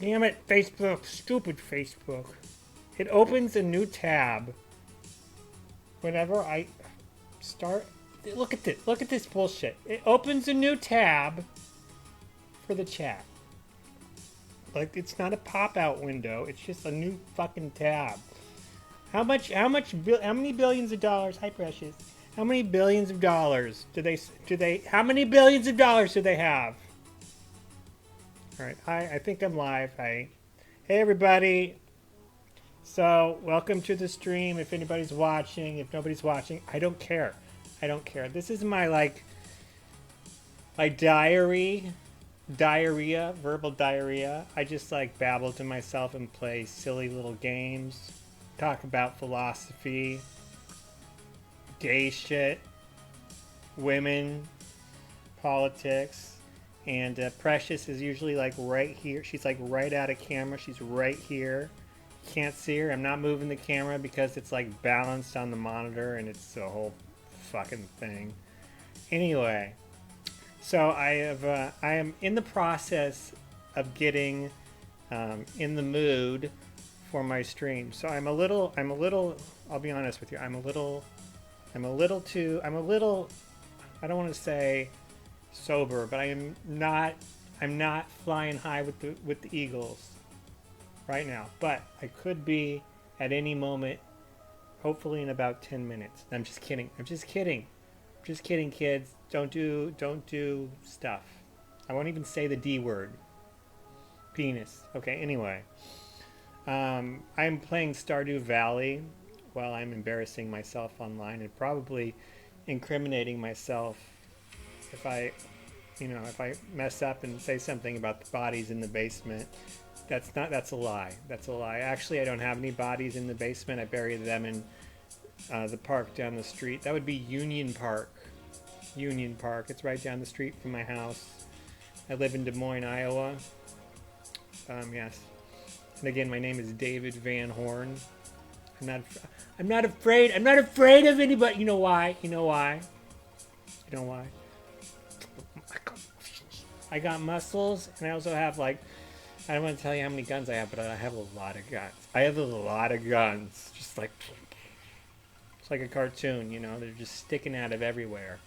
Damn it, Facebook. Stupid Facebook. It opens a new tab whenever I start. Look at this. Look at this bullshit. It opens a new tab for the chat. Like, it's not a pop-out window. It's just a new fucking tab. How many billions of dollars? Hi, Precious. How many billions of dollars how many billions of dollars do they have? All right, I think I'm live. Hi. Hey, everybody. So, welcome to the stream. If anybody's watching, if nobody's watching, I don't care. I don't care. This is my diarrhea, verbal diarrhea. I just babble to myself and play silly little games, talk about philosophy, gay shit, women, politics, and Precious is usually right here. She's right out of camera. She's right here. Can't see her. I'm not moving the camera because it's balanced on the monitor and it's a whole fucking thing. Anyway, so I am in the process of getting in the mood for my stream. So I'm a little, I'll be honest with you, I don't want to say sober, but I'm not flying high with the Eagles right now, but I could be at any moment, hopefully in about 10 minutes. I'm just kidding, kids. Don't do stuff. I won't even say the D word. Penis. Okay, anyway. I'm playing Stardew Valley while I'm embarrassing myself online and probably incriminating myself if I mess up and say something about the bodies in the basement. That's a lie. That's a lie. Actually, I don't have any bodies in the basement. I buried them in the park down the street. That would be Union Park. Union Park. It's right down the street from my house. I live in Des Moines, Iowa. Yes. And again, my name is David Van Horn. I'm not afraid of anybody. You know why? I got muscles, and I also have I don't want to tell you how many guns I have, but I have a lot of guns. Just it's like a cartoon, they're just sticking out of everywhere.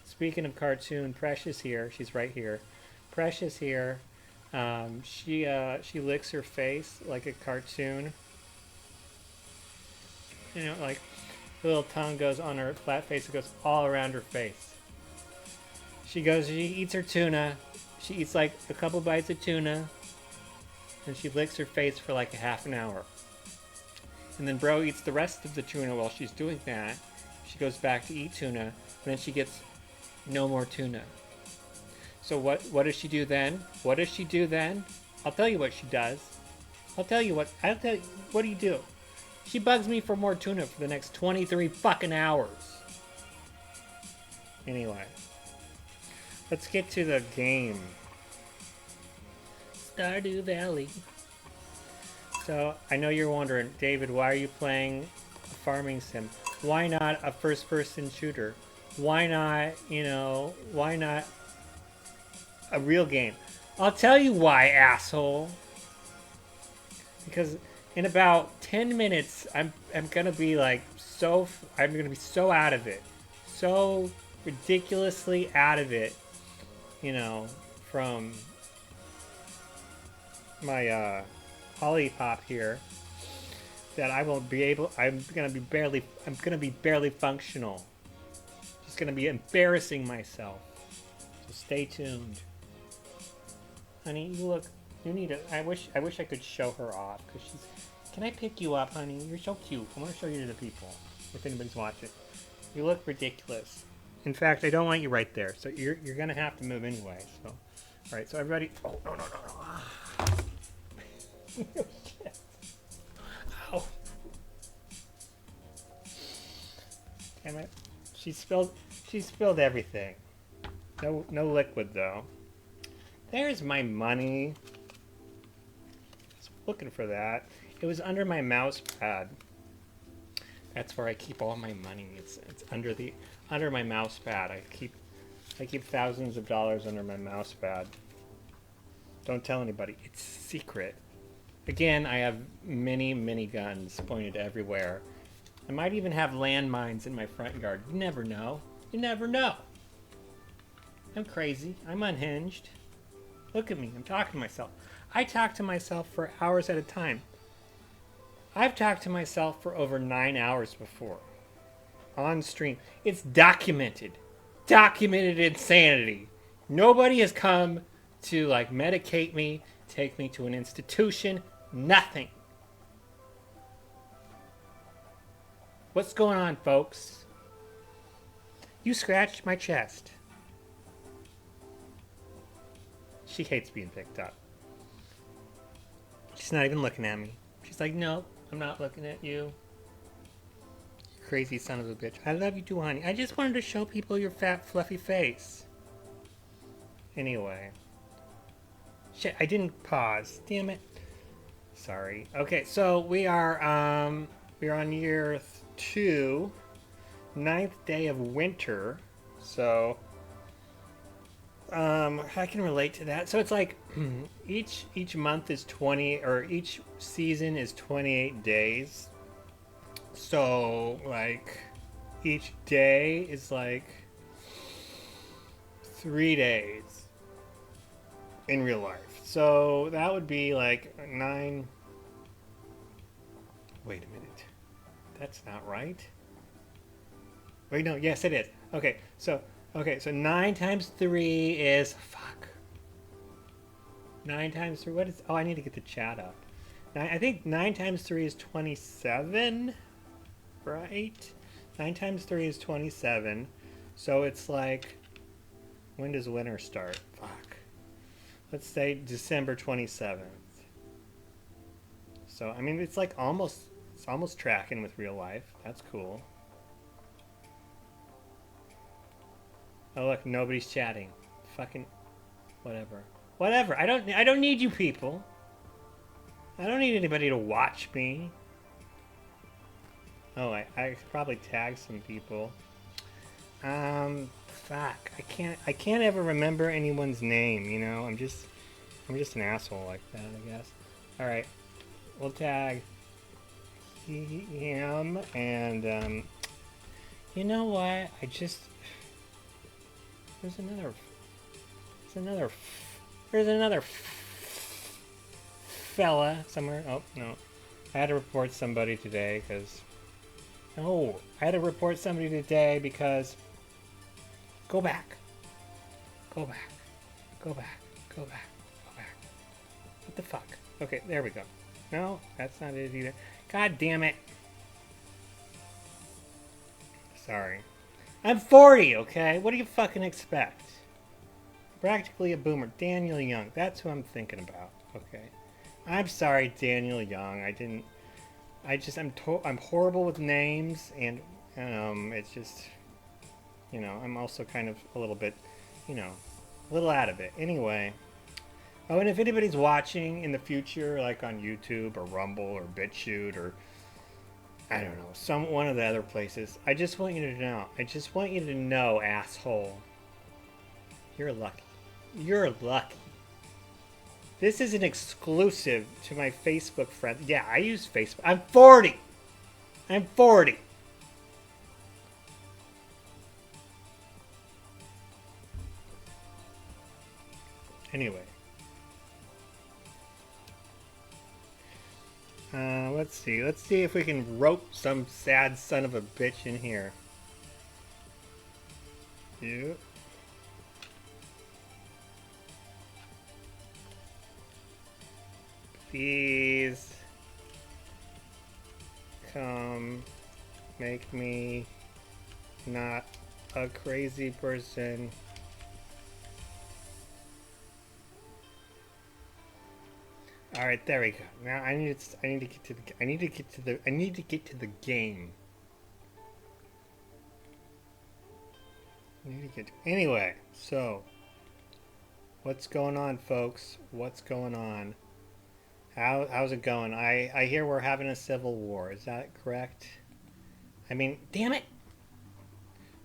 Speaking of cartoon, Precious here. She's right here. Precious here. She licks her face like a cartoon. The little tongue goes on her flat face. It goes all around her face. She eats her tuna. She eats a couple bites of tuna. And she licks her face for a half an hour. And then Bro eats the rest of the tuna while she's doing that. She goes back to eat tuna. And then she gets no more tuna. So what does she do then? I'll tell you what she does. What do you do? She bugs me for more tuna for the next 23 fucking hours. Anyway. Let's get to the game. Stardew Valley. So, I know you're wondering, David, why are you playing a farming sim? Why not a first-person shooter? Why not a real game? I'll tell you why, asshole. Because in about 10 minutes, I'm gonna be so out of it. So ridiculously out of it, from my Polypop here, that I won't be able. I'm gonna be barely functional. Just gonna be embarrassing myself. So stay tuned, honey. You need a. I wish I could show her off because she's. Can I pick you up, honey? You're so cute. I want to show you to the people if anybody's watching. You look ridiculous. In fact, I don't want you right there. So you're gonna have to move anyway. So, all right. So everybody. Oh no. Ow. Damn it. She spilled everything. No liquid though. There's my money. I was looking for that. It was under my mouse pad. That's where I keep all my money. It's under my mouse pad. I keep thousands of dollars under my mouse pad. Don't tell anybody. It's secret. Again, I have many, many guns pointed everywhere. I might even have landmines in my front yard. You never know. You never know. I'm crazy. I'm unhinged. Look at me. I'm talking to myself. I talk to myself for hours at a time. I've talked to myself for over 9 hours before. On stream. It's documented. Documented insanity. Nobody has come to like medicate me, take me to an institution. Nothing. What's going on, folks? You scratched my chest. She hates being picked up. She's not even looking at me. She's like, no, I'm not looking at you. You crazy son of a bitch. I love you too, honey. I just wanted to show people your fat, fluffy face. Anyway. Shit, I didn't pause. Damn it. Sorry. Okay, so we're on year 2, 9th day of winter. So I can relate to that. So it's like each month is 20, or each season is 28 days. So like each day is like 3 days in real life. So that would be like 9. Wait a minute. That's not right. Wait, no. Yes, it is. Okay, so 9 times 3 is... Fuck. 9 times 3... What is... Oh, I need to get the chat up. I think 9 times 3 is 27, right? 9 times 3 is 27. So it's like... When does winter start? Fuck. Let's say December 27th. So, I mean, it's like almost... It's almost tracking with real life. That's cool. Oh look, nobody's chatting. Fucking whatever. Whatever. I don't need you people. I don't need anybody to watch me. Oh, I could probably tag some people. Fuck. I can't ever remember anyone's name, you know? I'm just an asshole like that, I guess. Alright. We'll tag him, and you know what? There's another fella somewhere. Oh no, I had to report somebody today because go back. What the fuck? Okay, there we go. No, that's not it either. God damn it. Sorry. I'm 40, okay? What do you fucking expect? Practically a boomer. Daniel Young. That's who I'm thinking about, okay? I'm sorry, Daniel Young. I'm horrible with names, and it's just, you know, I'm also kind of a little bit, you know, a little out of it. Anyway. Oh, and if anybody's watching in the future, like on YouTube or Rumble or BitChute or I don't know, one of the other places, I just want you to know. I just want you to know, asshole. You're lucky. You're lucky. This is an exclusive to my Facebook friends. Yeah, I use Facebook. I'm 40. I'm 40. Anyway. Let's see. Let's see if we can rope some sad son of a bitch in here. You. Please come make me not a crazy person. All right, there we go. Now I need to get to the game. Anyway, so what's going on, folks? What's going on? How's it going? I hear we're having a civil war. Is that correct? I mean, damn it.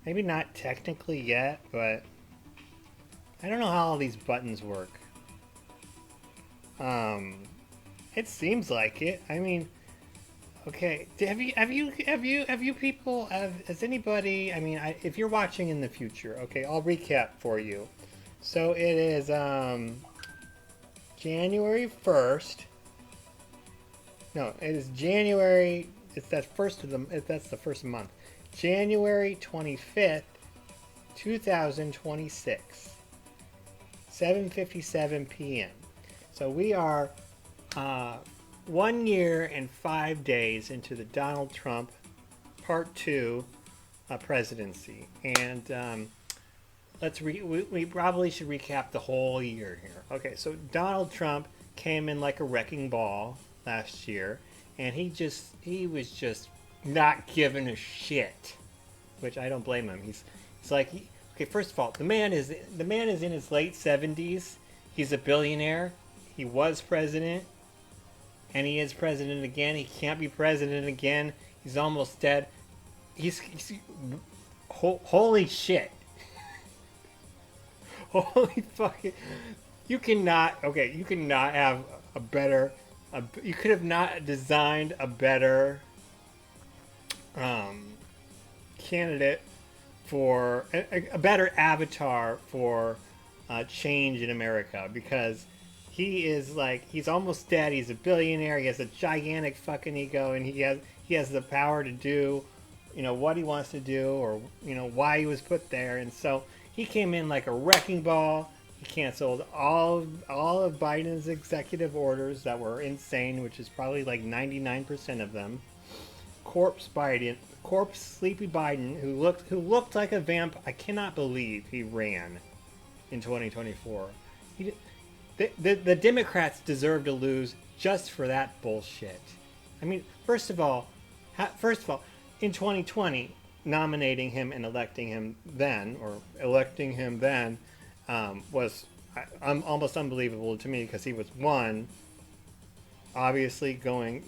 Maybe not technically yet, but I don't know how all these buttons work. It seems like it. I mean, okay. Have you people? Has anybody? I mean, if you're watching in the future, okay, I'll recap for you. So it is January 1st. No, it is January. It's that first of the. That's the first month. January 25th, 2026. 7:57 p.m. So we are 1 year and 5 days into the Donald Trump Part 2 presidency. And we probably should recap the whole year here. Okay, so Donald Trump came in like a wrecking ball last year, and he was just not giving a shit, which I don't blame him. He's like, okay, first of all, the man is in his late 70s. He's a billionaire. He was president, and he is president again. He can't be president again. He's almost dead. He's holy shit. Holy fucking, you cannot have a better, you could have not designed a better candidate for a better avatar for change in America, because he's almost dead. He's a billionaire. He has a gigantic fucking ego, and he has the power to do, what he wants to do, or why he was put there. And so he came in like a wrecking ball. He canceled all of Biden's executive orders that were insane, which is probably like 99% of them. Corpse Sleepy Biden, who looked like a vamp. I cannot believe he ran in 2024. The Democrats deserve to lose just for that bullshit. I mean, first of all, in 2020, nominating him and electing him then was almost unbelievable to me, because he was, one, obviously going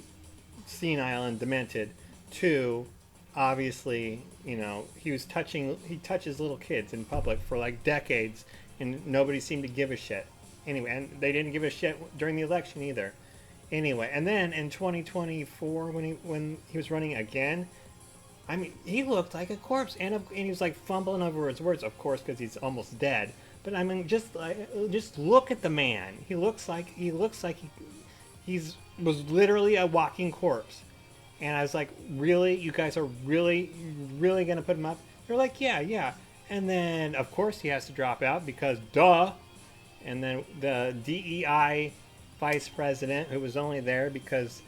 senile and demented. Two, obviously, he touches little kids in public for like decades, and nobody seemed to give a shit. Anyway, and they didn't give a shit during the election either. Anyway, and then in 2024, when he was running again, I mean, he looked like a corpse, and he was like fumbling over his words, of course, because he's almost dead. But I mean, just look at the man. He looks like he was literally a walking corpse. And I was like, really? You guys are really going to put him up? They're like, yeah. And then, of course, he has to drop out because, duh. And then the DEI vice president, who was only there because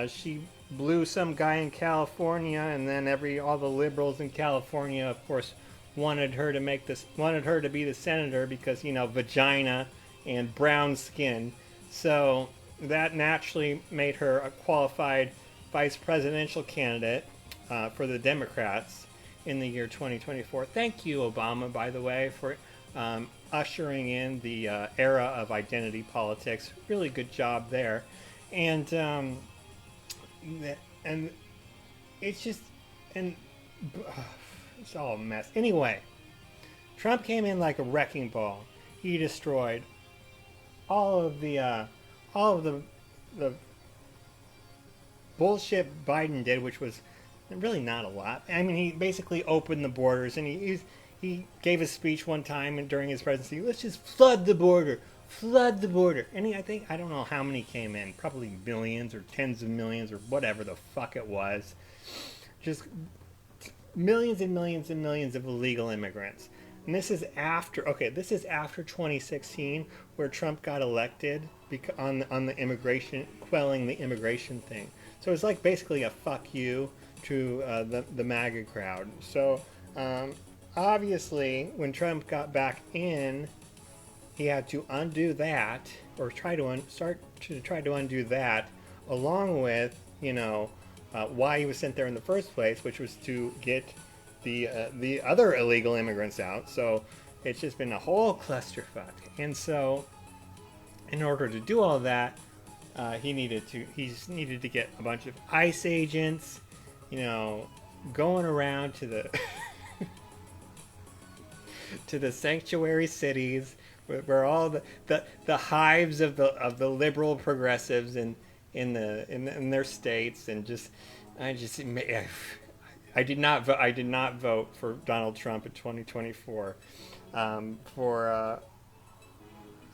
she blew some guy in California, and then all the liberals in California, of course, wanted her to be the senator because, vagina and brown skin. So that naturally made her a qualified vice presidential candidate for the Democrats in the year 2024. Thank you, Obama, by the way, for ushering in the era of identity politics. Really good job there. And it's just, and it's all a mess. Anyway, Trump came in like a wrecking ball. He destroyed all of the bullshit Biden did, which was really not a lot. I mean, he basically opened the borders, and he gave a speech one time during his presidency. Let's just flood the border. And I don't know how many came in, probably millions or tens of millions or whatever the fuck it was. Just millions and millions and millions of illegal immigrants. And this is after 2016, where Trump got elected on the immigration, quelling the immigration thing. So it's like basically a fuck you to the MAGA crowd. So obviously, when Trump got back in, he had to undo that, or try to undo that, along with why he was sent there in the first place, which was to get the other illegal immigrants out. So it's just been a whole clusterfuck. And so, in order to do all that, he needed to get a bunch of ICE agents, going around to the to the sanctuary cities where all the hives of the liberal progressives in their states, and just I did not vote for Donald Trump in 2024 for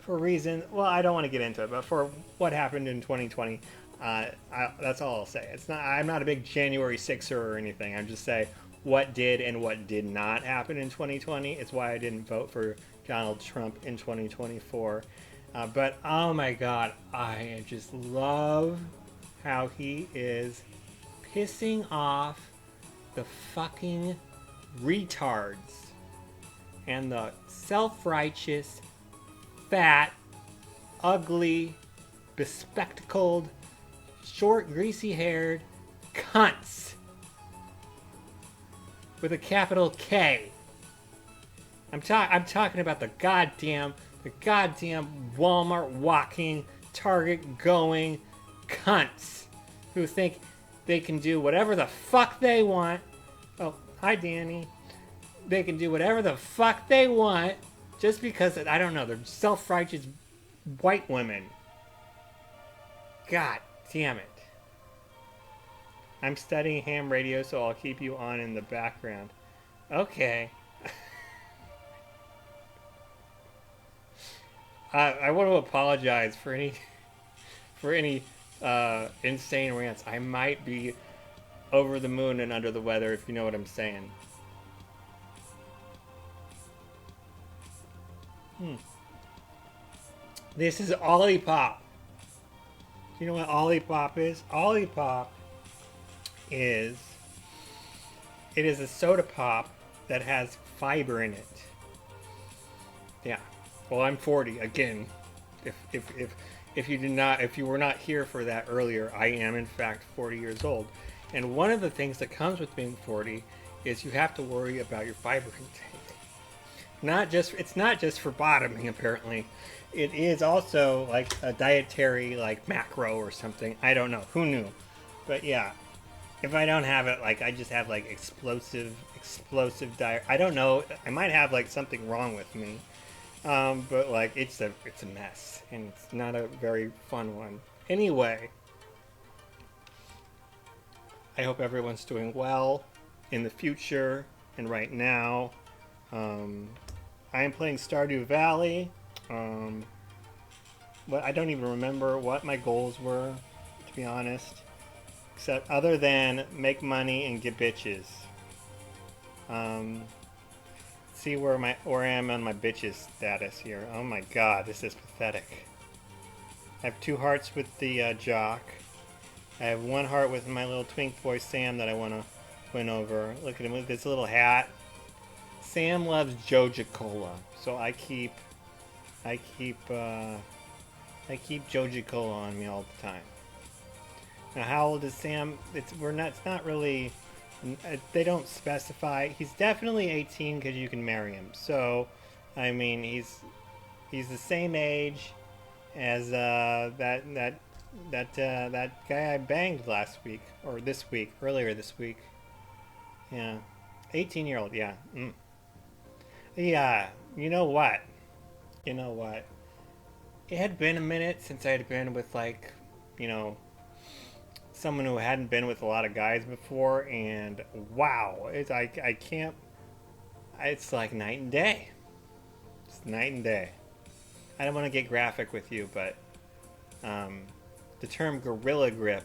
reason. Well, I don't want to get into it, but for what happened in 2020, that's all I'll say. It's not. I'm not a big January 6er or anything. I'm just saying what did and what did not happen in 2020. It's why I didn't vote for Donald Trump in 2024. But oh my God, I just love how he is pissing off the fucking retards and the self-righteous, fat, ugly, bespectacled, short, greasy-haired cunts with a capital K. I'm talking about the goddamn Walmart walking, Target going cunts who think they can do whatever the fuck they want. Oh, hi Danny. They can do whatever the fuck they want just because, I don't know, they're self-righteous white women. God damn it. I'm studying ham radio, so I'll keep you on in the background. Okay. I want to apologize for any insane rants. I might be over the moon and under the weather, if you know what I'm saying. This is Olipop. Do you know what Olipop is? Olipop is a soda pop that has fiber in it. Yeah. Well, I'm 40 again. If you were not here for that earlier, I am in fact 40 years old. And one of the things that comes with being 40 is you have to worry about your fiber intake. It's not just for bottoming, apparently. It is also like a dietary like macro or something. I don't know. Who knew? But yeah. If I don't have it, like I just have like explosive diet. I don't know. I might have like something wrong with me. But like it's a mess, and it's not a very fun one. Anyway, I hope everyone's doing well in the future and right now. I am playing Stardew Valley. But I don't even remember what my goals were, to be honest. Except other than make money and get bitches. See where I am on my bitches status here. Oh my god, this is pathetic. I have 2 hearts with the jock. I have 1 heart with my little twink boy Sam that I want to win over. Look at him with this little hat. Sam loves Joja Cola, so I keep Joja Cola on me all the time. Now, how old is Sam? It's not really. They don't specify. He's definitely 18 because you can marry him. So, I mean, he's the same age as that guy I banged last week or earlier this week. Yeah, 18-year-old. Yeah. Yeah. You know what? It had been a minute since I had been with someone who hadn't been with a lot of guys before, and wow, it's like night and day. It's night and day. I don't want to get graphic with you, but the term gorilla grip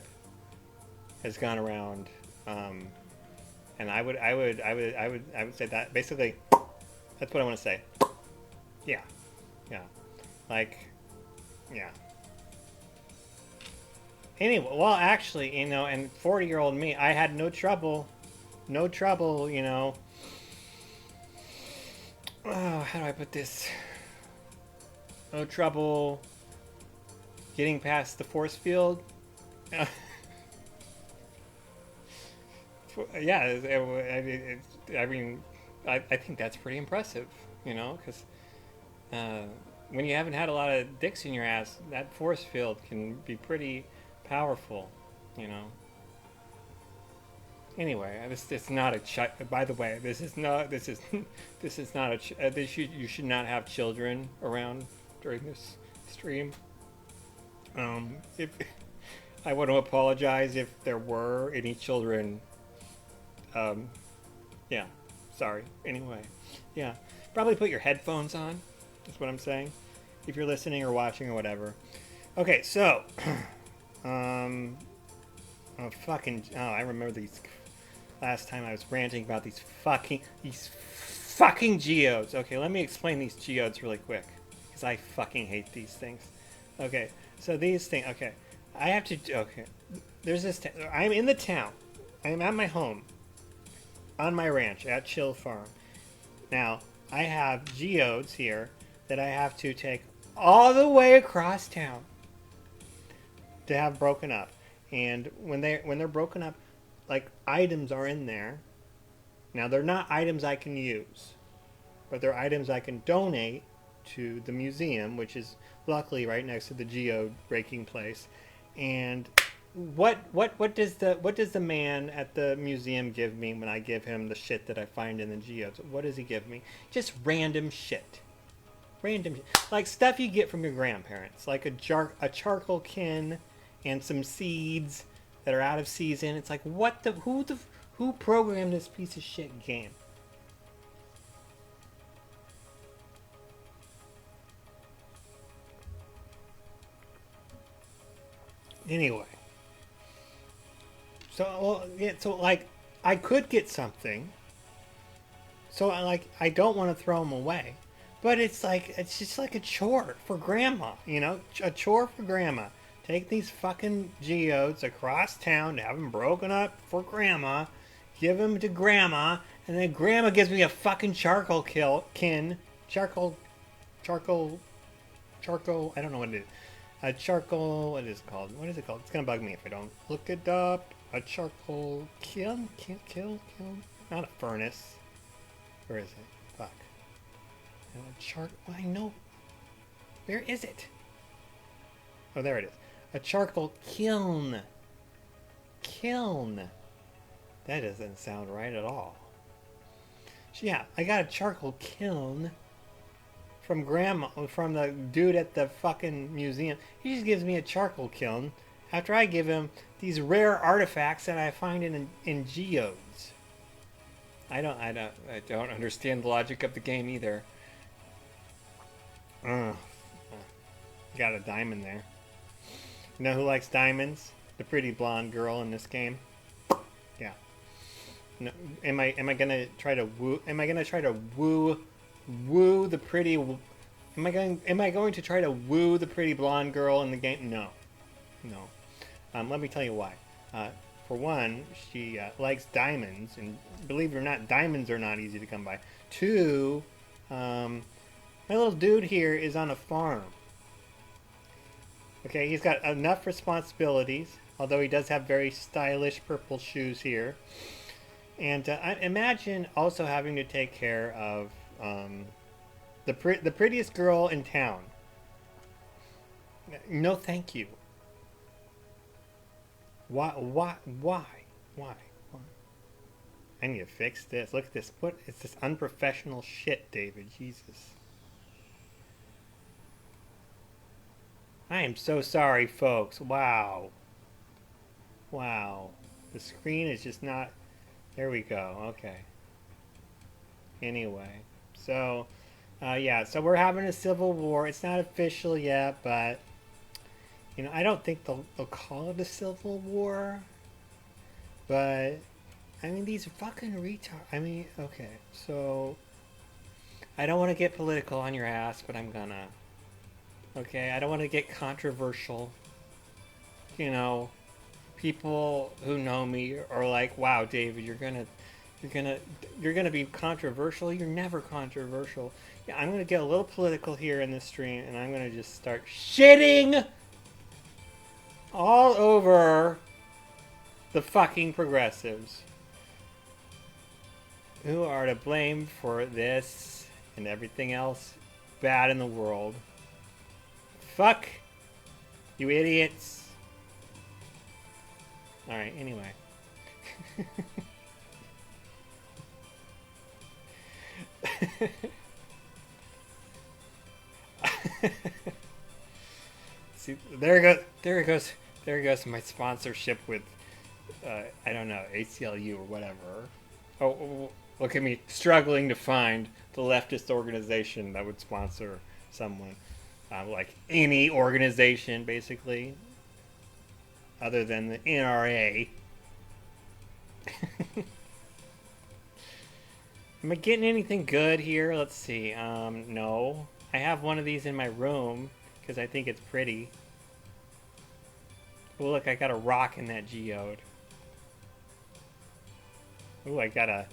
has gone around, and I would say that basically that's what I want to say. Yeah, yeah. Anyway, well, actually, and 40-year-old me, I had no trouble, oh, how do I put this? No trouble getting past the force field. Yeah, I think that's pretty impressive, because when you haven't had a lot of dicks in your ass, that force field can be pretty powerful, Anyway, this is not a by the way, this is not this is not you should not have children around during this stream. If I want to apologize if there were any children. Yeah, sorry. Anyway, yeah, probably put your headphones on. That's what I'm saying. If you're listening or watching or whatever. Okay, so, oh, I remember these. Last time I was ranting about these fucking geodes. Okay, let me explain these geodes really quick, because I fucking hate these things. Okay, so these things. Okay, I have to. Okay, there's this. I'm in the town. I'm at my home, on my ranch at Chill Farm. Now I have geodes here that I have to take all the way across town to have broken up, and when they're broken up, like items are in there. Now they're not items I can use, but they're items I can donate to the museum, which is luckily right next to the geode breaking place. And what does the man at the museum give me when I give him the shit that I find in the geodes? What does he give me? Just random shit. Random shit. Like stuff you get from your grandparents, like a charcoal kin and some seeds that are out of season. It's like, who programmed this piece of shit game? Anyway, so like I could get something, so I don't want to throw them away, but it's just like a chore for grandma, a chore for grandma. Take these fucking geodes across town to have them broken up for grandma, give them to grandma, and then grandma gives me a fucking charcoal charcoal, I don't know what it is. A charcoal, what is it called? What is it called? It's gonna bug me if I don't look it up. A charcoal kiln? Not a furnace. Where is it? Fuck. I know. Where is it? Oh, there it is. A charcoal kiln. Kiln. That doesn't sound right at all. So yeah, I got a charcoal kiln from the dude at the fucking museum. He just gives me a charcoal kiln after I give him these rare artifacts that I find in geodes. I don't understand the logic of the game either. Got a diamond there. You know who likes diamonds? The pretty blonde girl in this game. Yeah. No, am I gonna try to woo? Am I gonna try to woo the pretty? Am I going to try to woo the pretty blonde girl in the game? No. Let me tell you why. For one, she likes diamonds, and believe it or not, diamonds are not easy to come by. Two, my little dude here is on a farm. Okay, he's got enough responsibilities, although he does have very stylish purple shoes here. And I imagine also having to take care of the prettiest girl in town. No, thank you. Why? I need to fix this. Look at this. What is this unprofessional shit, David? Jesus. I am so sorry, folks. Wow. The screen is just not... There we go. Okay. Anyway. So, yeah. So we're having a civil war. It's not official yet, but... I don't think they'll call it a civil war. But... I mean, these fucking retards... I mean, okay. So... I don't want to get political on your ass, but I'm gonna... Okay, I don't want to get controversial. People who know me are like, "Wow, David, you're gonna be controversial. You're never controversial." Yeah, I'm gonna get a little political here in this stream, and I'm gonna just start shitting all over the fucking progressives who are to blame for this and everything else bad in the world. Fuck you idiots. Alright, anyway. See, there it goes. There it goes. There it goes. My sponsorship with, I don't know, ACLU or whatever. Oh, look at me struggling to find the leftist organization that would sponsor someone. Like any organization, basically, other than the NRA. Am I getting anything good here? Let's see. No. I have one of these in my room because I think it's pretty. Oh, look, I got a rock in that geode. Ooh, I got a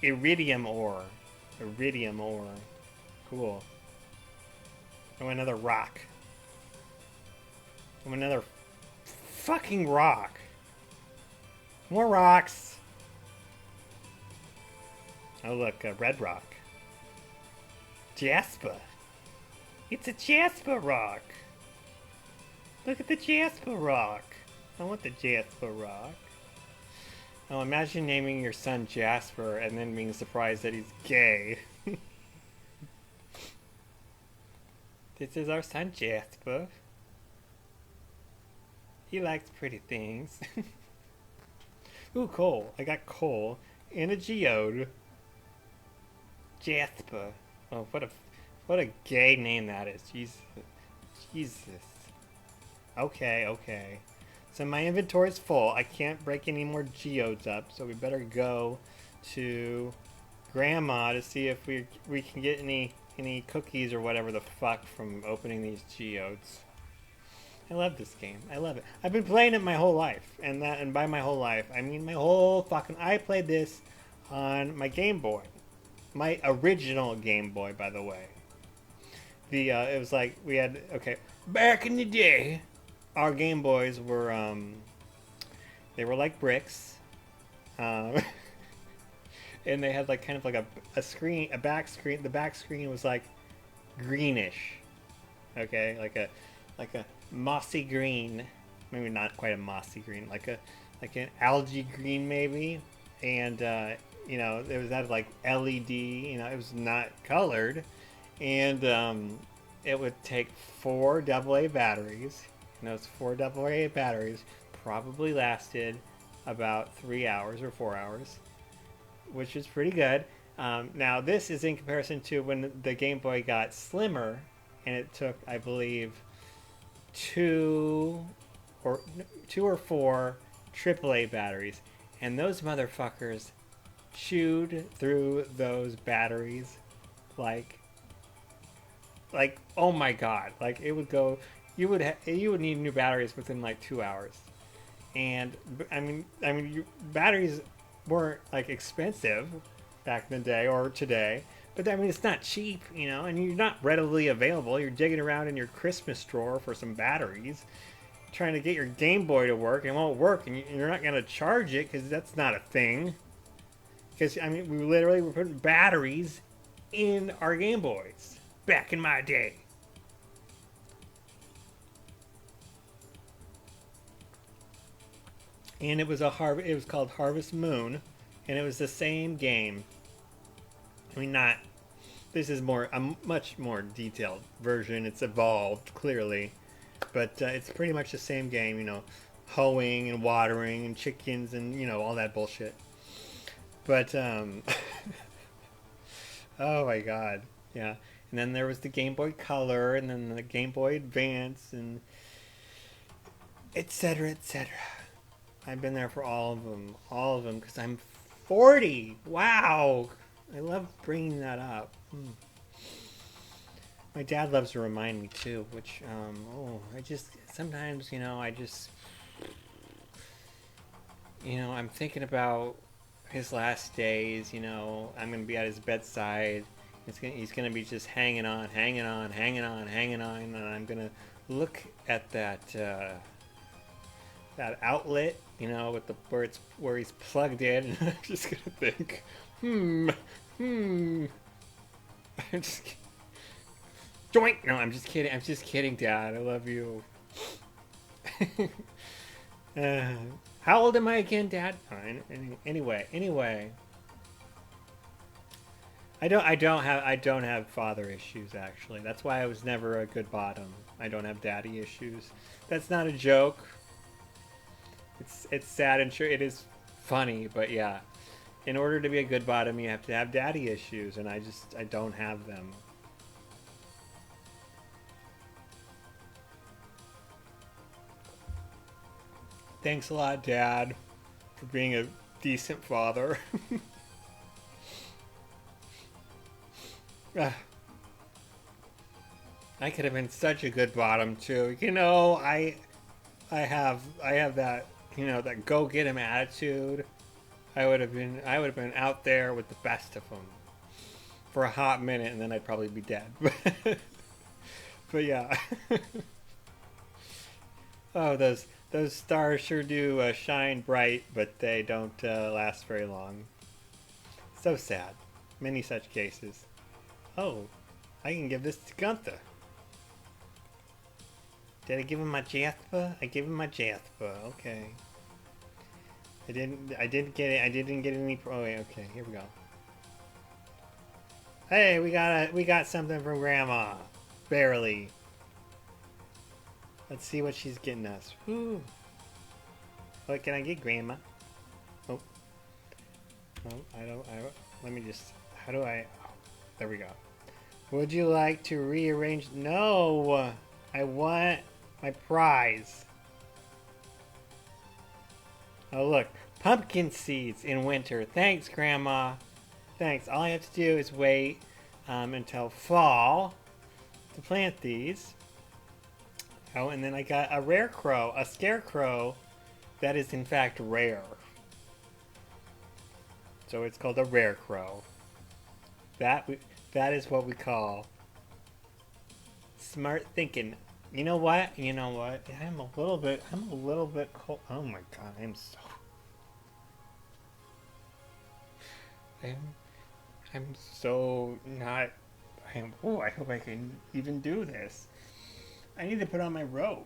iridium ore. Iridium ore. Cool. Oh, another rock. Oh, another fucking rock. More rocks. Oh, look, a red rock. Jasper. It's a Jasper rock. Look at the Jasper rock. I want the Jasper rock. Oh, imagine naming your son Jasper and then being surprised that he's gay. This is our son Jasper. He likes pretty things. Ooh, coal. I got coal and a geode. Jasper. Oh, what a gay name that is. Jesus. Okay. So my inventory's full. I can't break any more geodes up, so we better go to Grandma to see if we can get any cookies or whatever the fuck from opening these geodes. I love this game. I love it. I've been playing it my whole life, and by my whole life, I mean my whole fucking. I played this on my Game Boy, my original Game Boy, by the way. It was like we had back in the day. Our Game Boys were, they were like bricks, and they had like kind of like a screen, a back screen. The back screen was like greenish, okay, like a mossy green, maybe not quite a mossy green, like an algae green maybe, and you know, it was that like LED, you know, it was not colored, and it would take 4 AA batteries. And those 4 AA batteries probably lasted about 3 hours or 4 hours, which is pretty good. Now this is in comparison to when the Game Boy got slimmer, and it took, I believe, 2 or 4 AAA batteries, and those motherfuckers chewed through those batteries like oh my god, like it would go. You would need new batteries within like 2 hours, and I mean, batteries weren't like expensive back in the day or today, but I mean it's not cheap, you know, and you're not readily available. You're digging around in your Christmas drawer for some batteries, trying to get your Game Boy to work, and it won't work, and you're not gonna charge it because that's not a thing. Because I mean, we literally were putting batteries in our Game Boys back in my day. And it was it was called Harvest Moon, and it was the same game. I mean, this is a much more detailed version. It's evolved, clearly. But it's pretty much the same game, you know, hoeing and watering and chickens and, you know, all that bullshit. But, oh my god, yeah. And then there was the Game Boy Color, and then the Game Boy Advance, and etc., etc. I've been there for all of them, because I'm 40. Wow, I love bringing that up. My dad loves to remind me too, which I just sometimes, you know, I'm thinking about his last days. You know, I'm gonna be at his bedside. He's gonna be just hanging on, and I'm gonna look at that outlet, you know, with where he's plugged in, and I'm just gonna think, I'm just joint. No, I'm just kidding, Dad. I love you. Uh, how old am I again, Dad? Fine. Anyway. I don't have father issues actually. That's why I was never a good bottom. I don't have daddy issues. That's not a joke. It's sad and sure it is funny, but yeah. In order to be a good bottom, you have to have daddy issues, and I don't have them. Thanks a lot, Dad, for being a decent father. I could have been such a good bottom too. You know, I have that, you know, that go get him attitude. I would have been out there with the best of them for a hot minute, and then I'd probably be dead. But yeah. Oh, those stars sure do shine bright, but they don't last very long. So sad. Many such cases. Oh, I can give this to Gunther. Did I give him my Jasper? I gave him my Jasper. Okay. I didn't get it. I didn't get any. Oh, wait, okay. Here we go. Hey, we got something from Grandma. Barely. Let's see what she's getting us. Woo. What can I get, Grandma? Oh. Oh, I don't. Let me just. How do I? Oh, there we go. Would you like to rearrange? No. I want my prize. Oh, look. Pumpkin seeds in winter. Thanks, Grandma. Thanks. All I have to do is wait until fall to plant these. Oh, and then I got a rare crow, a scarecrow that is in fact rare. So it's called a rare crow. That is what we call smart thinking. You know what? I'm a little bit cold. Oh my god, I'm so not. Oh, I hope I can even do this. I need to put on my robe.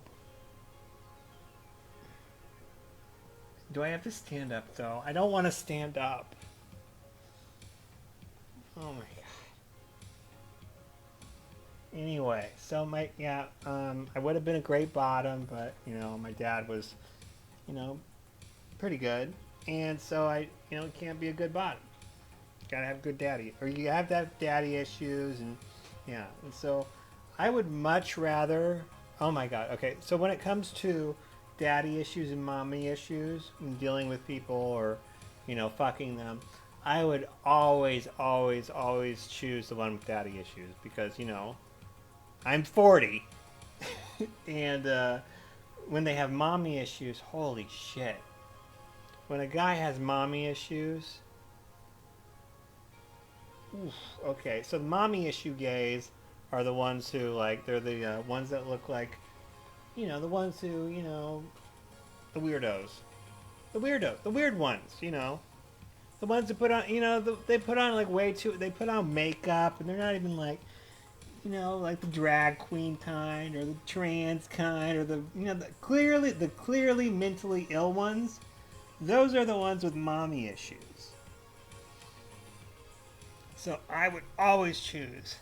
Do I have to stand up though? I don't want to stand up. Oh my god. Anyway, so I would have been a great bottom, but you know, my dad was, you know, pretty good, and so can't be a good bottom. Gotta have good daddy, or you have to have daddy issues, and yeah, and so I would much rather. Oh my god. Okay, so when it comes to daddy issues and mommy issues, and dealing with people or, you know, fucking them, I would always choose the one with daddy issues because, you know, I'm 40, and when they have mommy issues, holy shit. When a guy has mommy issues, oof, okay, so the mommy issue gays are the ones who, like, they're the ones that look like, you know, the ones who, you know, the weirdos. The weird ones, you know. The ones that put on, you know, they put on, like, they put on makeup, and they're not even, like, you know, like the drag queen kind, or the trans kind, or the, you know, the clearly mentally ill ones. Those are the ones with mommy issues. So I would always choose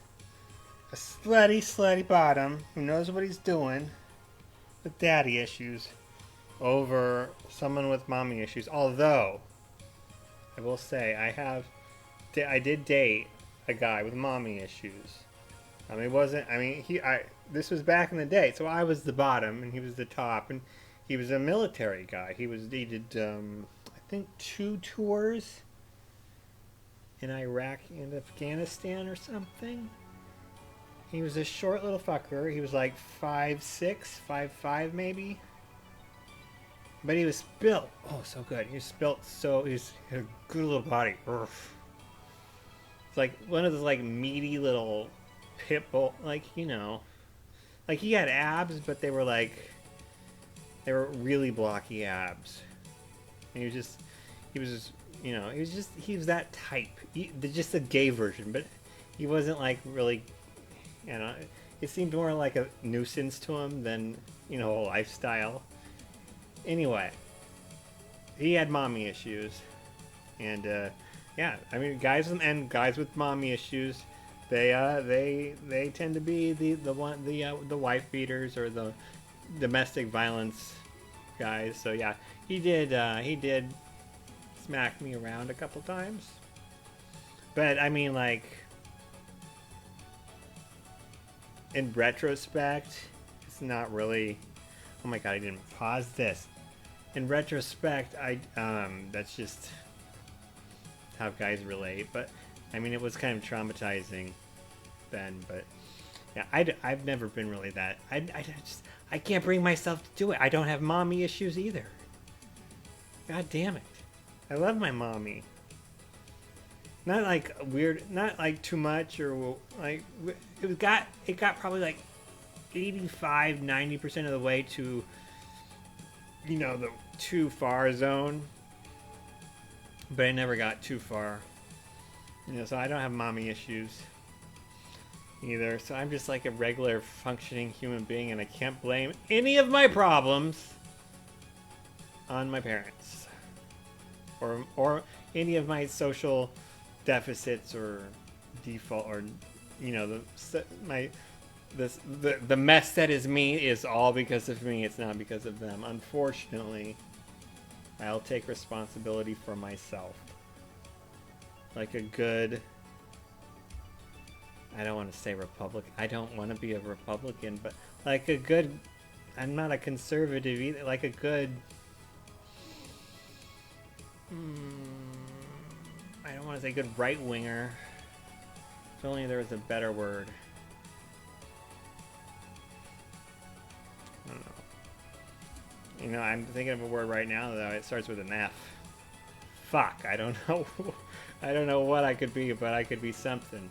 a slutty bottom who knows what he's doing with daddy issues over someone with mommy issues. Although, I will say, I did date a guy with mommy issues. It wasn't, this was back in the day, so I was the bottom and he was the top, and he was a military guy. He did, I think 2 tours in Iraq and Afghanistan or something. He was a short little fucker. He was like 5'6", 5'5" maybe. But he was built, oh, so good. He was built he's a good little body. It's like one of those, like, meaty little pit bull, like, you know, like he had abs, but they were really blocky abs. And he was that type. Just a gay version, but he wasn't, like, really, you know, it seemed more like a nuisance to him than, you know, a lifestyle. Anyway, he had mommy issues, and yeah, I mean, guys with mommy issues, they tend to be the wife beaters or the domestic violence guys. So yeah, he did smack me around a couple times, but I mean, like, in retrospect, it's not really. Oh my god, I didn't pause this. In retrospect, that's just how guys relate. But I mean, it was kind of traumatizing then. But yeah, I've never been really that. I can't bring myself to do it. I don't have mommy issues either. God damn it. I love my mommy. Not like weird, not like too much or like it got probably like 85-90% of the way to, you know, the too far zone, but I never got too far, you know, so I don't have mommy issues either. So I'm just like a regular functioning human being, and I can't blame any of my problems on my parents or any of my social deficits or default, or, you know, the mess that is me is all because of me. It's not because of them. Unfortunately, I'll take responsibility for myself. Like a good, I don't want to say Republican. I don't want to be a Republican, but like a good, I'm not a conservative either. Like a good, I don't want to say good right-winger. If only there was a better word. I don't know. You know, I'm thinking of a word right now, though. It starts with an F. Fuck. I don't know. I don't know what I could be, but I could be something.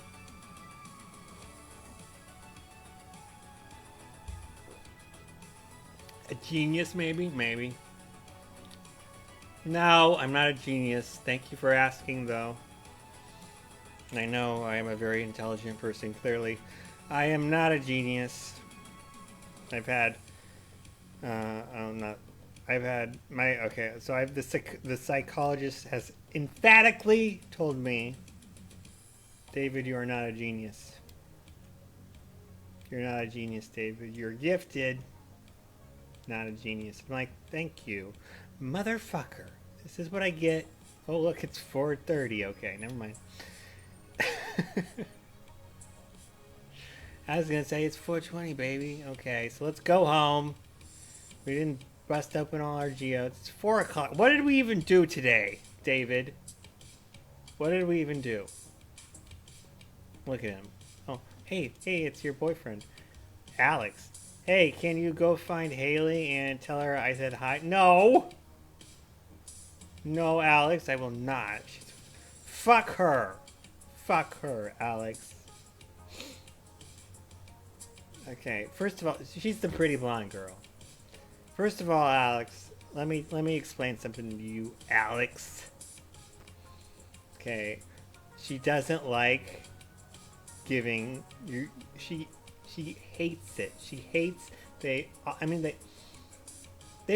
A genius, maybe? Maybe. No, I'm not a genius. Thank you for asking, though. I know I am a very intelligent person, clearly. I am not a genius. I've had... okay, so I've the psychologist has emphatically told me, David, you are not a genius. You're not a genius, David. You're gifted, not a genius. I'm like, thank you. Motherfucker. This is what I get. Oh, look, it's 4:30. Okay, never mind. I was gonna say it's 4:20, baby. Okay, so let's go home. We didn't bust open all our geodes. It's 4 o'clock. What did we even do today, David? What did we even do? Look at him. Oh, hey, it's your boyfriend, Alex. Hey, can you go find Haley and tell her I said hi? No! No, Alex, I will not. Fuck her. Fuck her, Alex. Okay, first of all, she's the pretty blonde girl. First of all, Alex, let me explain something to you, Alex. Okay, she doesn't like giving you. She hates it. She hates they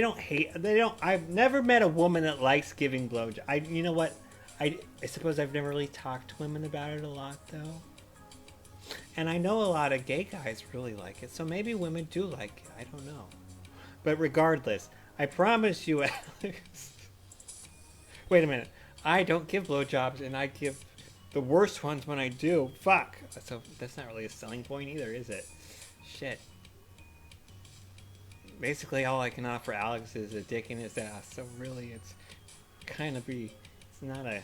don't hate. They don't. I've never met a woman that likes giving blowjobs. You know what? I suppose I've never really talked to women about it a lot, though. And I know a lot of gay guys really like it, so maybe women do like it. I don't know. But regardless, I promise you, Alex. Wait a minute. I don't give blowjobs, and I give the worst ones when I do. Fuck. So that's not really a selling point either, is it? Shit. Basically, all I can offer Alex is a dick in his ass. So really, it's kind of be. It's not a.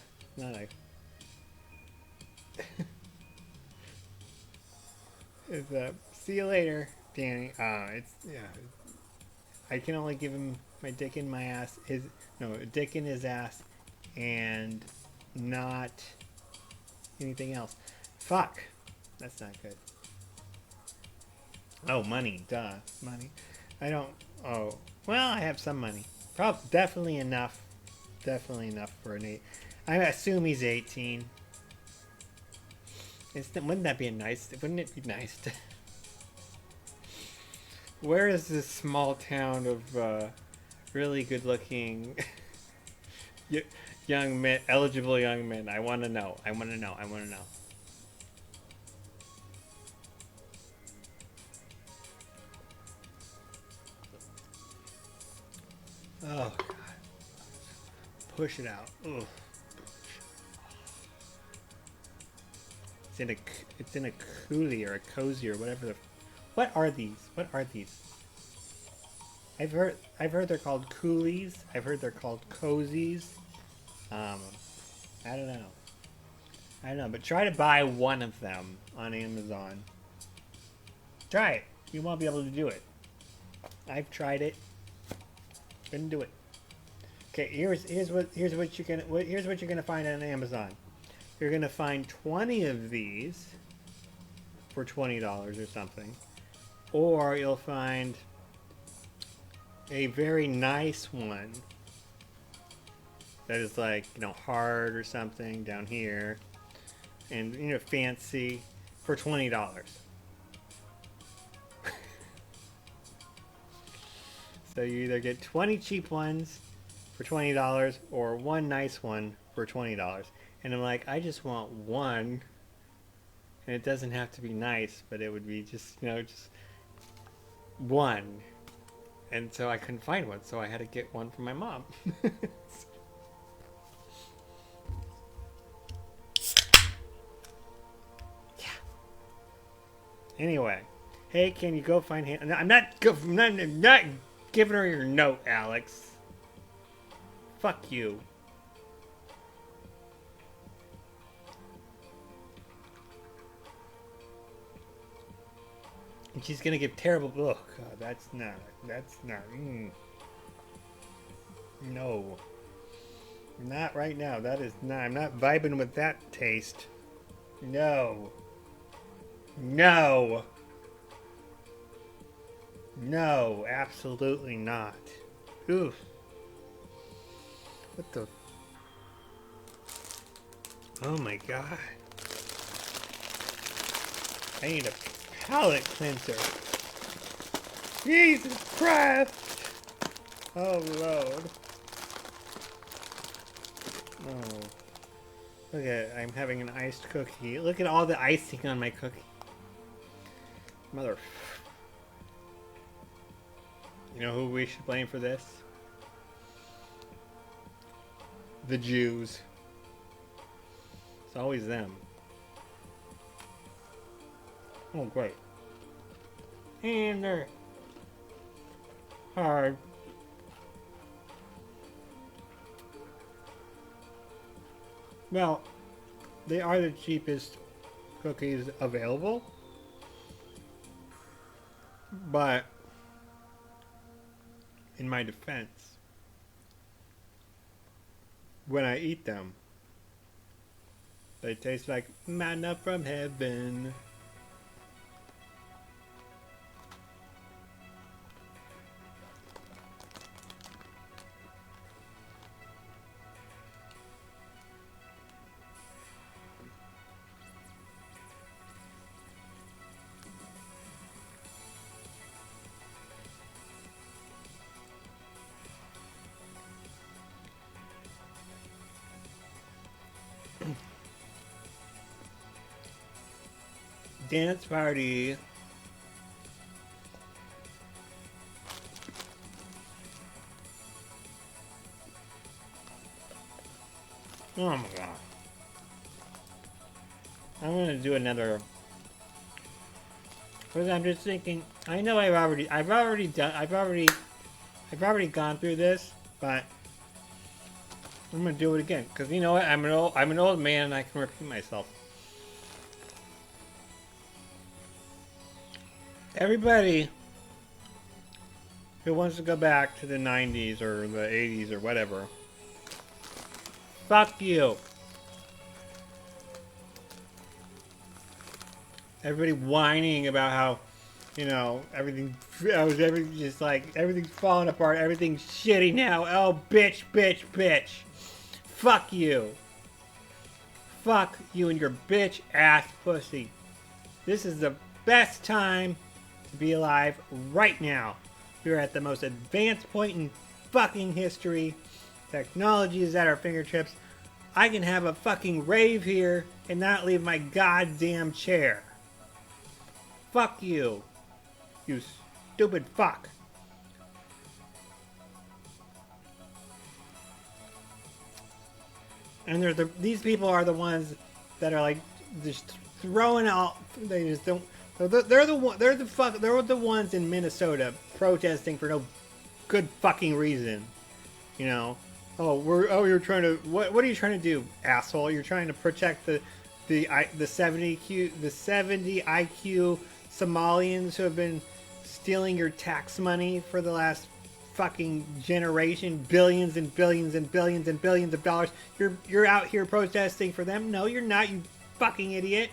It's see you later, Danny. I can only give him my dick in my ass. A dick in his ass, and not anything else. Fuck. That's not good. Oh, money. Duh. Money. I don't. Oh. Well, I have some money. Definitely enough. Definitely enough for an 8. I assume he's 18. Wouldn't that be nice? Wouldn't it be nice to... Where is this small town of really good looking young men, eligible young men. I want to know. I want to know. I want to know. Oh God. Push it out. Ugh. It's in a coolie or a cozy or whatever the. What are these? What are these? I've heard they're called coolies. I've heard they're called cozies. I don't know. I don't know, but try to buy one of them on Amazon. Try it. You won't be able to do it. I've tried it. Couldn't do it. Okay, here's what you're gonna find on Amazon. You're gonna find 20 of these for $20 or something, or you'll find a very nice one that is like, you know, hard or something down here, and you know, fancy for $20. So you either get 20 cheap ones for $20 or one nice one for $20. And I'm like, I just want one. And it doesn't have to be nice, but it would be just, you know, just one. And so I couldn't find one, so I had to get one from my mom. Yeah. Anyway, hey, can you go find him? I'm not giving her your note, Alex. Fuck you. And she's gonna give terrible. Oh God, that's not. No, not right now. That is not. I'm not vibing with that taste. No. No. No, absolutely not. Oof. What the? Oh my God. I need a palate cleanser. Jesus Christ! Oh Lord. Oh. Look at, I'm having an iced cookie. Look at all the icing on my cookie. Mother. You know who we should blame for this? The Jews. It's always them. Oh, great. And they're hard. Well, they are the cheapest cookies available. But, in my defense, when I eat them, they taste like manna from heaven. Dance party. Oh my God. I'm gonna do another. Because I'm just thinking. I know I've already gone through this, but I'm gonna do it again. Because you know what? I'm an old man and I can repeat myself. Everybody who wants to go back to the 90s or the 80s or whatever, fuck you. Everybody whining about how, you know, everything's just like, everything's falling apart, everything's shitty now. Oh, bitch, bitch, bitch. Fuck you. Fuck you and your bitch ass pussy. This is the best time to be alive right now. We're at the most advanced point in fucking history. Technology is at our fingertips. I can have a fucking rave here and not leave my goddamn chair. Fuck you. You stupid fuck. And these people are the ones that are like just throwing out. They just don't. They're the ones in Minnesota protesting for no good fucking reason. You know. You're trying to. What are you trying to do, asshole? You're trying to protect the 70 IQ Somalians who have been stealing your tax money for the last fucking generation, billions and billions and billions and billions of dollars. You're out here protesting for them? No, you're not, you fucking idiot.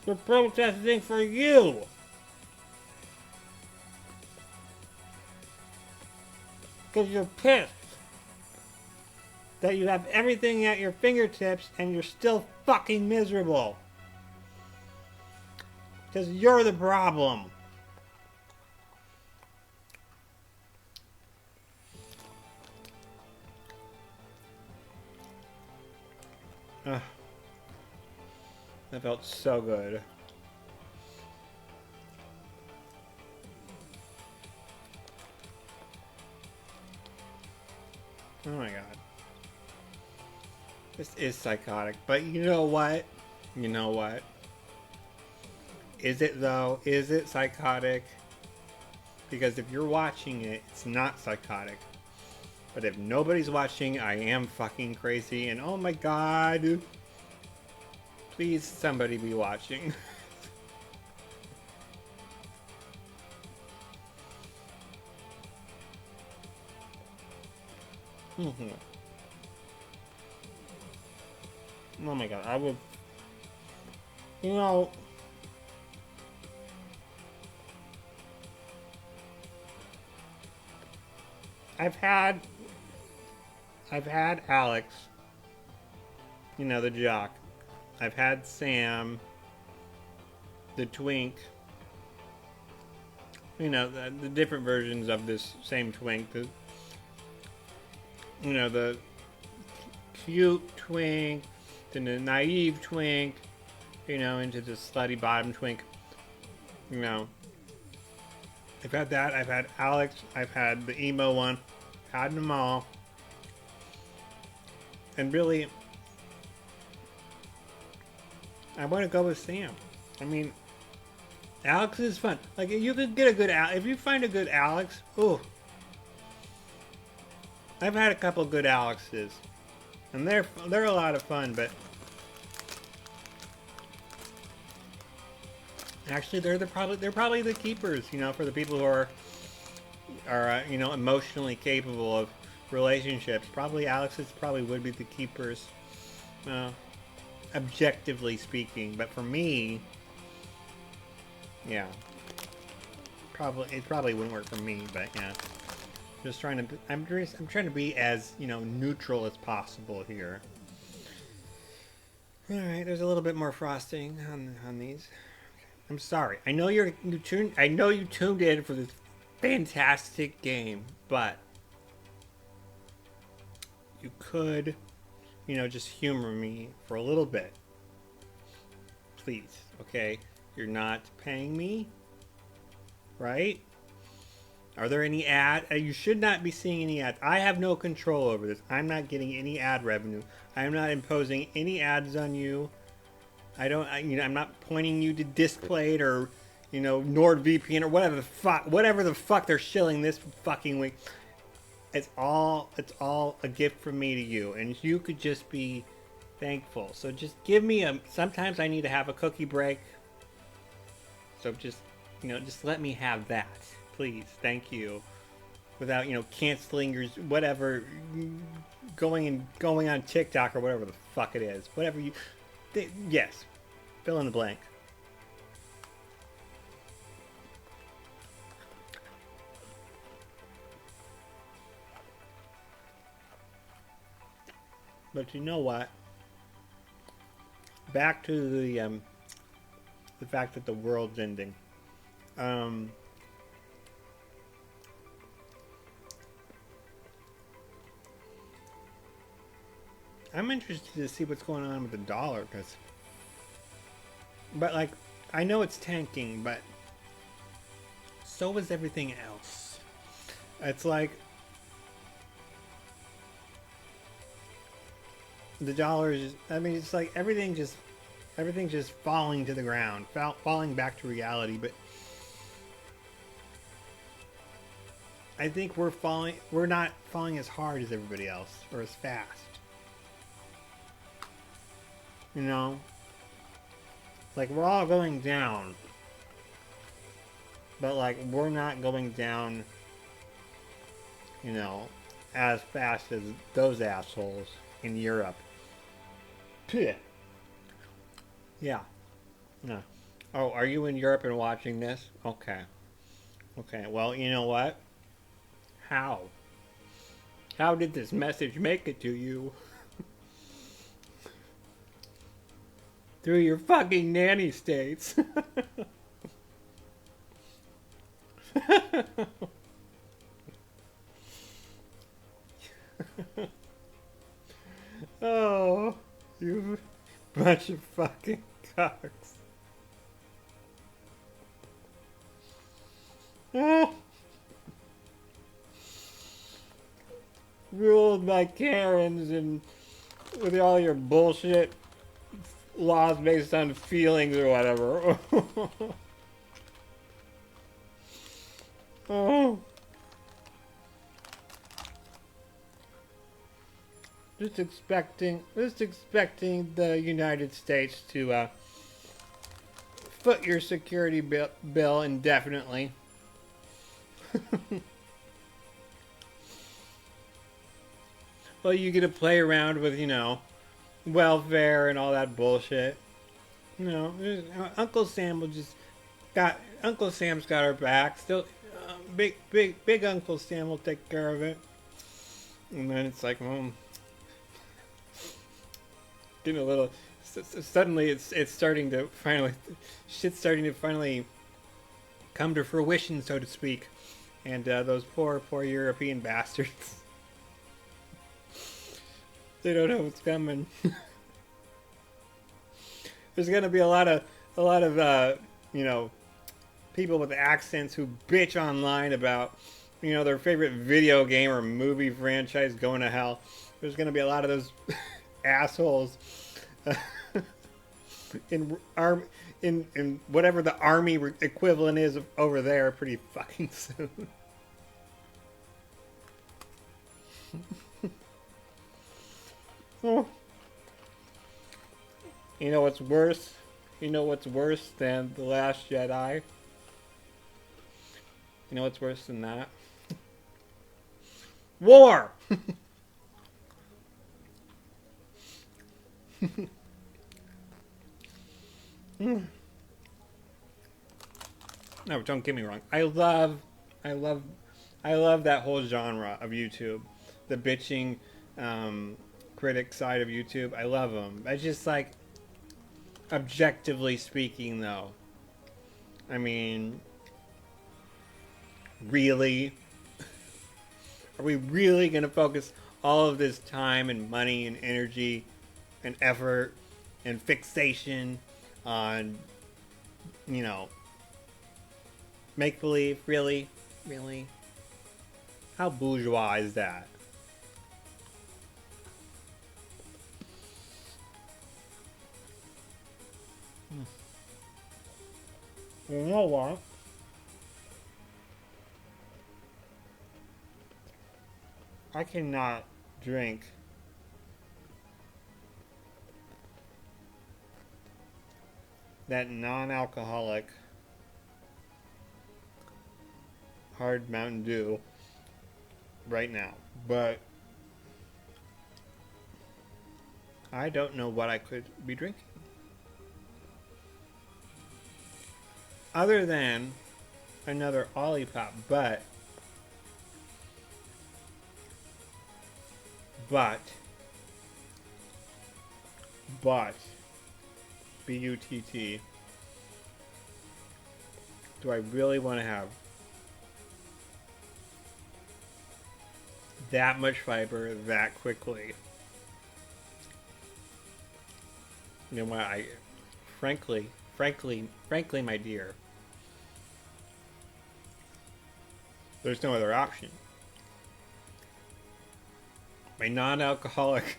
We're protesting for you. Because you're pissed that you have everything at your fingertips and you're still fucking miserable. Because you're the problem. That felt so good. Oh my god. This is psychotic, but you know what? You know what? Is it though? Is it psychotic? Because if you're watching it, it's not psychotic. But if nobody's watching, I am fucking crazy, and oh my god. Please, somebody be watching. Oh my god, I would... You know... I've had Alex, you know, the jock. I've had Sam, the twink. You know, the different versions of this same twink. You know, the cute twink, then the naive twink, you know, into the slutty bottom twink. You know, I've had that. I've had Alex. I've had the emo one. Had them all. And really, I want to go with Sam. I mean, Alex is fun. Like, you could get a good if you find a good Alex. Ooh, I've had a couple good Alexes, and they're a lot of fun. But actually, they're probably the keepers. You know, for the people who are you know, emotionally capable of relationships. Probably Alexes would be the keepers. Objectively speaking, but for me, yeah, it probably wouldn't work for me. But yeah, I'm trying to be as, you know, neutral as possible here. All right, there's a little bit more frosting on these. I'm sorry. I know you tuned in for this fantastic game, but you could, you know, just humor me for a little bit. Please, okay? You're not paying me, right? Are there any you should not be seeing any ads. I have no control over this. I'm not getting any ad revenue. I am not imposing any ads on you. You know, I'm not pointing you to Displayed or, you know, NordVPN or whatever the fuck they're shilling this fucking week. It's all a gift from me to you, and you could just be thankful. So just give me sometimes I need to have a cookie break. So just, you know, just let me have that, please. Thank you. Without, you know, canceling your whatever, going on TikTok or whatever the fuck it is. Whatever yes. Fill in the blank. But you know what? Back to the fact that the world's ending. I'm interested to see what's going on with the dollar, but like, I know it's tanking, but so is everything else. It's like the dollar is. I mean, it's like everything's just falling to the ground, falling back to reality. But I think we're falling. We're not falling as hard as everybody else, or as fast. You know, like we're all going down, but like we're not going down. You know, as fast as those assholes in Europe. Pugh. Yeah. No. Oh, are you in Europe and watching this? Okay. Okay. Well, you know what? How? How did this message make it to you? Through your fucking nanny states. Oh, you bunch of fucking cocks. Ruled by Karens and with all your bullshit laws based on feelings or whatever. Oh. Just expecting the United States to foot your security bill indefinitely. Well, you get to play around with, you know, welfare and all that bullshit. You know, Uncle Sam's got our back. Still, big Uncle Sam will take care of it. And then it's like, getting a little. Suddenly, it's starting to finally, shit's starting to finally come to fruition, so to speak. And those poor European bastards. They don't know what's coming. There's gonna be a lot of you know, people with accents who bitch online about, you know, their favorite video game or movie franchise going to hell. There's gonna be a lot of those assholes in whatever the army equivalent is over there pretty fucking soon. Oh. You know what's worse? You know what's worse than The Last Jedi? You know what's worse than that? War! No, don't get me wrong. I love that whole genre of YouTube. The bitching, critic side of YouTube. I love them. I just like, objectively speaking, though. I mean, really? Are we really going to focus all of this time and money and energy and effort and fixation on, you know, make-believe? Really? Really? How bourgeois is that? You know what? I cannot drink that non-alcoholic hard Mountain Dew right now, but I don't know what I could be drinking other than another Olipop, but B-U-T-T, do I really want to have that much fiber that quickly You know what? Frankly, my dear, there's no other option. My non-alcoholic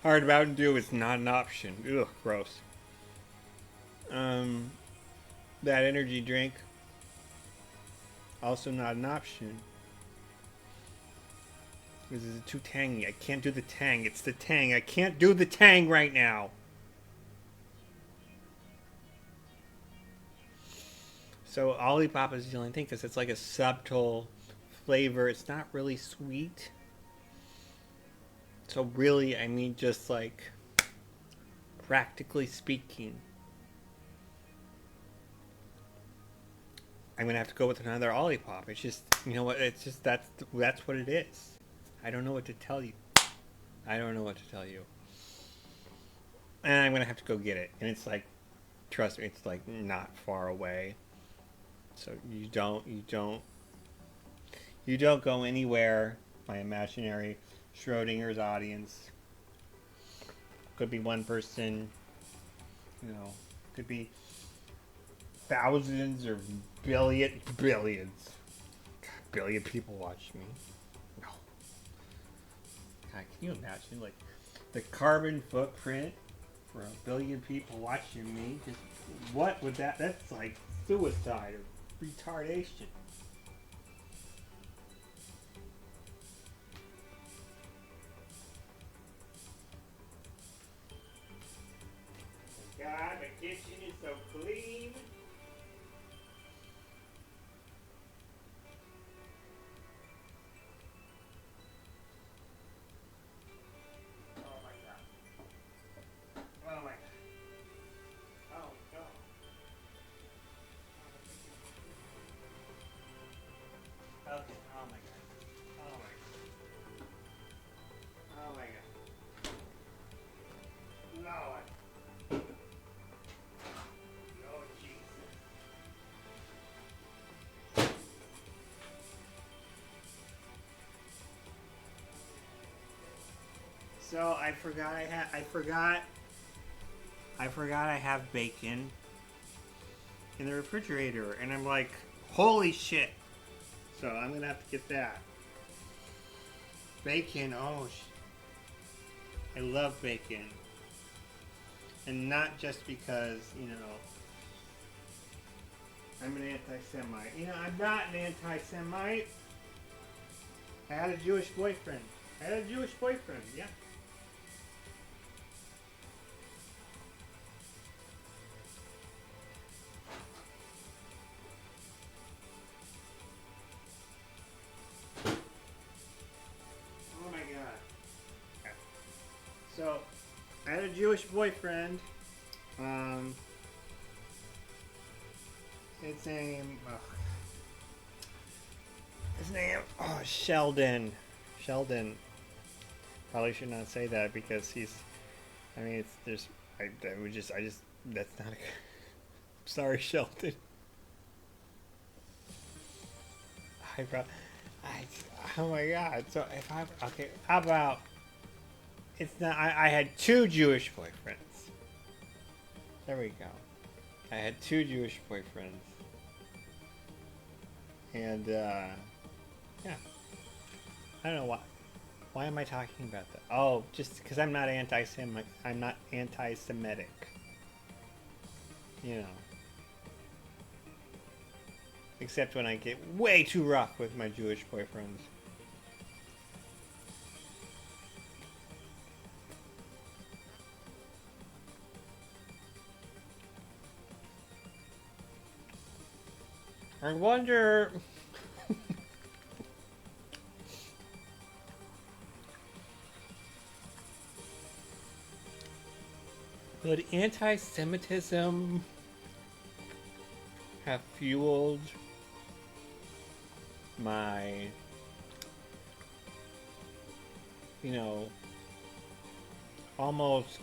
hard Mountain Dew is not an option. Ugh, gross. That energy drink, also not an option. This is too tangy. I can't do the tang. It's the tang. I can't do the tang right now. So Olipop is the only thing because it's like a subtle flavor. It's not really sweet. So really, I mean, just like practically speaking, I'm gonna have to go with another Olipop. It's just, you know what? It's just that's what it is. I don't know what to tell you. I don't know what to tell you. And I'm gonna have to go get it. And it's like, trust me, it's like not far away. So you don't go anywhere. My imaginary Schrodinger's audience. Could be one person. You know, could be thousands or billions. Billion people watch me. No. God, can you imagine, like, the carbon footprint for 1 billion people watching me? Just what would that's like suicide or retardation. God, my kitchen is so clean. Oh my God. Oh my God. Oh no. Okay. Oh my God. Oh my God. Oh my God. Lord. Lord Jesus. So I forgot I have bacon in the refrigerator, and I'm like, holy shit. So I'm gonna have to get that. Bacon, I love bacon. And not just because, you know, I'm an anti-Semite. You know, I'm not an anti-Semite. I had a Jewish boyfriend. Yeah. Oh my God. Okay. So, I had a Jewish boyfriend. His name, Sheldon. Sheldon. Probably should not say that because that's not a, sorry, Sheldon. Oh my God. So how about, it's not, I had 2 Jewish boyfriends. There we go. I had 2 Jewish boyfriends. And, yeah. I don't know why. Why am I talking about that? Oh, just because I'm not anti-Semitic. I'm not anti-Semitic. You know. Except when I get way too rough with my Jewish boyfriends. I wonder... would anti-Semitism have fueled my, you know, almost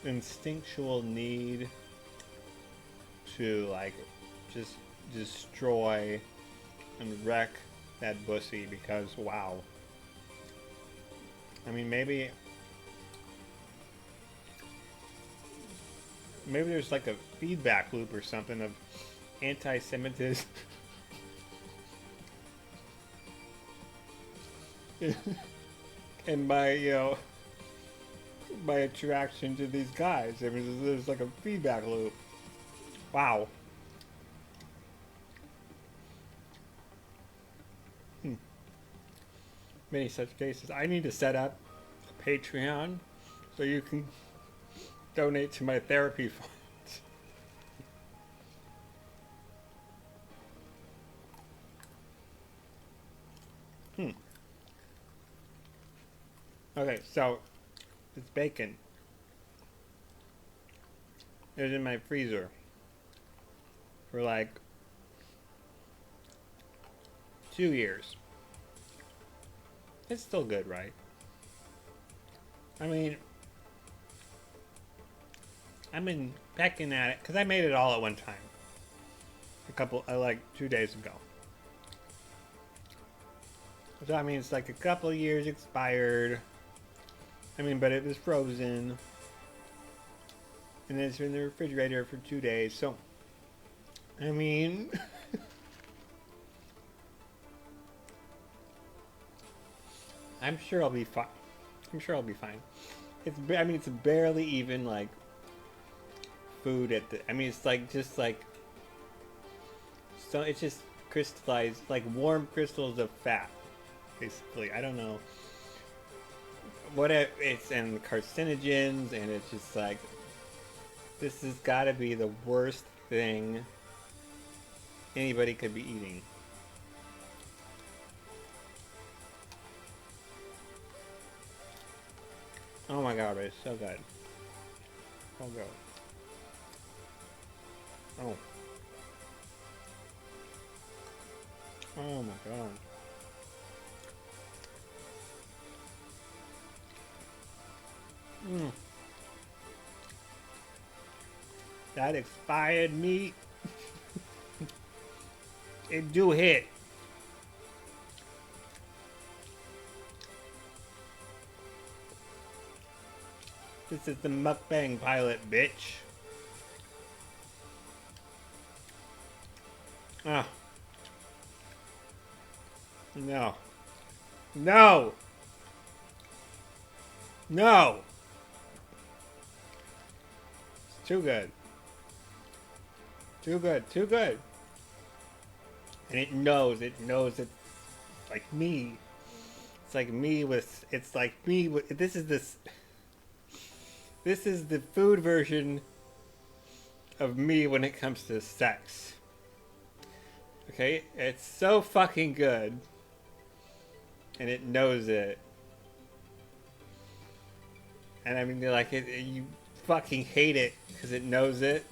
instinctual need to, like, just destroy and wreck that pussy because, wow. I mean, maybe Maybe there's like a feedback loop or something of anti-Semitism. And my attraction to these guys. I mean, there's like a feedback loop. Wow. Many such cases. I need to set up a Patreon so you can donate to my therapy funds. Okay, so it's bacon. It was in my freezer for like 2 years. It's still good, right? I mean, I've been pecking at it because I made it all at one time. Like 2 days ago. So I mean, it's like a couple of years expired. I mean, but it was frozen. And then it's been in the refrigerator for 2 days. So, I mean, I'm sure I'll be fine. I'm sure I'll be fine. I mean, it's barely even like food at the. I mean, it's like just like. So it's just crystallized, like warm crystals of fat, basically. I don't know what it's and carcinogens, and it's just like this has got to be the worst thing anybody could be eating. Oh my god, it's so good. So good. Oh. Oh my god. That expired meat. It do hit. This is the mukbang pilot, bitch. Ah. No. No! No! It's too good. Too good, too good. And it knows it's like me. It's like me with, this is the food version of me when it comes to sex. Okay? It's so fucking good. And it knows it. And I mean, you fucking hate it because it knows it.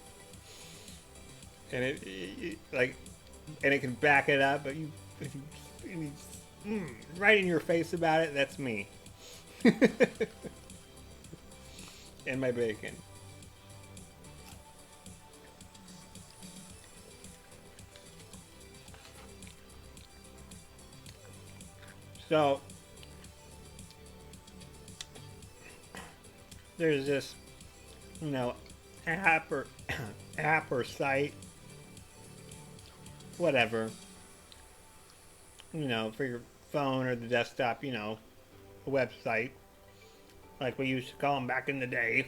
And and it can back it up, but right in your face about it, that's me. And my bacon. So, there's this, app or site, whatever, for your phone or the desktop, a website, like we used to call them back in the day,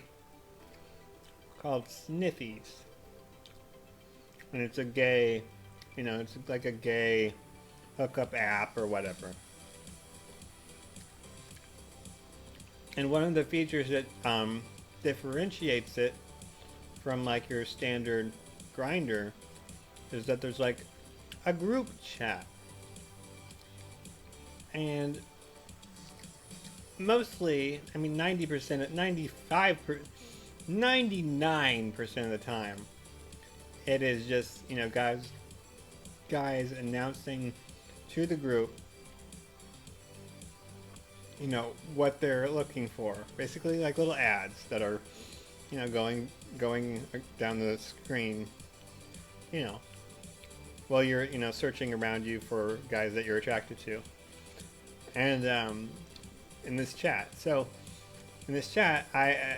called Sniffies. And it's a gay, it's like a gay hookup app or whatever. And one of the features that differentiates it from like your standard Grinder is that there's like a group chat. And mostly, I mean 99% of the time, it is just, guys announcing to the group what they're looking for. Basically like little ads that are, going down the screen, while you're, searching around you for guys that you're attracted to. And in this chat. So in this chat, I'm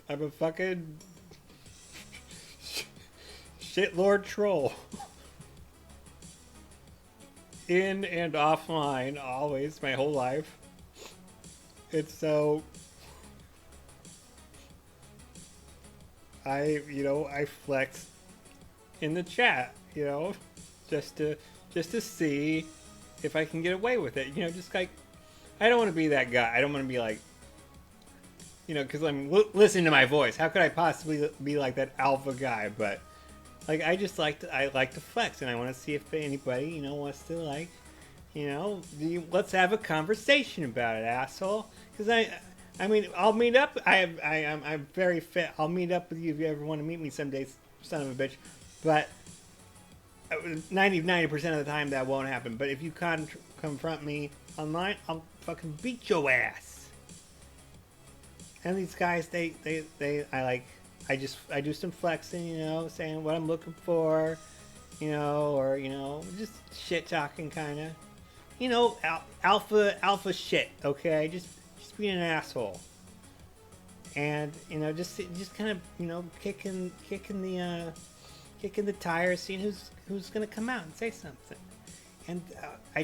I'm a fucking shitlord troll. In and offline, always, my whole life. It's so... I flex in the chat, just to see if I can get away with it. Just like, I don't want to be that guy. I don't want to be like, because I'm listening to my voice. How could I possibly be like that alpha guy? But like, I like to flex, and I want to see if anybody, wants to like, let's have a conversation about it, asshole. Because I mean, I'll meet up. I'm very fit. I'll meet up with you if you ever want to meet me someday, son of a bitch. But 90% of the time that won't happen. But if you confront me online, I'll fucking beat your ass. And these guys, I do some flexing, saying what I'm looking for, or just shit talking kind of, alpha shit. Okay, just being an asshole, and just kind of kicking the tires, seeing who's gonna come out and say something, and I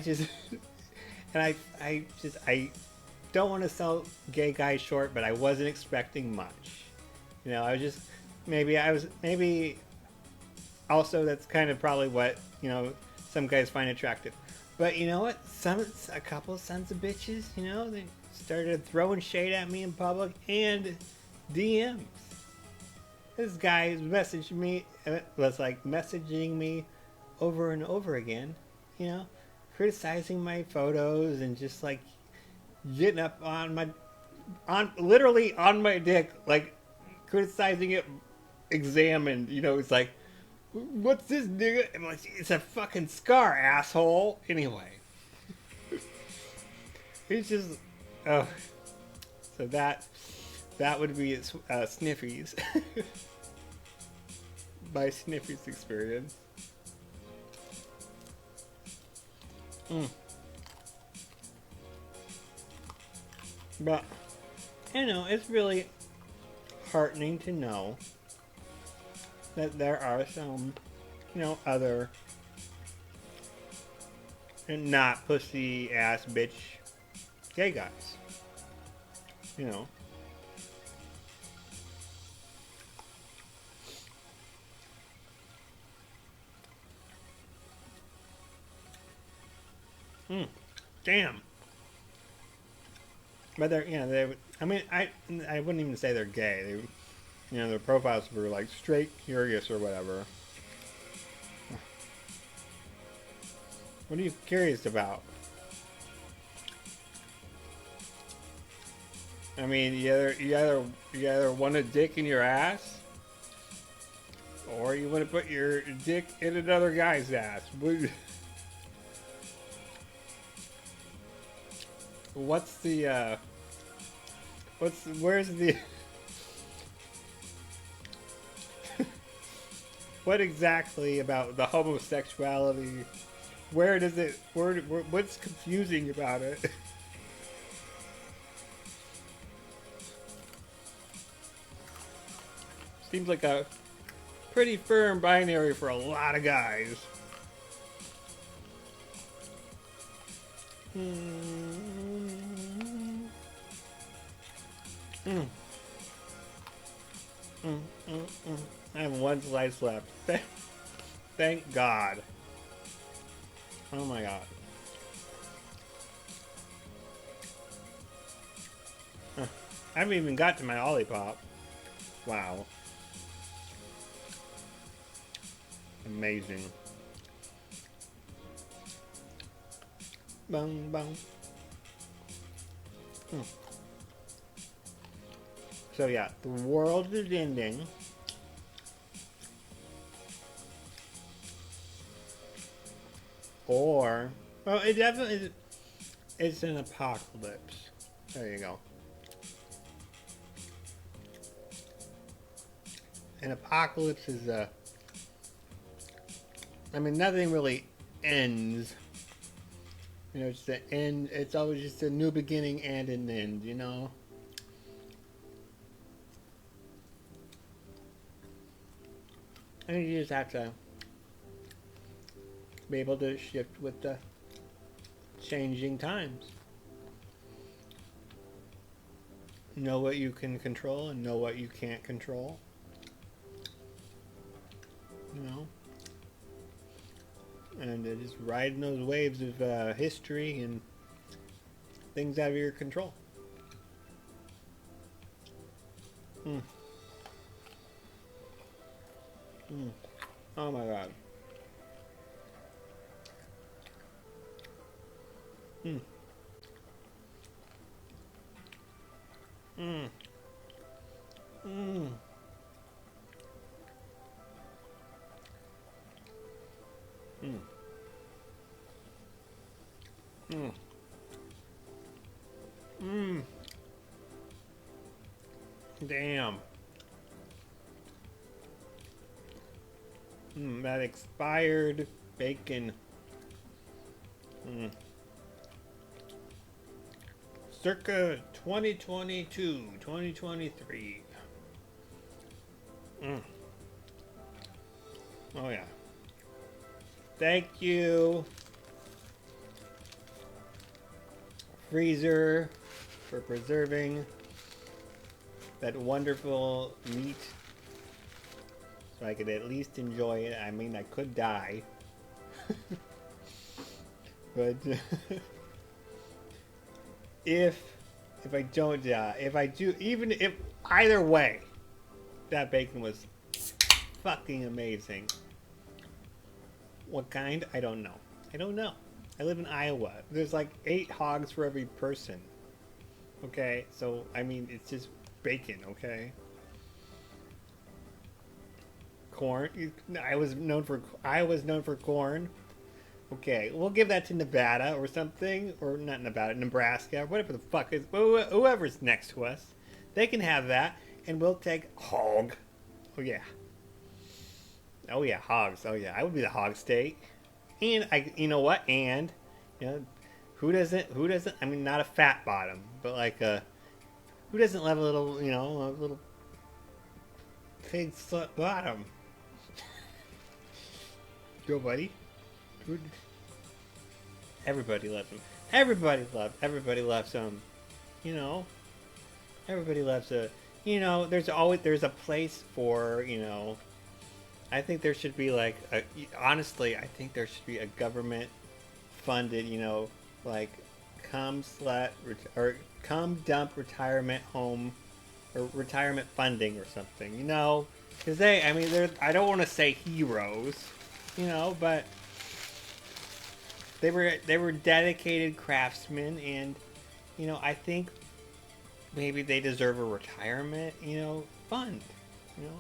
don't want to sell gay guys short, but I wasn't expecting much. I was just maybe also that's kind of probably what some guys find attractive. But you know what? A couple of sons of bitches, they started throwing shade at me in public and DMs. This guy messaging me over and over again, criticizing my photos and just like getting up literally on my dick, like criticizing it, examined. It's like, what's this nigga? I'm like, it's a fucking scar, asshole. Anyway, it's just, oh, so that would be Sniffies. My Sniffies experience. But it's really heartening to know that there are some, other not pussy ass bitch gay guys. Damn. But they're, I wouldn't even say they're gay. Their profiles were like straight curious or whatever. What are you curious about? I mean, you either want a dick in your ass, or you want to put your dick in another guy's ass. Where's the what exactly about the homosexuality? What's confusing about it? Seems like a pretty firm binary for a lot of guys. I have one slice left. Thank God. Oh my God. I haven't even got to my lollipop. Wow. Amazing. Bang, bang. So yeah, the world is ending. Or, well, it definitely, it's an apocalypse. There you go. An apocalypse is nothing really ends. It's the end. It's always just a new beginning and an end, And you just have to be able to shift with the changing times. Know what you can control and know what you can't control. You know? And just riding those waves of history and things out of your control. Mm. Mm. Oh my god. Mm. Mm. Mm. Mm. Mm. Mm. Damn. Mm, that expired bacon. Mm. Circa 2022, 2023. Mm. Oh yeah. Thank you, freezer, for preserving that wonderful meat so I could at least enjoy it. I mean, I could die. But if I don't die, if I do, even if either way, that bacon was fucking amazing. What kind? I don't know. I don't know. I live in Iowa. There's like 8 hogs for every person. Okay, so I mean, it's just bacon. Okay. Corn. I was known for corn. Okay, we'll give that to Nevada or something, or not Nevada, Nebraska, whatever the fuck is whoever's next to us. They can have that, and we'll take hog. Oh yeah. Oh yeah, hogs. Oh yeah, I would be the hog state. And you know what? And you know, who doesn't? Who doesn't? I mean, not a fat bottom, but like who doesn't love a little, a little pig slut bottom? Yo, buddy. Everybody loves them. Everybody loves them. You know, everybody loves a. There's a place for. I think there should be like honestly, I think there should be a government funded. Like come slut or come dump retirement home or retirement funding or something. Because I don't want to say heroes. But they were dedicated craftsmen, and I think maybe they deserve a retirement fund.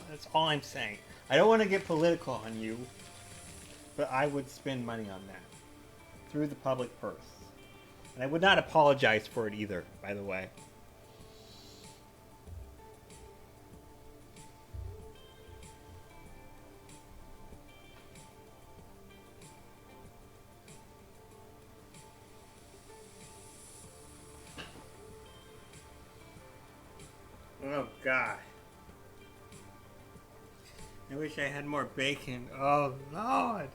That's all I'm saying. I don't want to get political on you, but I would spend money on that through the public purse, and I would not apologize for it either, by the way. Oh God. I wish I had more bacon. Oh Lord.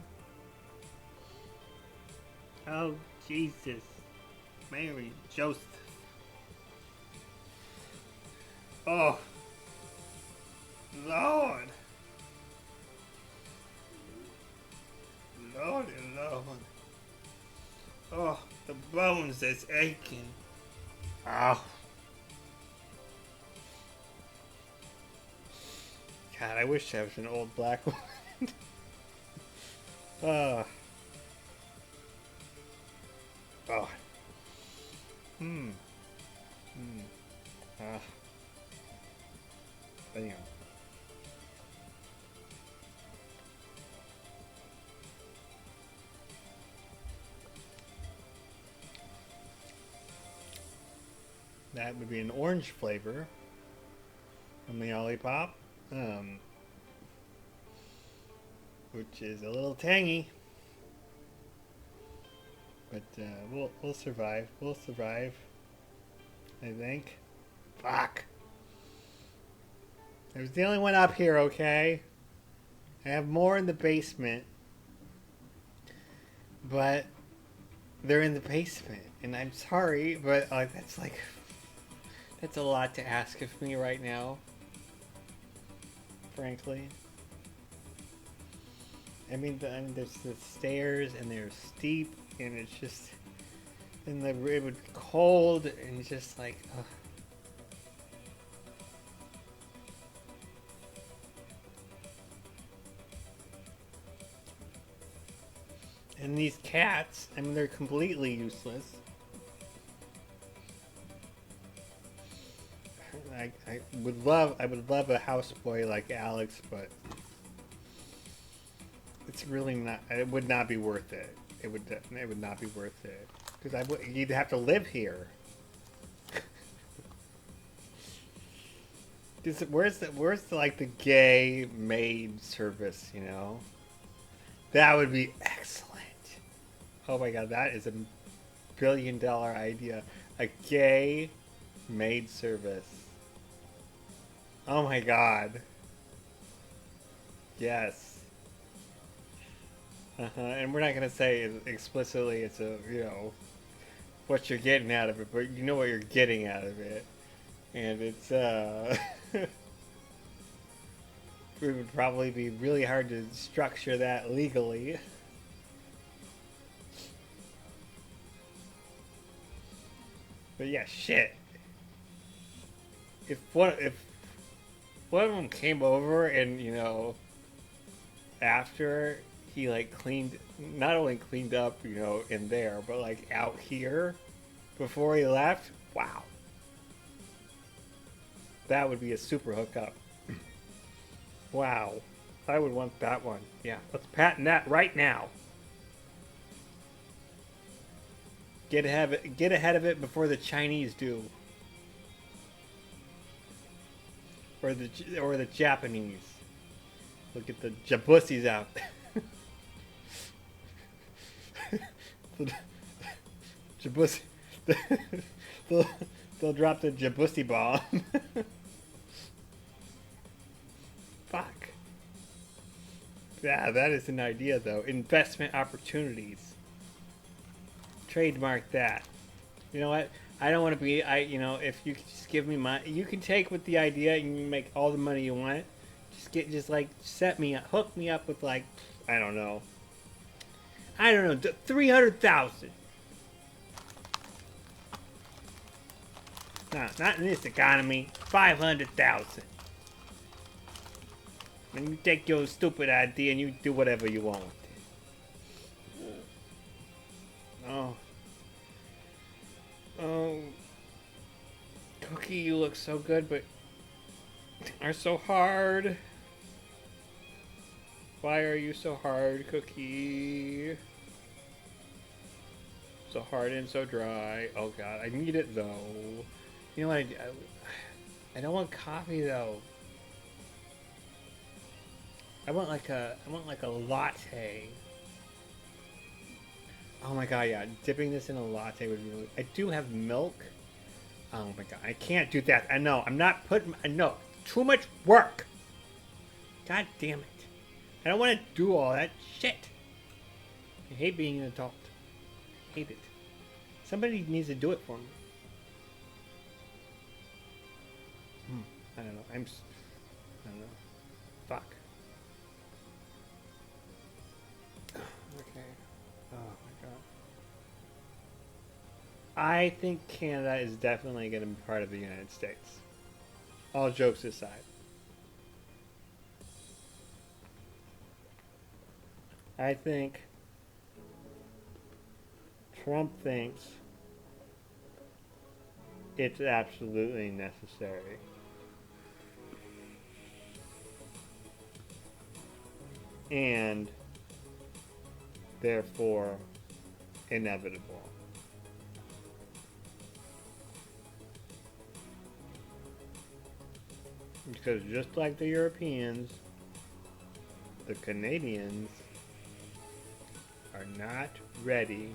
Oh Jesus. Mary Joseph. Oh Lord. Lord and Lord. Oh, the bones that's aching. Oh. God, I wish I was an old black woman. Oh. Oh. Hmm. Hmm. Ah. Anyhow. That would be an orange flavor from the lollipop, which is a little tangy, but we'll survive. We'll survive, I think. Fuck. I was the only one up here, okay? I have more in the basement, but they're in the basement, and I'm sorry, but like that's a lot to ask of me right now, frankly. I mean, there's the stairs, and they're steep, and it's just, and it would be cold, and it's just like, ugh. And these cats, I mean, they're completely useless. I would love a houseboy like Alex, but it's really not. It would not be worth it. It would not be worth it because you'd have to live here. Where's the like the gay maid service? You know, that would be excellent. Oh my god, that is a $1 billion idea. A gay maid service. Oh my god. Yes. And we're not gonna say explicitly it's a, you know, what you're getting out of it, but you know what you're getting out of it. And it's it would probably be really hard to structure that legally. But yeah, shit. If one of them came over and, you know, after he like not only cleaned up, you know, in there, but like out here before he left, wow. That would be a super hookup. Wow. I would want that one. Yeah, let's patent that right now. Get ahead of it before the Chinese do. Or the Japanese. Look at the jabussies out. Jabussi. They'll drop the jabussi bomb. Fuck. Yeah, that is an idea though. Investment opportunities. Trademark that. You know what? I don't want to be. You know, if you could just give me you can take with the idea and you make all the money you want. Just like set me up, hook me up with like, I don't know, 300,000. No, not in this economy. 500,000. And you take your stupid idea and you do whatever you want with it. Oh. Oh. Cookie, you look so good, but are so hard. Why are you so hard, Cookie? So hard and so dry. Oh god, I need it though. You know what I don't want coffee though. I want like a latte. Oh my god, yeah, dipping this in a latte would be really. I do have milk. Oh my god, I can't do that. I know, I'm not putting. I know, too much work. God damn it! I don't want to do all that shit. I hate being an adult. I hate it. Somebody needs to do it for me. I don't know. I don't know. Fuck. Okay. Oh my god. I think Canada is definitely going to be part of the United States. All jokes aside. I think Trump thinks it's absolutely necessary. And therefore inevitable. Because just like the Europeans, the Canadians are not ready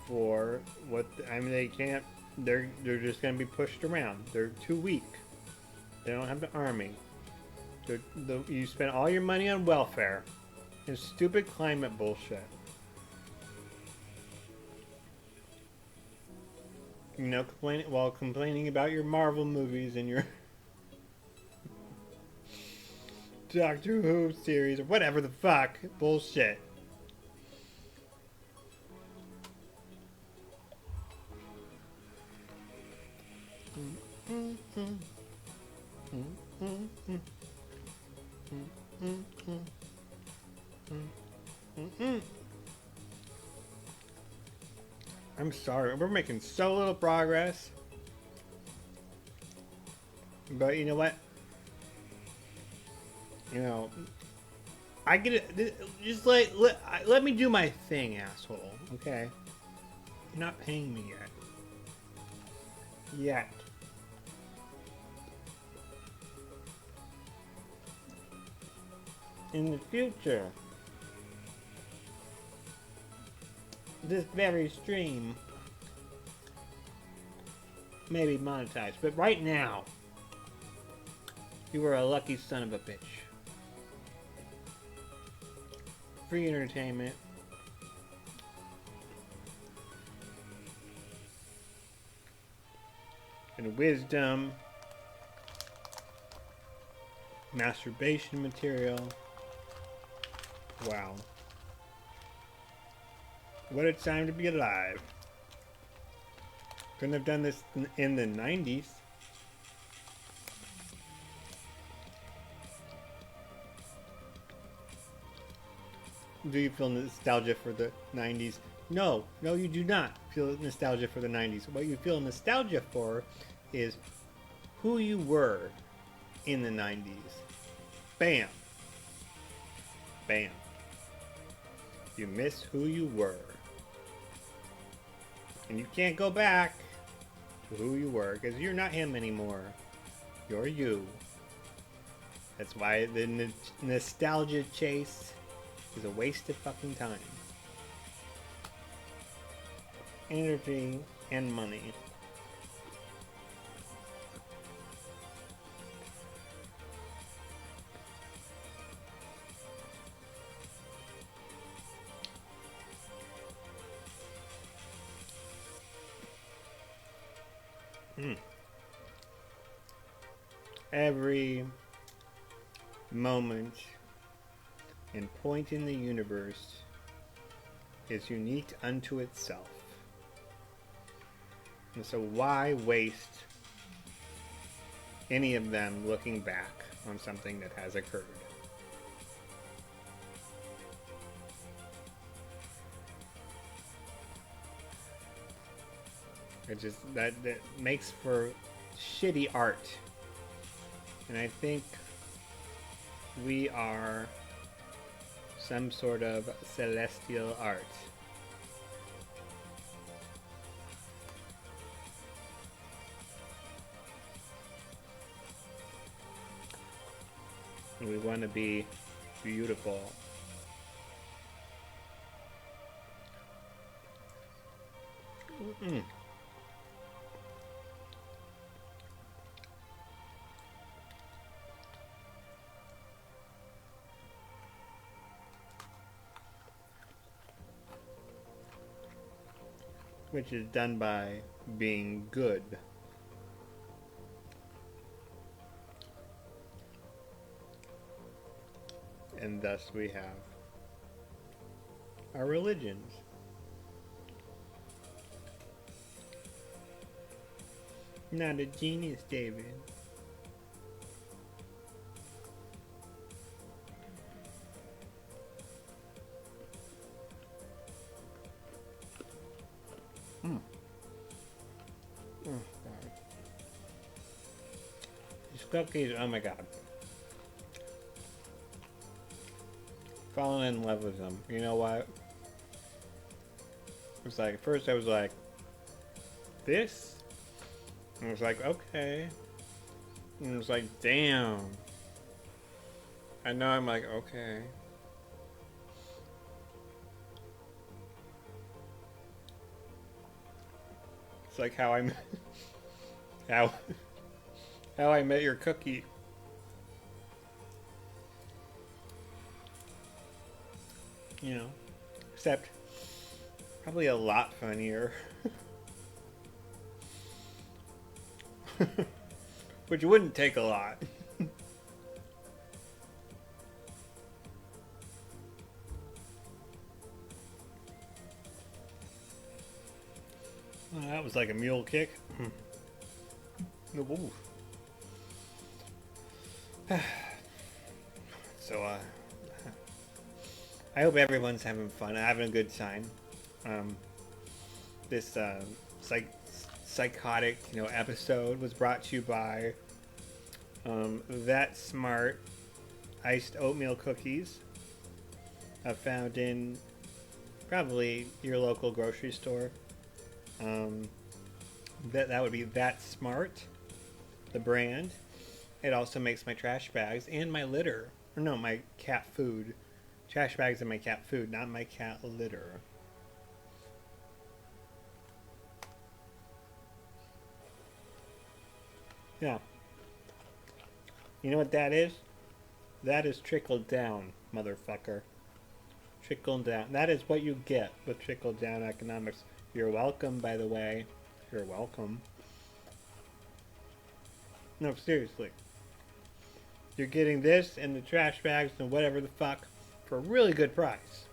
for what, I mean, they can't, they're just going to be pushed around. They're too weak. They don't have the army. You spend all your money on welfare and stupid climate bullshit. You know, complaining about your Marvel movies and your Doctor Who series or whatever the fuck bullshit. I'm sorry, we're making so little progress. But you know what? You know, I get it. Just let me do my thing, asshole. Okay? You're not paying me yet. Yet. In the future, this very stream may be monetized, but right now, you are a lucky son of a bitch. Free entertainment. And wisdom. Masturbation material. Wow. What a time to be alive. Couldn't have done this in the 90s. Do you feel nostalgia for the 90s? No, you do not feel nostalgia for the 90s. What you feel nostalgia for is who you were in the 90s. Bam. Bam. You miss who you were. And you can't go back to who you were because you're not him anymore. You're you. That's why the nostalgia chase is a waste of fucking time. Energy and money. Every moment and point in the universe is unique unto itself. And so why waste any of them looking back on something that has occurred? It just that makes for shitty art. And I think we are some sort of celestial art. And we want to be beautiful. Mm-mm. Which is done by being good. And thus we have our religions. Not a genius, David. Oh, God. These cookies, oh my God. Falling in love with them. You know what? It's like, at first I was like, this? And I was like, okay. And it was like, damn. I know I'm like, okay. It's like how I'm how I met your cookie. You know, except probably a lot funnier. Which wouldn't take a lot. Well, that was like a mule kick. Ooh. So, I hope everyone's having fun, having a good time. This psychotic, episode was brought to you by That Smart iced oatmeal cookies. Found in probably your local grocery store. That would be That Smart, the brand. It also makes my trash bags and my litter. Or no, my cat food. Trash bags and my cat food, not my cat litter. Yeah. You know what that is? That is trickled down, motherfucker. Trickle down. That is what you get with trickle down economics. You're welcome, by the way. You're welcome. No, seriously. You're getting this and the trash bags and whatever the fuck for a really good price.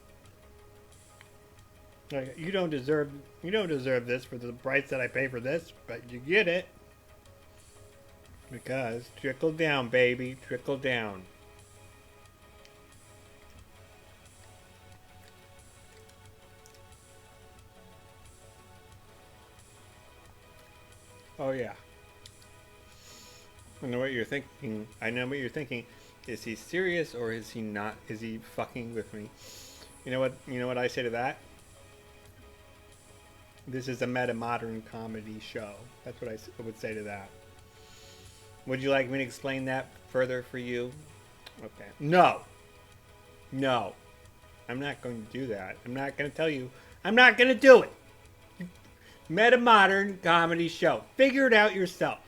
Like, you don't deserve this for the price that I pay for this, but you get it. Because trickle down, baby. Trickle down. Oh, yeah. I know what you're thinking. I know what you're thinking. Is he serious or is he not? Is he fucking with me? You know what? You know what I say to that? This is a meta-modern comedy show. That's what I would say to that. Would you like me to explain that further for you? Okay. No. No. I'm not going to do that. I'm not going to tell you. I'm not going to do it. Meta-modern comedy show. Figure it out yourself.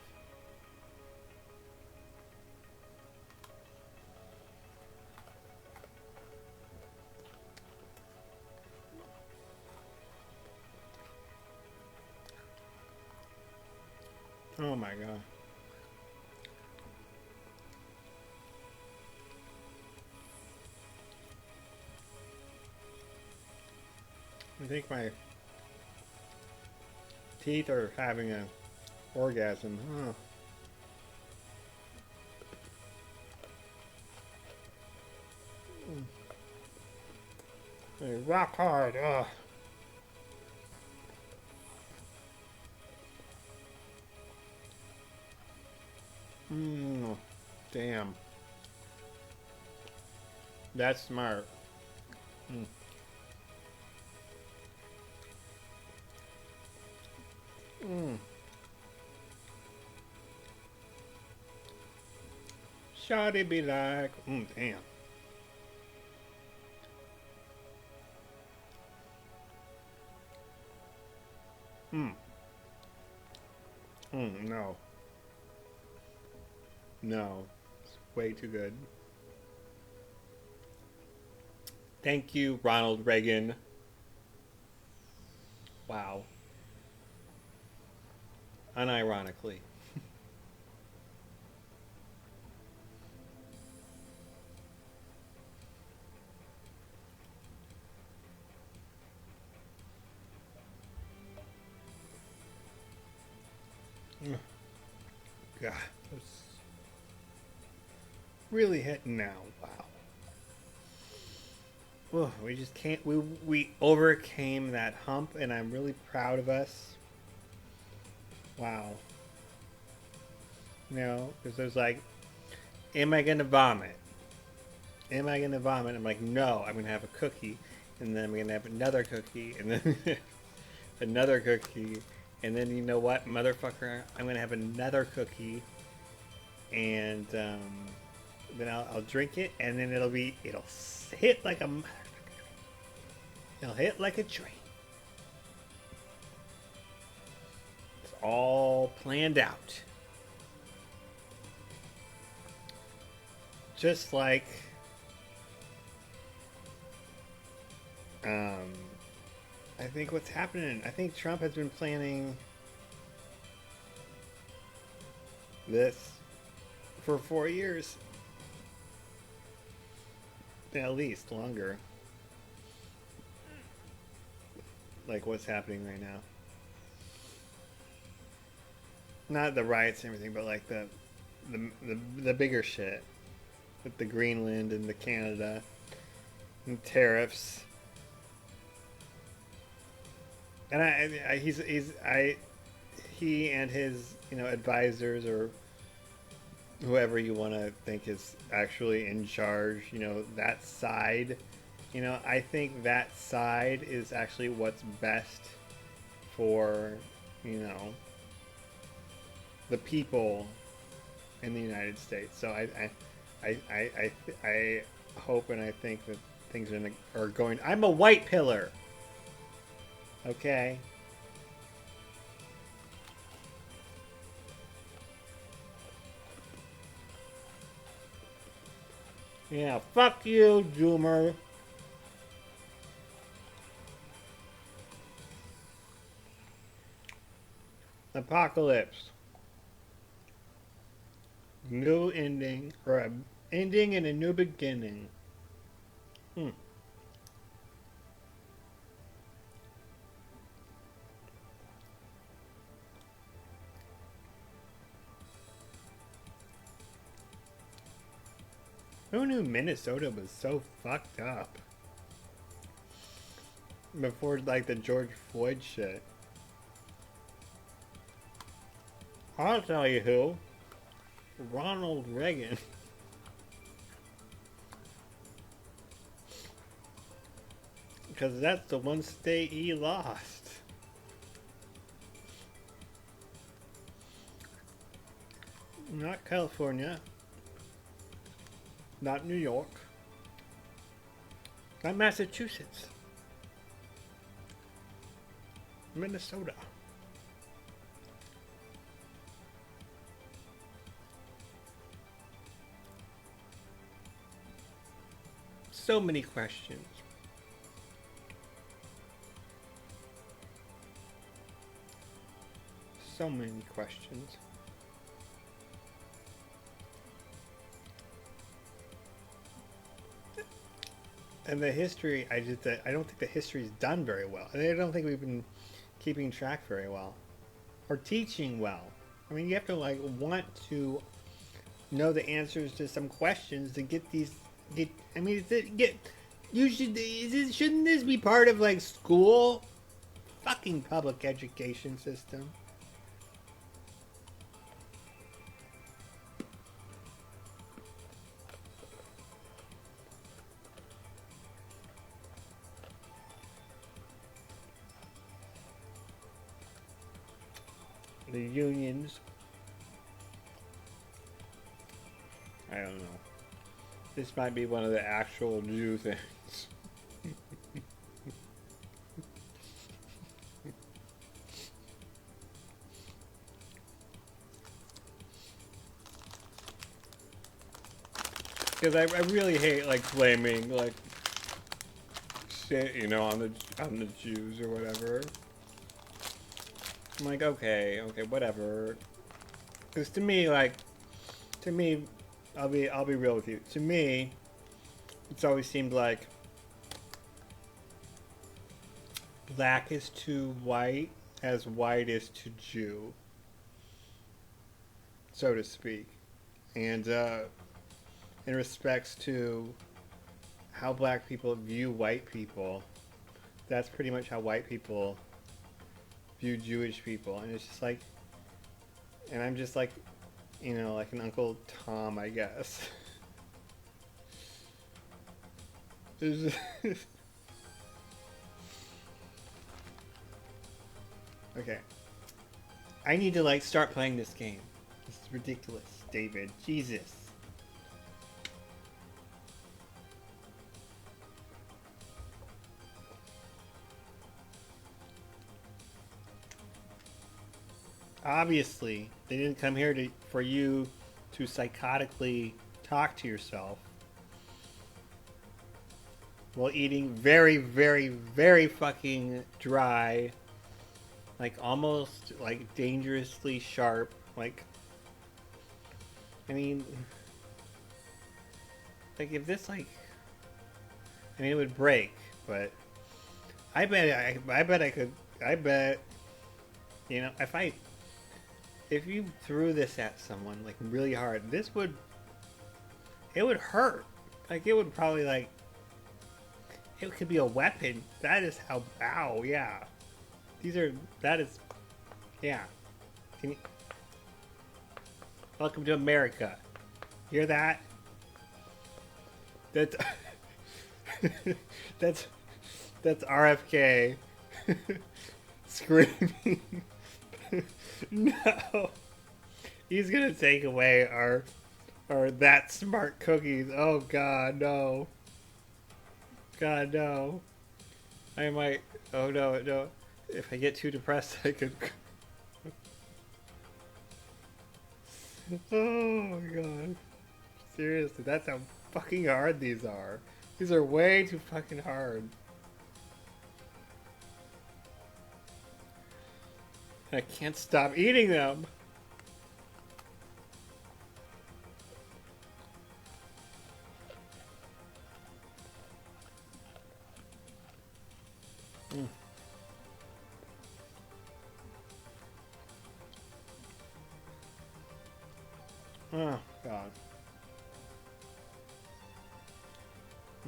Oh my god. I think my teeth are having an orgasm. Huh. They rock hard. Ugh. Damn. That's smart. Shawty be like, damn. No. No. It's way too good. Thank you, Ronald Reagan. Wow. Unironically. God, it's really hitting now. Wow. Oh, we just can't. We overcame that hump, and I'm really proud of us. Wow. Because there's like, am I gonna vomit? Am I gonna vomit? I'm like, no. I'm gonna have a cookie, and then I'm gonna have another cookie, and then another cookie, and then you know what, motherfucker? I'm gonna have another cookie, and then I'll drink it, and then it'll hit like a motherfucker. It'll hit like a train. It's all planned out. Just like Um, I think what's happening, I think Trump has been planning this for 4 years. At least longer. Like what's happening right now. Not the riots and everything, but like the bigger shit. With the Greenland and the Canada and tariffs. And he and his, advisors or whoever you want to think is actually in charge, that side, I think that side is actually what's best for, the people in the United States. So I hope and I think that things are going. I'm a white pillar. Okay. Yeah, fuck you, Zoomer. Apocalypse. New ending, or a ending and a new beginning. Who knew Minnesota was so fucked up? Before, like, the George Floyd shit. I'll tell you who. Ronald Reagan. Because that's the one state he lost. Not California. Not New York. Not Massachusetts. Minnesota. So many questions. So many questions. And the history, I don't think the history's done very well. I don't think we've been keeping track very well. Or teaching well. I mean, you have to, like, want to know the answers to some questions to get these... shouldn't this be part of, like, school? Fucking public education system. The unions. I don't know. This might be one of the actual Jew things. Because I really hate, like, blaming, like, shit, on the Jews or whatever. I'm like, okay, whatever. Because to me, I'll be real with you. To me, it's always seemed like black is to white as white is to Jew, so to speak. And in respects to how black people view white people, that's pretty much how white people view Jewish people. And it's just like, and I'm just like, like an Uncle Tom, I guess. Okay. I need to, like, start playing this game. This is ridiculous, David. Jesus. Obviously, they didn't come here for you to psychotically talk to yourself. while eating very, very, very fucking dry, like almost like dangerously sharp. Like, I mean, like if this like, I mean, it would break, but I bet I could. I bet, you know, if you threw this at someone like really hard, it would hurt. Like it would probably like, it could be a weapon. That is how. Ow, yeah. That is, yeah. Can you, welcome to America. Hear that? That's that's RFK screaming. No, he's gonna take away our that smart cookies. Oh God, no. God, no. I might. Oh no, no. If I get too depressed, I could. Oh my God. Seriously, that's how fucking hard these are. These are way too fucking hard. I can't stop eating them. Mm. Oh, God.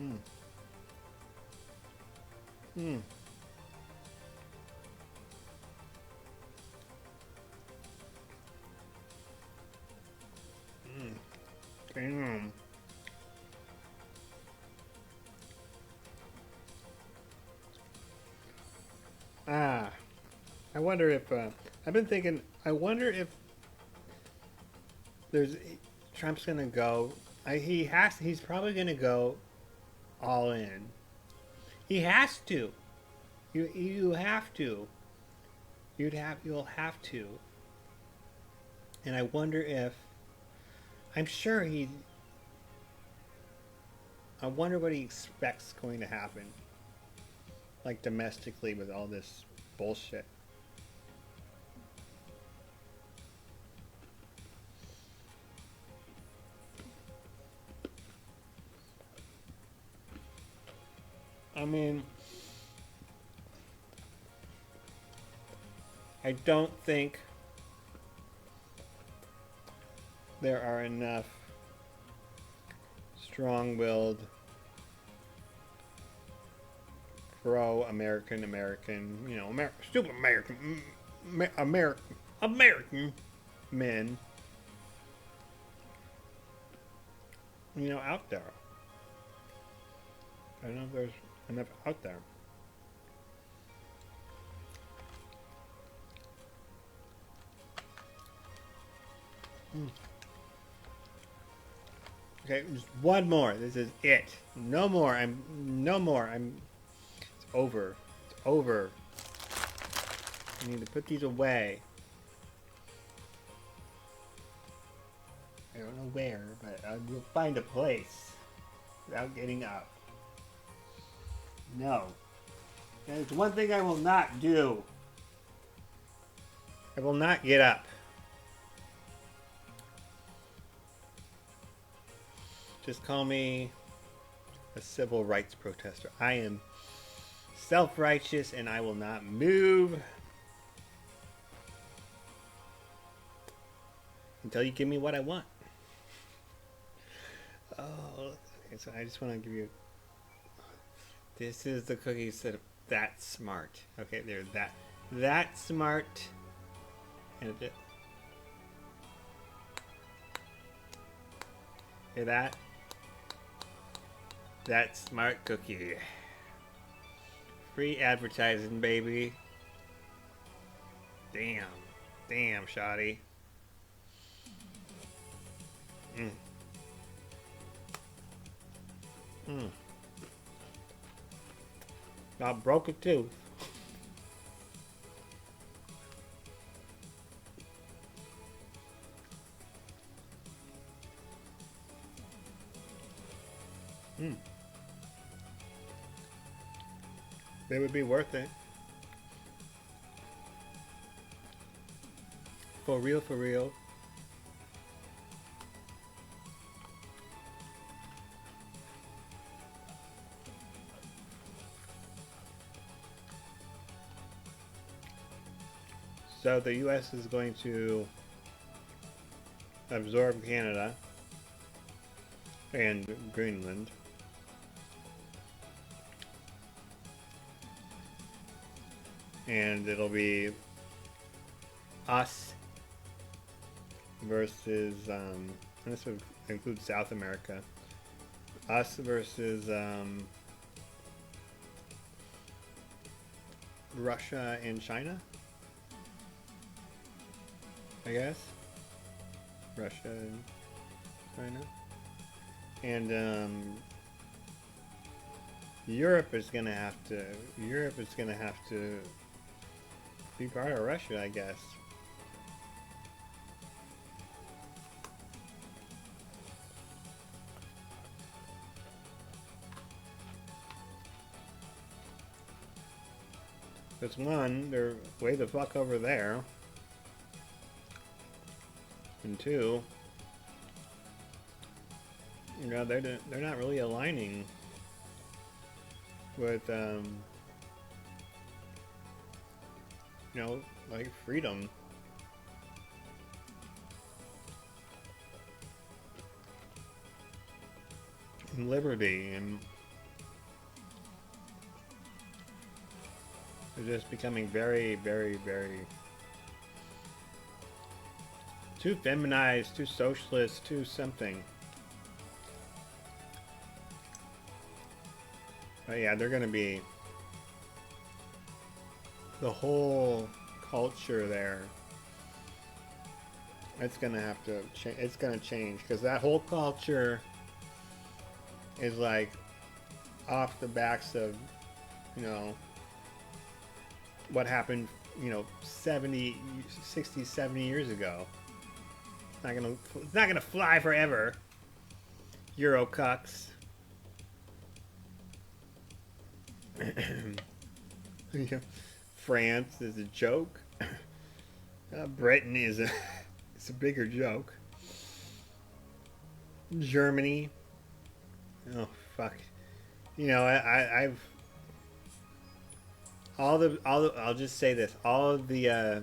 Mm. Mm. Mm. Damn. Ah. I wonder if, I've been thinking, I wonder if there's, Trump's gonna go, he's probably gonna go all in. He has to. You have to. You'll have to. And I wonder if, I'm sure I wonder what he expects going to happen. Like domestically with all this bullshit. I mean, I don't think there are enough strong-willed pro-American, you know, stupid American men, you know, out there. I don't know if there's enough out there. Mm. Okay, just one more. This is it. No more. No more. It's over. It's over. I need to put these away. I don't know where, but I will find a place without getting up. No. There's one thing I will not do. I will not get up. Just call me a civil rights protester. I am self-righteous and I will not move until you give me what I want. Oh, okay, so I just want to give you... This is the cookies that smart. Okay, they're that smart. And it... Hear that? That smart cookie. Free advertising, baby. Damn. Damn, shoddy. Mm. Mm. I broke it too. Mm. It would be worth it. For real, for real. So the US is going to absorb Canada and Greenland. And it'll be us versus, this would include South America. Us versus Russia and China, I guess. Russia and China. And Europe is gonna have to be part of Russia, I guess. Because one, they're way the fuck over there. And two, you know, they're not really aligning with you know, like freedom. And liberty, and they're just becoming very, very, very too feminized, too socialist, too something. But yeah, they're gonna be the whole culture there. It's gonna have to change. It's gonna change because that whole culture is like off the backs of, you know, what happened, you know, 70, 60, 70 years ago. It's not gonna fly forever. Euro cucks. France is a joke. Britain is it's a bigger joke. Germany. Oh fuck. You know, I've I'll just say this. All of the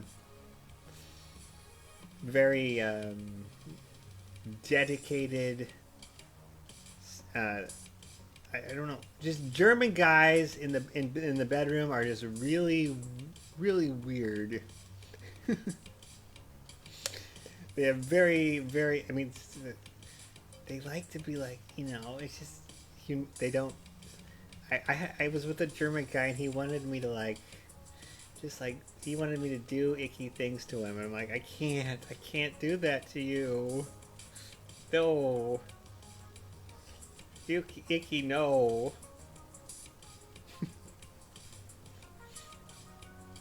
very dedicated I don't know, just German guys in the bedroom are just really weird. They have very I mean, they like to be like, you know, it's just they don't. I was with a German guy and he wanted me to like, just like, he wanted me to do icky things to him, and I'm like, I can't do that to you. No. Icky, no.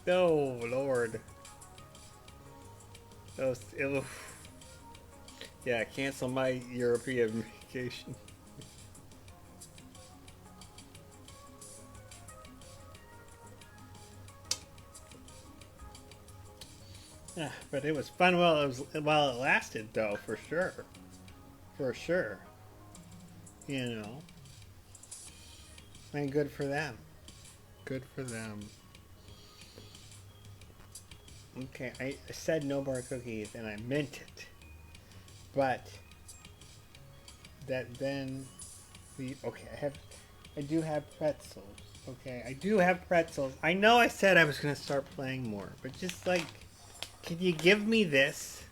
No, Lord. Yeah, cancel my European vacation. Yeah, but it was fun while it lasted, though, for sure. For sure. You know. And good for them. Good for them. Okay, I said no more cookies, and I meant it. But that then I do have pretzels. Okay, I do have pretzels. I know I said I was gonna start playing more, but just like, can you give me this?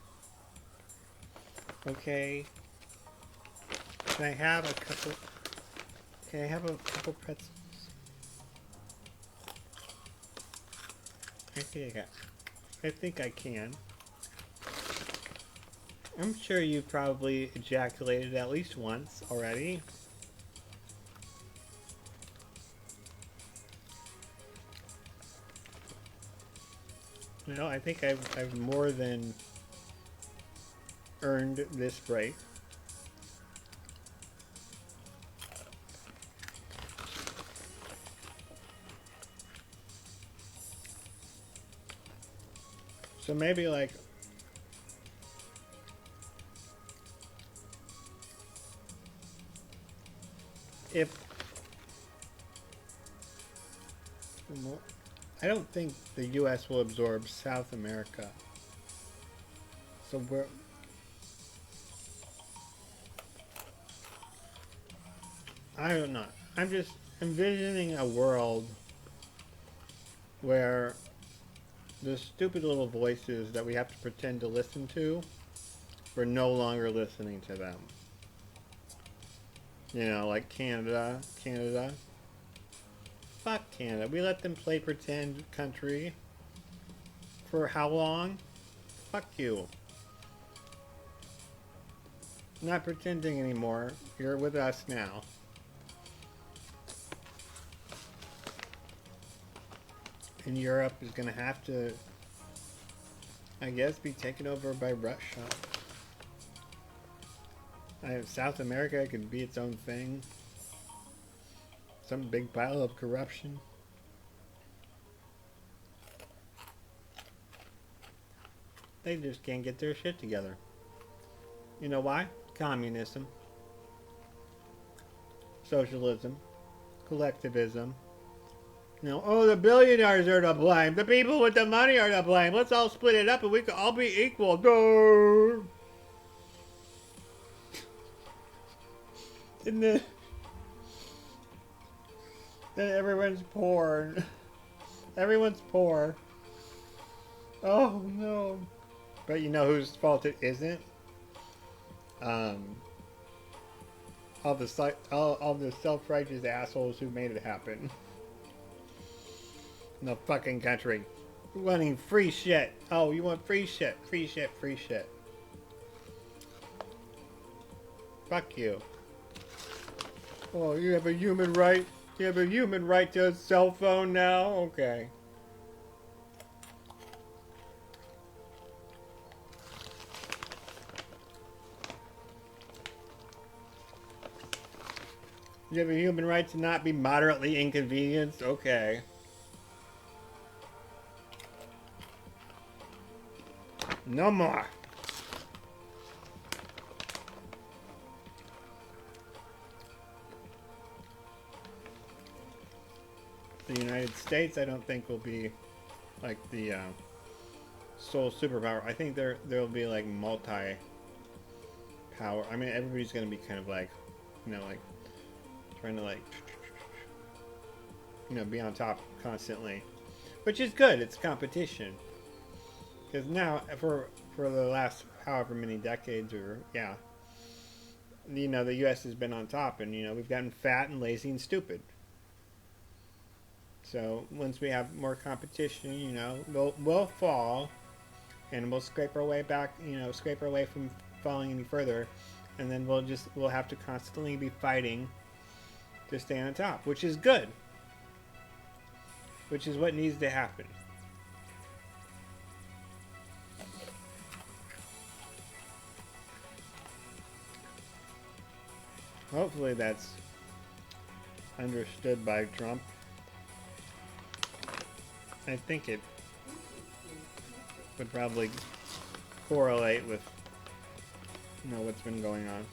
Okay. Can I have a couple? Can I have a couple pretzels? I think I can. I'm sure you probably ejaculated at least once already. You know, I think I've more than earned this break. So maybe like if I don't think the US will absorb South America. So we're I don't know. I'm just envisioning a world where the stupid little voices that we have to pretend to listen to, we're no longer listening to them. You know, like Canada. Fuck Canada. We let them play pretend country for how long? Fuck you. I'm not pretending anymore. You're with us now. And Europe is going to have to, I guess, be taken over by Russia. South America could be its own thing. Some big pile of corruption. They just can't get their shit together. You know why? Communism. Socialism. Collectivism. You know, oh, the billionaires are to blame. The people with the money are to blame. Let's all split it up and we can all be equal. Duh. And then everyone's poor. Everyone's poor. Oh no. But you know whose fault it isn't? All the self-righteous assholes who made it happen. In the fucking country. Wanting free shit. Oh, you want free shit. Free shit, free shit. Fuck you. Oh, you have a human right? You have a human right to a cell phone now? Okay. You have a human right to not be moderately inconvenienced? Okay. No more. The United States, I don't think will be like the sole superpower. I think there'll be like multi-power. I mean, everybody's gonna be kind of like, you know, like trying to like, you know, be on top constantly, which is good. It's competition. Because now, for the last however many decades, or yeah, you know, the U.S. has been on top, and you know, we've gotten fat and lazy and stupid. So once we have more competition, you know, we'll fall, and we'll scrape our way back, you know, scrape our way from falling any further, and then we'll have to constantly be fighting to stay on top, which is good, which is what needs to happen. Hopefully that's understood by Trump. I think it would probably correlate with, you know, what's been going on.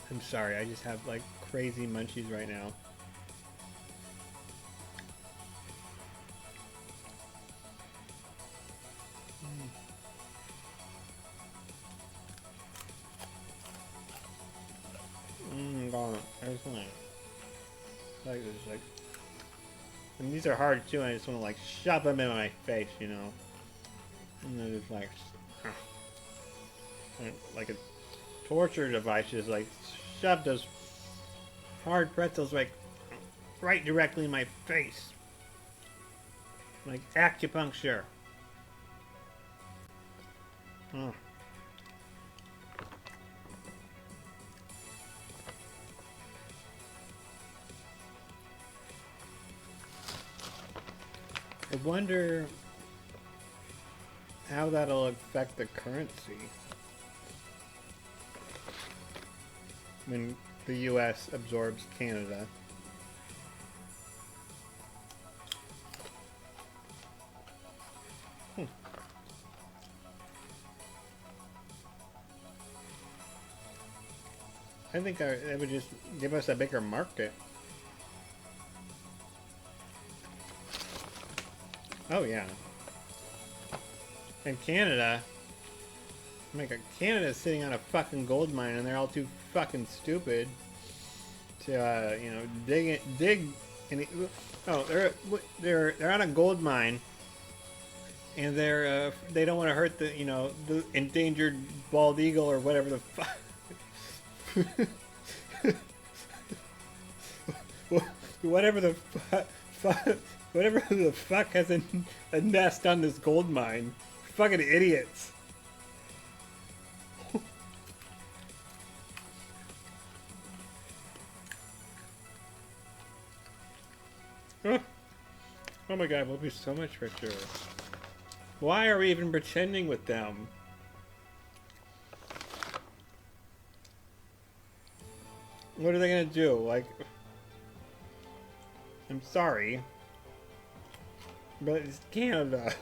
I'm sorry, I just have like crazy munchies right now. God, everything. Like this, like, and these are hard too. And I just want to like shove them in my face, you know. And they're just like a torture device, just like shove those hard pretzels like right directly in my face, like acupuncture. Oh. I wonder how that'll affect the currency when the US absorbs Canada. I think it would just give us a bigger market. Oh yeah. And Canada, Canada's sitting on a fucking gold mine, and they're all too fucking stupid to, you know, dig. Oh, they're on a gold mine, and they don't want to hurt the, you know, the endangered bald eagle or whatever the fuck. Whatever the whatever the fuck has a nest on this gold mine. Fucking idiots. Oh my god, we'll be so much richer. Why are we even pretending with them? What are they gonna do? Like, I'm sorry, but it's Canada.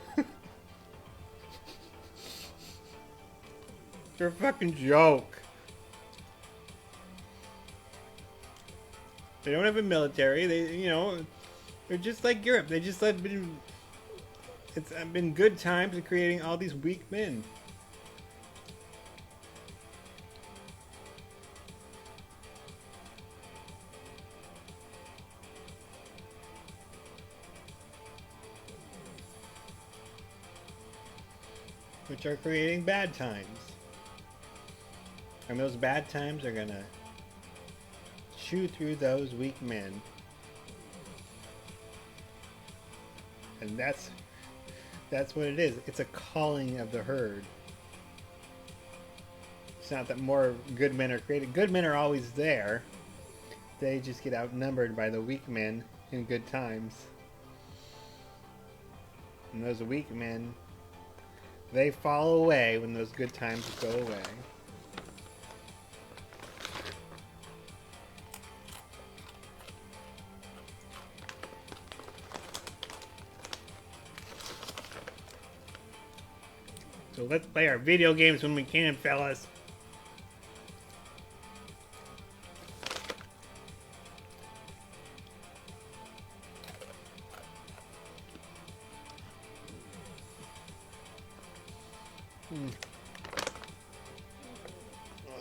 They're a fucking joke. They don't have a military. They, you know, they're just like Europe. They just have been. It's been good times in creating all these weak men. Which are creating bad times. And those bad times are gonna chew through those weak men. And that's what it is. It's a calling of the herd. It's not that more good men are created. Good men are always there. They just get outnumbered by the weak men in good times. And those weak men, they fall away when those good times go away. So let's play our video games when we can, fellas.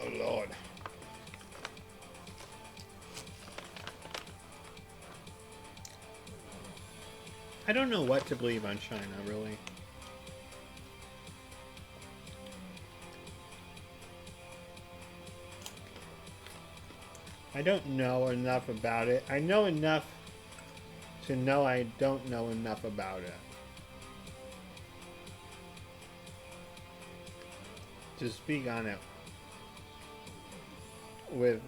Oh, Lord. I don't know what to believe on China, really. I don't know enough about it. I know enough to know I don't know enough about it. To speak on it with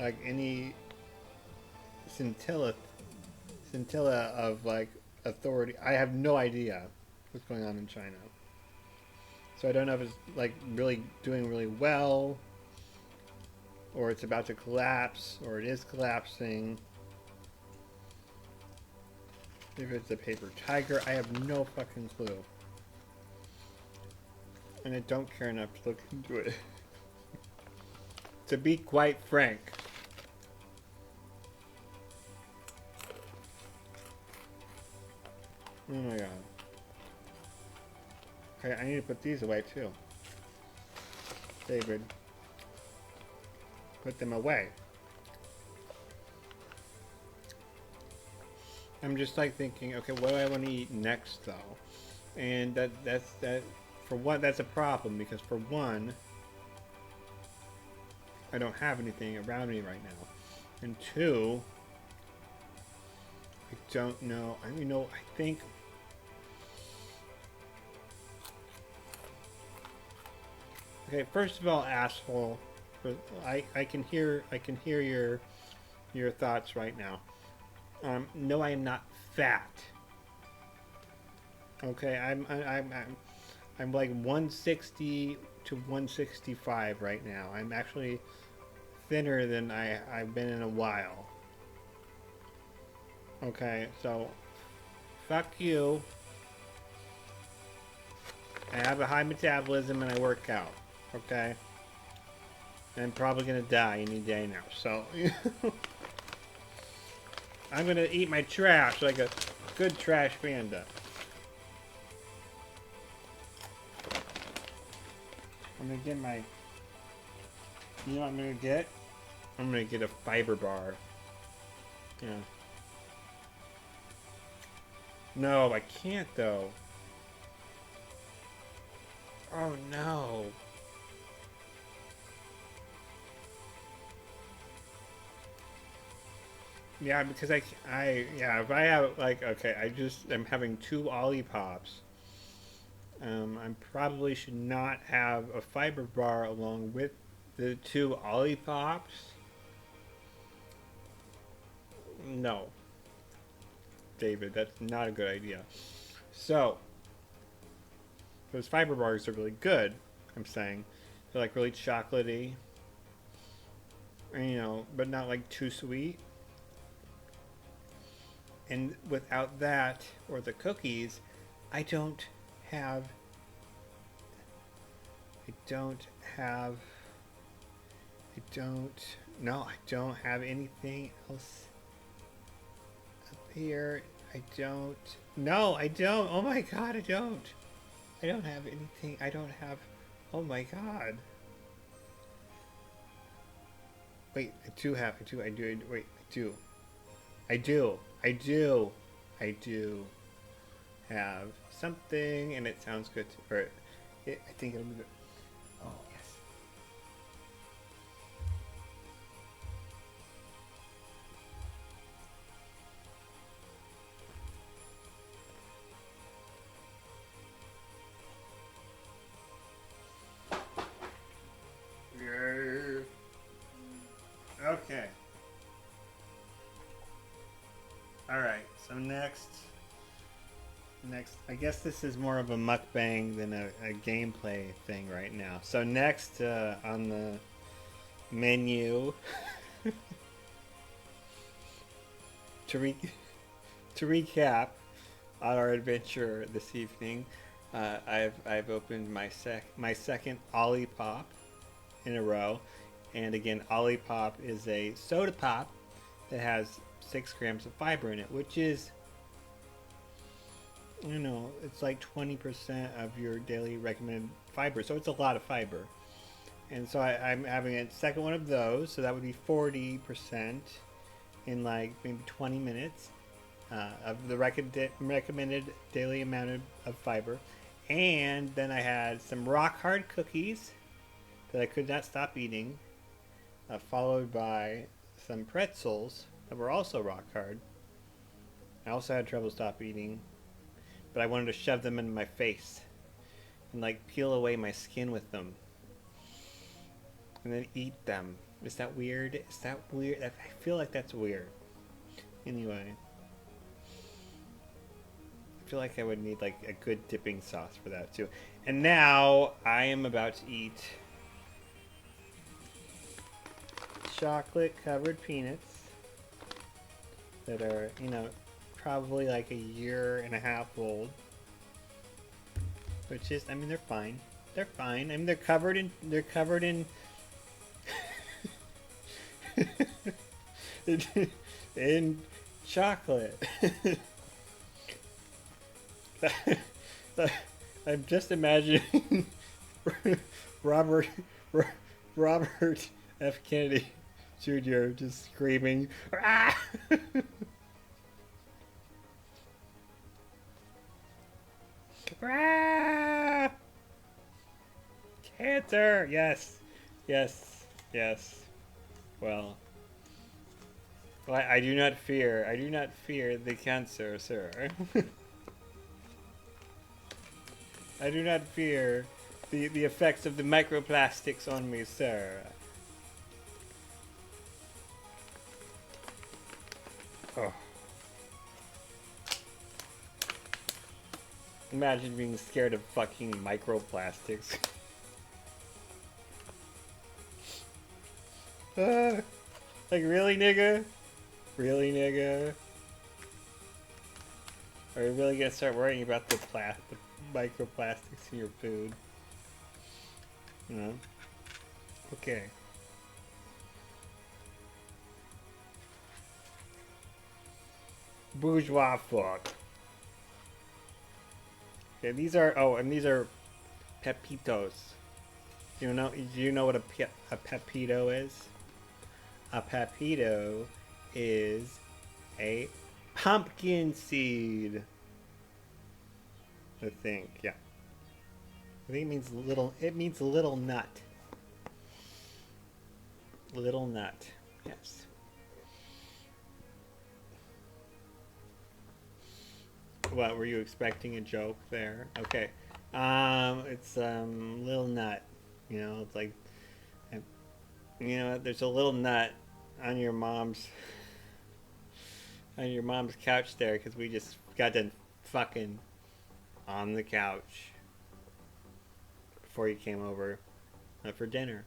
like any scintilla of like authority. I have no idea what's going on in China. So I don't know if it's like really doing really well, or it's about to collapse, or it is collapsing. If it's a paper tiger, I have no fucking clue. And I don't care enough to look into it. To be quite frank. Oh my god. Okay, I need to put these away too. David. Put them away. I'm just like thinking, okay, what do I want to eat next though? And that's for one, that's a problem, because for one, I don't have anything around me right now. And two, I don't know. I think okay, first of all, asshole, I can hear your thoughts right now. No, I am not fat. Okay, I'm like 160 to 165 right now. I'm actually thinner than I've been in a while. Okay, so fuck you. I have a high metabolism and I work out. Okay? I'm probably gonna die any day now, so I'm gonna eat my trash like a good trash panda. I'm gonna get my... You know what I'm gonna get? I'm gonna get a fiber bar. Yeah. No, I can't though. Oh no. Yeah, because yeah, if I have, like, okay, I just am having 2 Ollipops. I probably should not have a fiber bar along with the 2 Ollipops. No. David, that's not a good idea. So, those fiber bars are really good, I'm saying. They're like really chocolatey. And, you know, but not like too sweet. And without that, or the cookies, I don't have anything else up here. No, I don't. Oh my god, I don't. I don't have anything. Oh my god. Wait, I do. Wait, I do have something, and it sounds good. I think it'll be good. Oh, yes. Okay. Alright, so next, I guess this is more of a mukbang than a gameplay thing right now. So next on the menu, to recap on our adventure this evening, I've opened my second Olipop in a row, and again, Olipop is a soda pop that has 6 grams of fiber in it, which is, you know, it's like 20% of your daily recommended fiber, so it's a lot of fiber. And so I'm having a second one of those, so that would be 40% in like maybe 20 minutes of the recommended daily amount of fiber. And then I had some rock hard cookies that I could not stop eating, followed by some pretzels that were also rock hard. I also had trouble stop eating, but I wanted to shove them into my face and like peel away my skin with them and then eat them. Is that weird? I feel like that's weird. Anyway, I feel like I would need like a good dipping sauce for that too. And now I am about to eat chocolate covered peanuts that are, you know, probably like 1.5 years old. Which is, I mean, they're fine. They're fine. I mean, they're covered in in chocolate. I'm just imagining Robert F. Kennedy Jr. just screaming, "Ah!" Ah! Cancer! Yes. Yes. Yes. Well, I do not fear the cancer, sir. I do not fear the effects of the microplastics on me, sir. Oh. Imagine being scared of fucking microplastics. Like, really, nigga? Really, nigga? Are you really gonna start worrying about the microplastics in your food? You know? Okay. Bourgeois fuck. Okay, these are, oh, and these are pepitos. Do you know what a pepito is? A pepito is a pumpkin seed. I think, yeah. I think it means little nut. Little nut, yes. What, were you expecting a joke there? Okay. It's little nut. You know, it's like, you know, there's a little nut on your mom's couch there because we just got done fucking on the couch before you came over for dinner.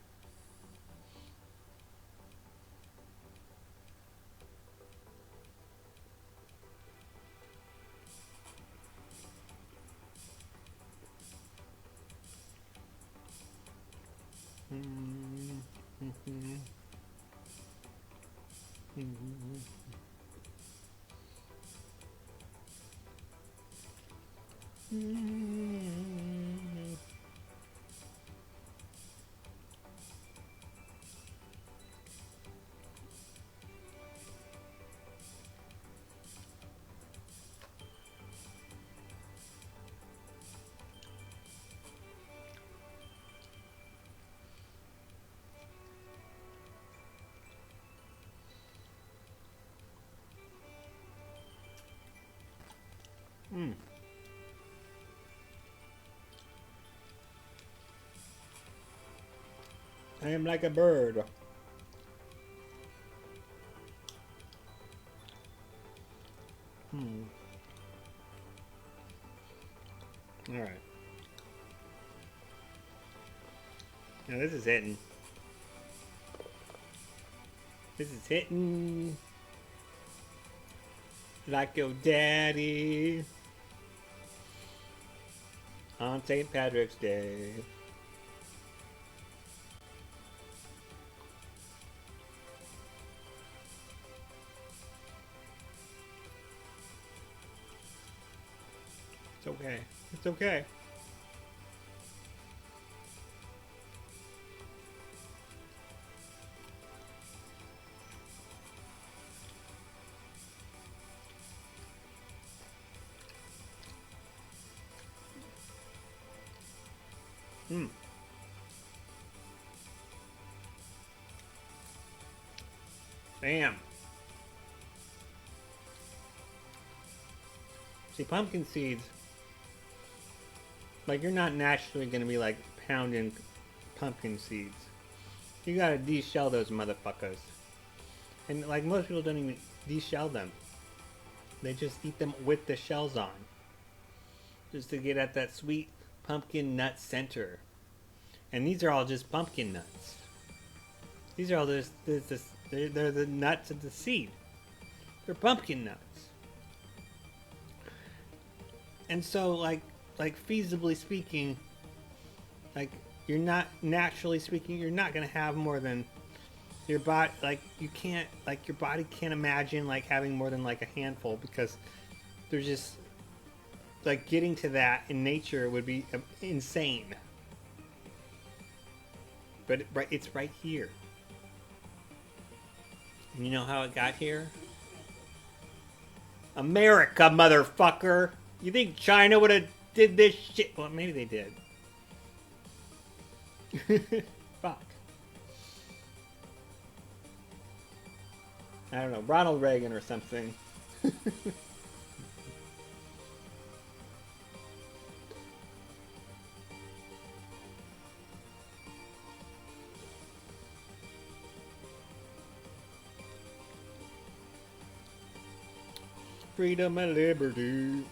I am like a bird. All right. Now this is hitting. This is hitting like your daddy on St. Patrick's Day. It's okay. It's okay. Bam. See, pumpkin seeds, like, you're not naturally going to be, like, pounding pumpkin seeds. You gotta de-shell those motherfuckers. And, like, most people don't even de-shell them. They just eat them with the shells on. Just to get at that sweet pumpkin nut center. And these are all just pumpkin nuts. These are all they're the nuts of the seed. They're pumpkin nuts. And so, like feasibly speaking, like, you're not, naturally speaking, you're not gonna have more than your body, like, you can't, like, your body can't imagine, like, having more than, like, a handful, because there's just, like, getting to that in nature would be insane. But it's right here. And you know how it got here? America, motherfucker! You think China would have did this shit? Well, maybe they did. Fuck. I don't know, Ronald Reagan or something. Freedom and liberty.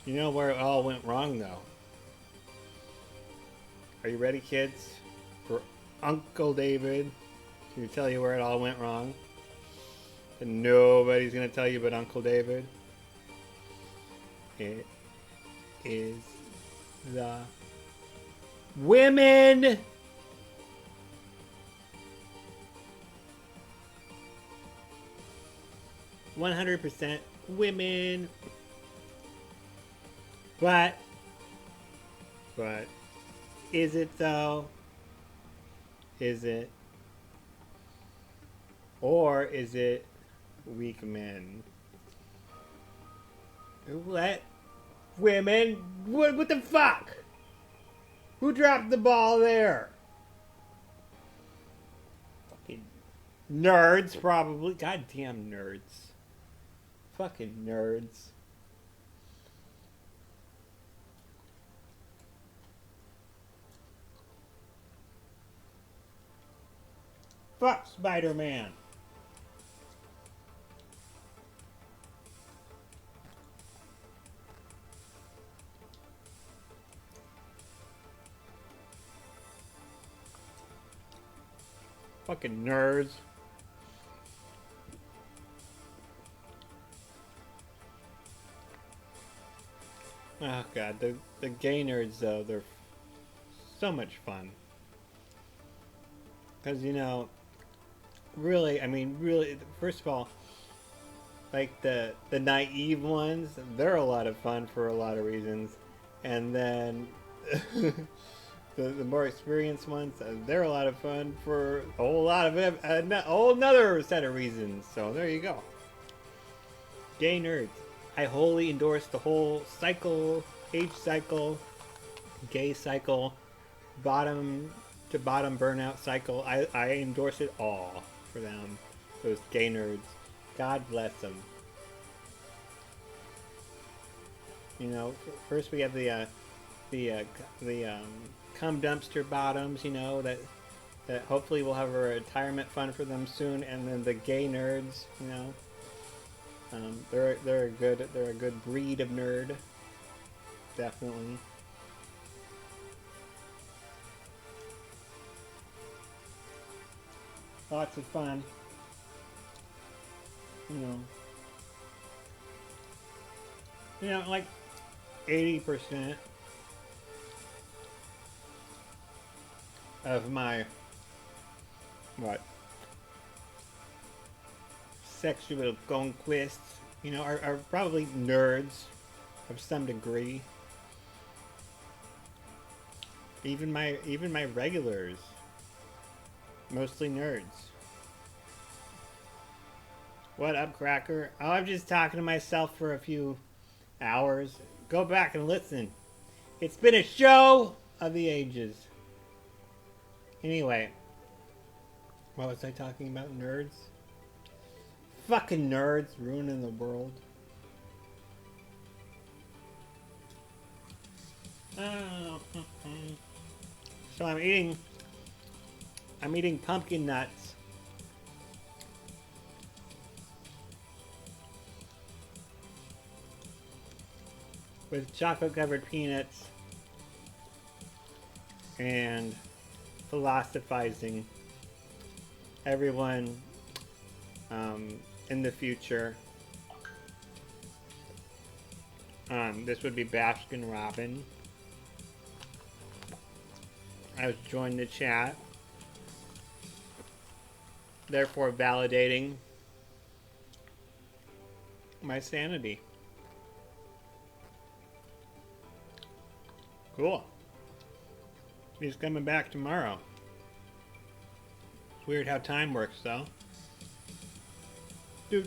You know where it all went wrong, though? Are you ready, kids? For Uncle David to tell you where it all went wrong? And nobody's going to tell you but Uncle David. It is the women. 100% women. But is it though? Is it? Or is it weak men? Let women? What the fuck? Who dropped the ball there? Fucking nerds, probably. Goddamn nerds. Fucking nerds. Fuck Spider-Man. Fucking nerds. Oh god, the gay nerds though, they're so much fun. Because, you know, really, I mean, really, first of all, like the naive ones, they're a lot of fun for a lot of reasons. And then the more experienced ones, they're a lot of fun for a whole lot of a whole another set of reasons. So there you go. Gay nerds. I wholly endorse the whole cycle, age cycle, gay cycle, bottom to bottom burnout cycle. I endorse it all for them. Those gay nerds. God bless them. You know, first we have the cum dumpster bottoms. You know that hopefully will have a retirement fund for them soon, and then the gay nerds. You know, they're a good breed of nerd. Definitely. Lots of fun. You know, like 80% of my sexual conquests, you know, are probably nerds of some degree. Even my regulars, mostly nerds. What up, Cracker? Oh, I'm just talking to myself for a few hours. Go back and listen. It's been a show of the ages. Anyway, what was I talking about? Nerds? Fucking nerds ruining the world. Oh. So I'm eating pumpkin nuts. With chocolate covered peanuts and philosophizing. Everyone in the future, this would be Baskin Robin. I was joined the chat, therefore validating my sanity. Cool. He's coming back tomorrow. It's weird how time works, though. Okay,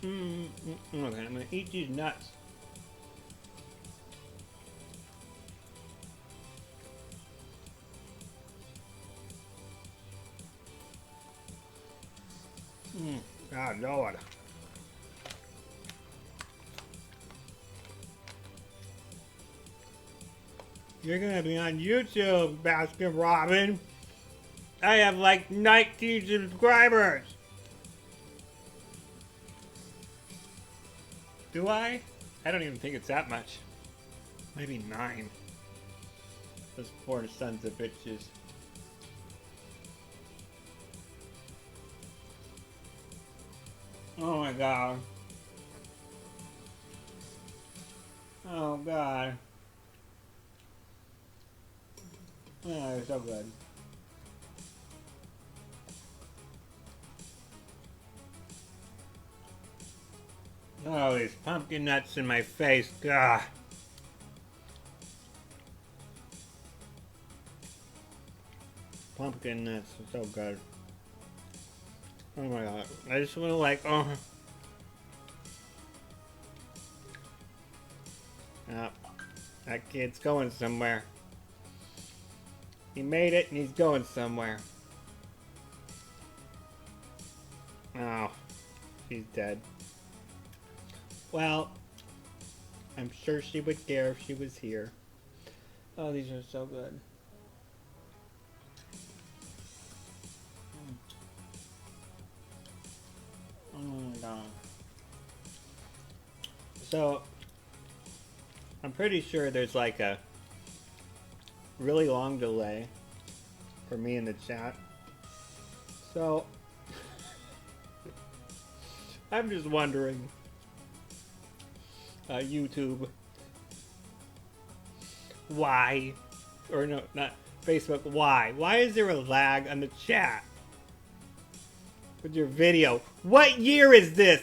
I'm gonna eat these nuts. God, Lord. You're gonna be on YouTube, Baskin Robin. I have like 19 subscribers. Do I? I don't even think it's that much. Maybe 9. Those poor sons of bitches. Oh my god. Oh god. Oh, it's so good. Oh, these pumpkin nuts in my face. Gah. Pumpkin nuts are so good. Oh my god. I just want to like, oh. Oh, that kid's going somewhere. He made it and he's going somewhere. Oh, she's dead. Well, I'm sure she would care if she was here. Oh, these are so good. Oh my god. So, I'm pretty sure there's like a really long delay for me in the chat. So, I'm just wondering, YouTube, why, or no, not Facebook, why? Why is there a lag on the chat with your video? What year is this?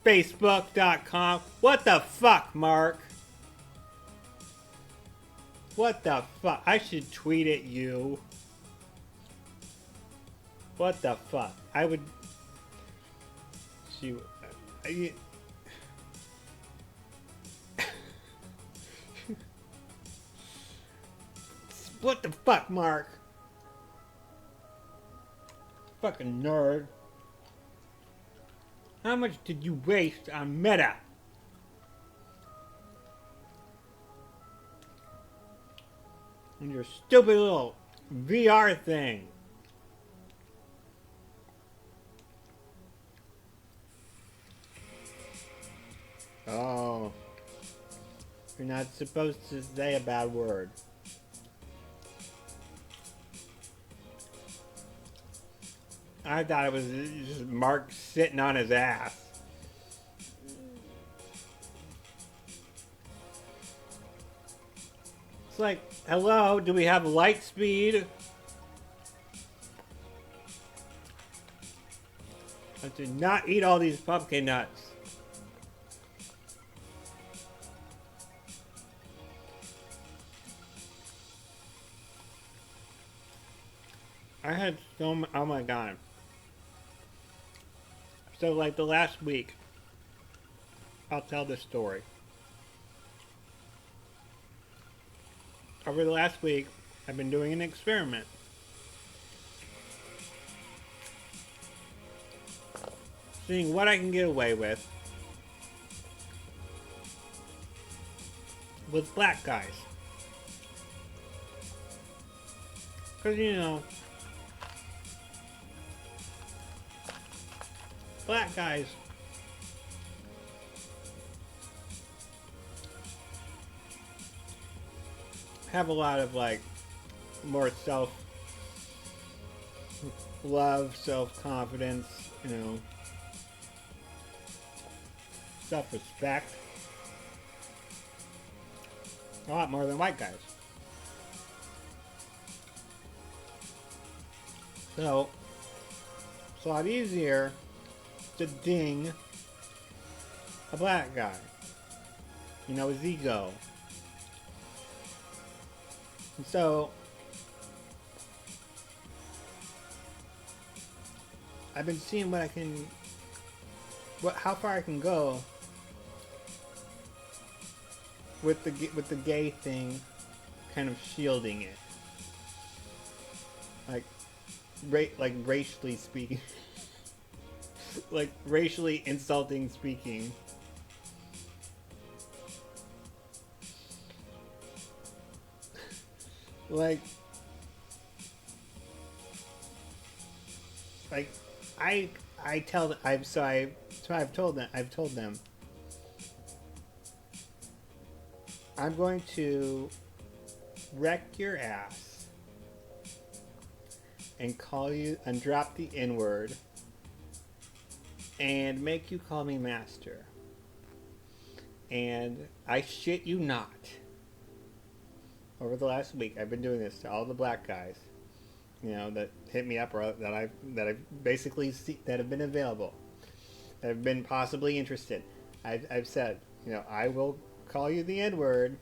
Facebook.com? What the fuck, Mark? What the fuck? I should tweet at you. What the fuck? I would... She... What the fuck, Mark? Fucking nerd. How much did you waste on Meta? And your stupid little VR thing. Oh. You're not supposed to say a bad word. I thought it was just Mark sitting on his ass. It's like, hello, do we have light speed? I did not eat all these pumpkin nuts. I had so oh my god. So like the last week, I'll tell this story. Over the last week, I've been doing an experiment. Seeing what I can get away with black guys. Because, you know, black guys have a lot of, like, more self-love, self-confidence, you know, self-respect. A lot more than white guys. So, it's a lot easier to ding a black guy. You know, his ego. And so, I've been seeing what I can, how far I can go with the gay thing, kind of shielding it, like racially speaking, like racially insulting speaking. Like I've told them I'm going to wreck your ass and call you and drop the N-word and make you call me master. And I shit you not. Over the last week, I've been doing this to all the black guys, you know, that hit me up or that I've basically that have been available, that have been possibly interested. I've said, I will call you the N word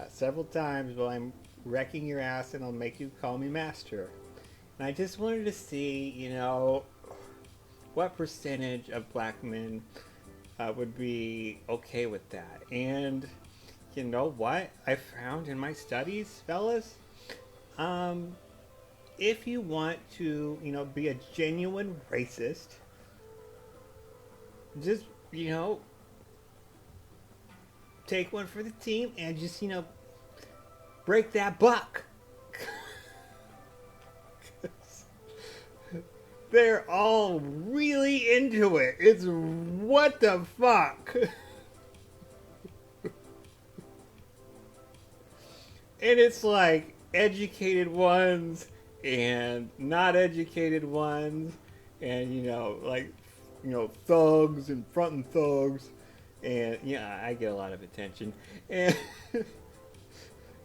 several times while I'm wrecking your ass, and I'll make you call me master. And I just wanted to see, what percentage of black men would be okay with that. And you know what I found in my studies, fellas? Um, if you want to, be a genuine racist, just, take one for the team and just, break that buck. They're all really into it. It's what the fuck? And it's like educated ones and not educated ones, and thugs and frontin' thugs, and yeah, I get a lot of attention, and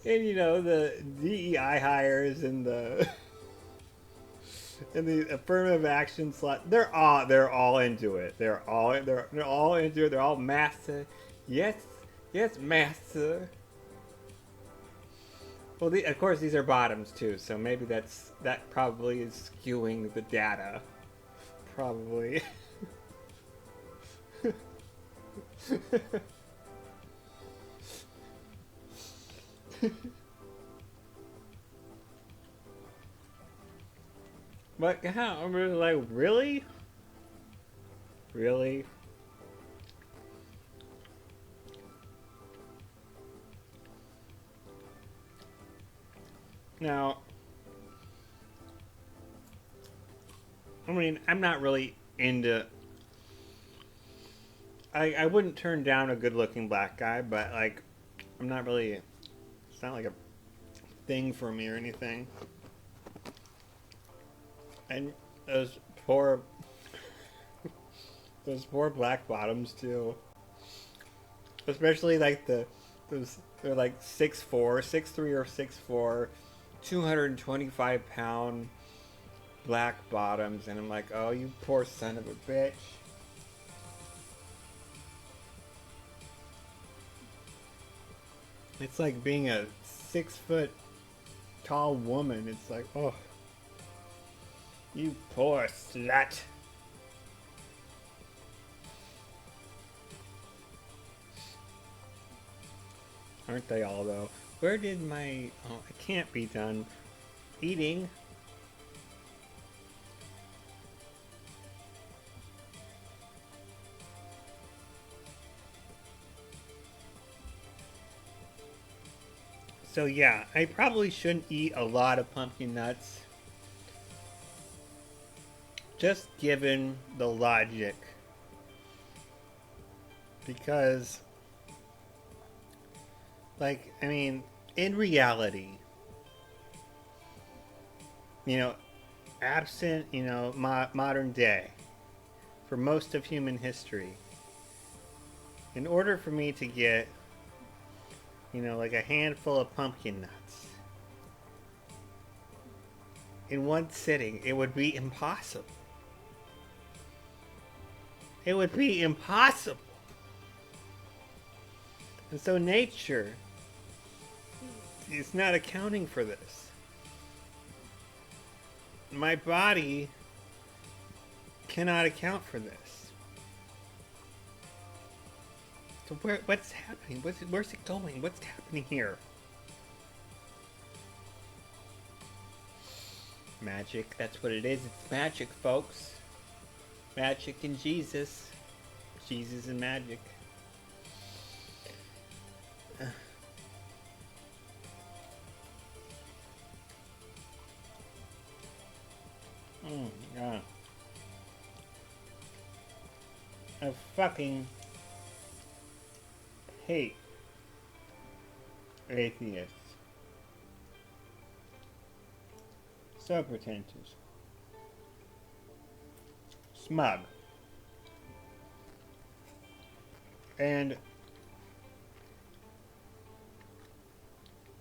the DEI hires and the and the affirmative action slot. They're all into it. They're all into it. They're all master. Yes, yes, master. Well, of course, these are bottoms too, so maybe that probably is skewing the data. Probably. But how? I'm really like, really? Really? Now, I mean, I'm not really into. I wouldn't turn down a good-looking black guy, but like, I'm not really. It's not like a thing for me or anything. And those poor, those poor black bottoms too. Especially like they're like 6'4", 6'3", or 6'4", 225-pound black bottoms, and I'm like, oh, you poor son of a bitch. It's like being a 6-foot tall woman. It's like, oh, you poor slut. Aren't they all, though? Where did my... Oh, I can't be done eating. So yeah, I probably shouldn't eat a lot of pumpkin nuts. Just given the logic. Because... Like, I mean, in reality, absent, modern day, for most of human history, in order for me to get, like a handful of pumpkin nuts in one sitting, it would be impossible. It would be impossible. And so nature is not accounting for this. My body cannot account for this. So what's happening? Where's it going? What's happening here? Magic, that's what it is. It's magic, folks. Magic and Jesus. Jesus and magic. Oh my god. I fucking hate atheists. So pretentious. Smug. And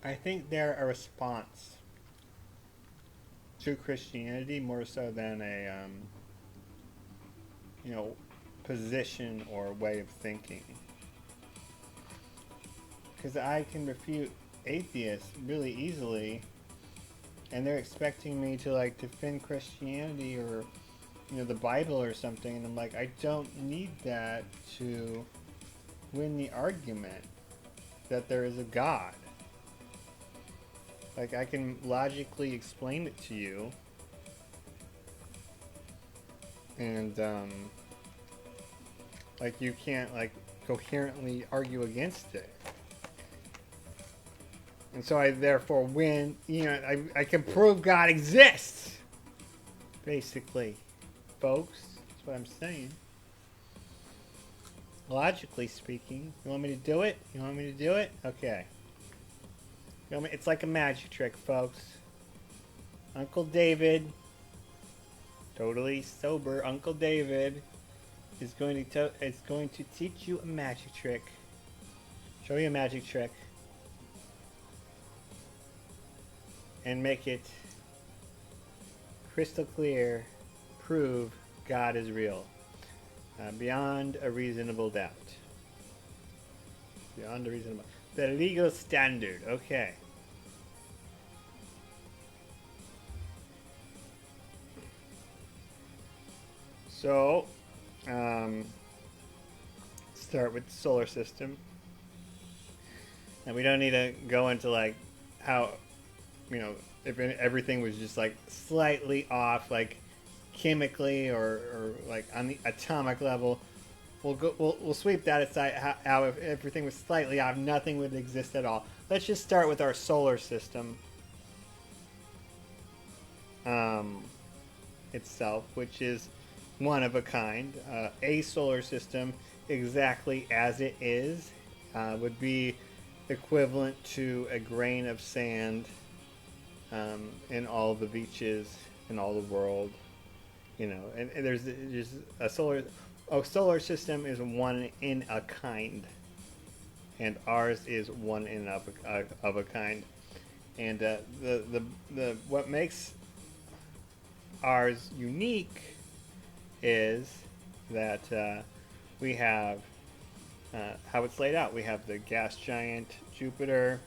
I think they're a response to Christianity more so than a, position or way of thinking. Because I can refute atheists really easily, and they're expecting me to like defend Christianity or the Bible or something, and I'm like, I don't need that to win the argument that there is a God. Like, I can logically explain it to you, and like, you can't like coherently argue against it. And so I therefore win. I can prove God exists, basically, folks. That's what I'm saying. Logically speaking. You want me to do it? You want me to do it? Okay. It's like a magic trick, folks. Uncle David, totally sober Uncle David, is going to teach you a magic trick. Show you a magic trick. And make it crystal clear, prove God is real. Beyond a reasonable doubt. Beyond a reasonable... The legal standard. Okay. So, start with the solar system. And we don't need to go into like how... if everything was just like slightly off, like chemically or like on the atomic level, we'll sweep that aside. How if everything was slightly off, nothing would exist at all. Let's just start with our solar system itself, which is one of a kind. A solar system, exactly as it is, would be equivalent to a grain of sand in all the beaches in all the world, and there's just a solar system is one in a kind, and ours is one in of a kind, and the what makes ours unique is that we have how it's laid out. We have the gas giant Jupiter,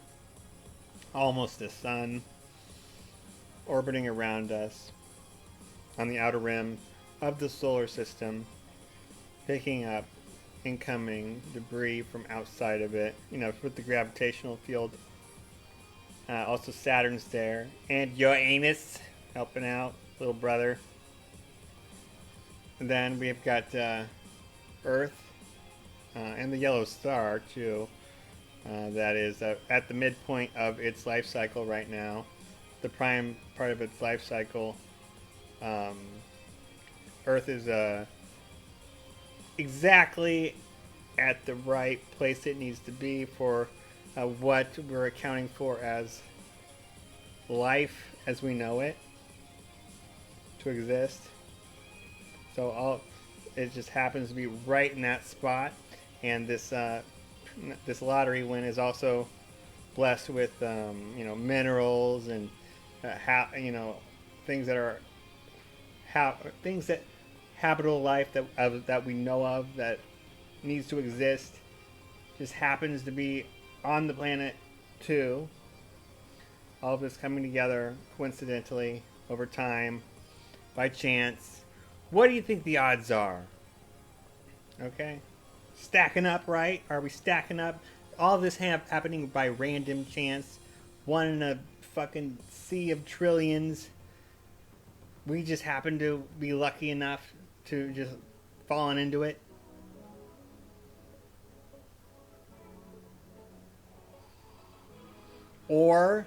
almost the sun, orbiting around us on the outer rim of the solar system, picking up incoming debris from outside of it, with the gravitational field. Also Saturn's there, and Uranus helping out, little brother. And then we've got Earth and the yellow star too, that is at the midpoint of its life cycle right now. The prime part of its life cycle. Earth is exactly at the right place it needs to be for what we're accounting for as life as we know it to exist. So it just happens to be right in that spot, and this lottery win is also blessed with minerals and things that are things that habitable life that we know of that needs to exist, just happens to be on the planet too. All of this coming together coincidentally over time, by chance. What do you think the odds are? Okay, stacking up, right? Are we stacking up? All this happening by random chance, one in a fucking sea of trillions. We just happen to be lucky enough to just fallen into it. Or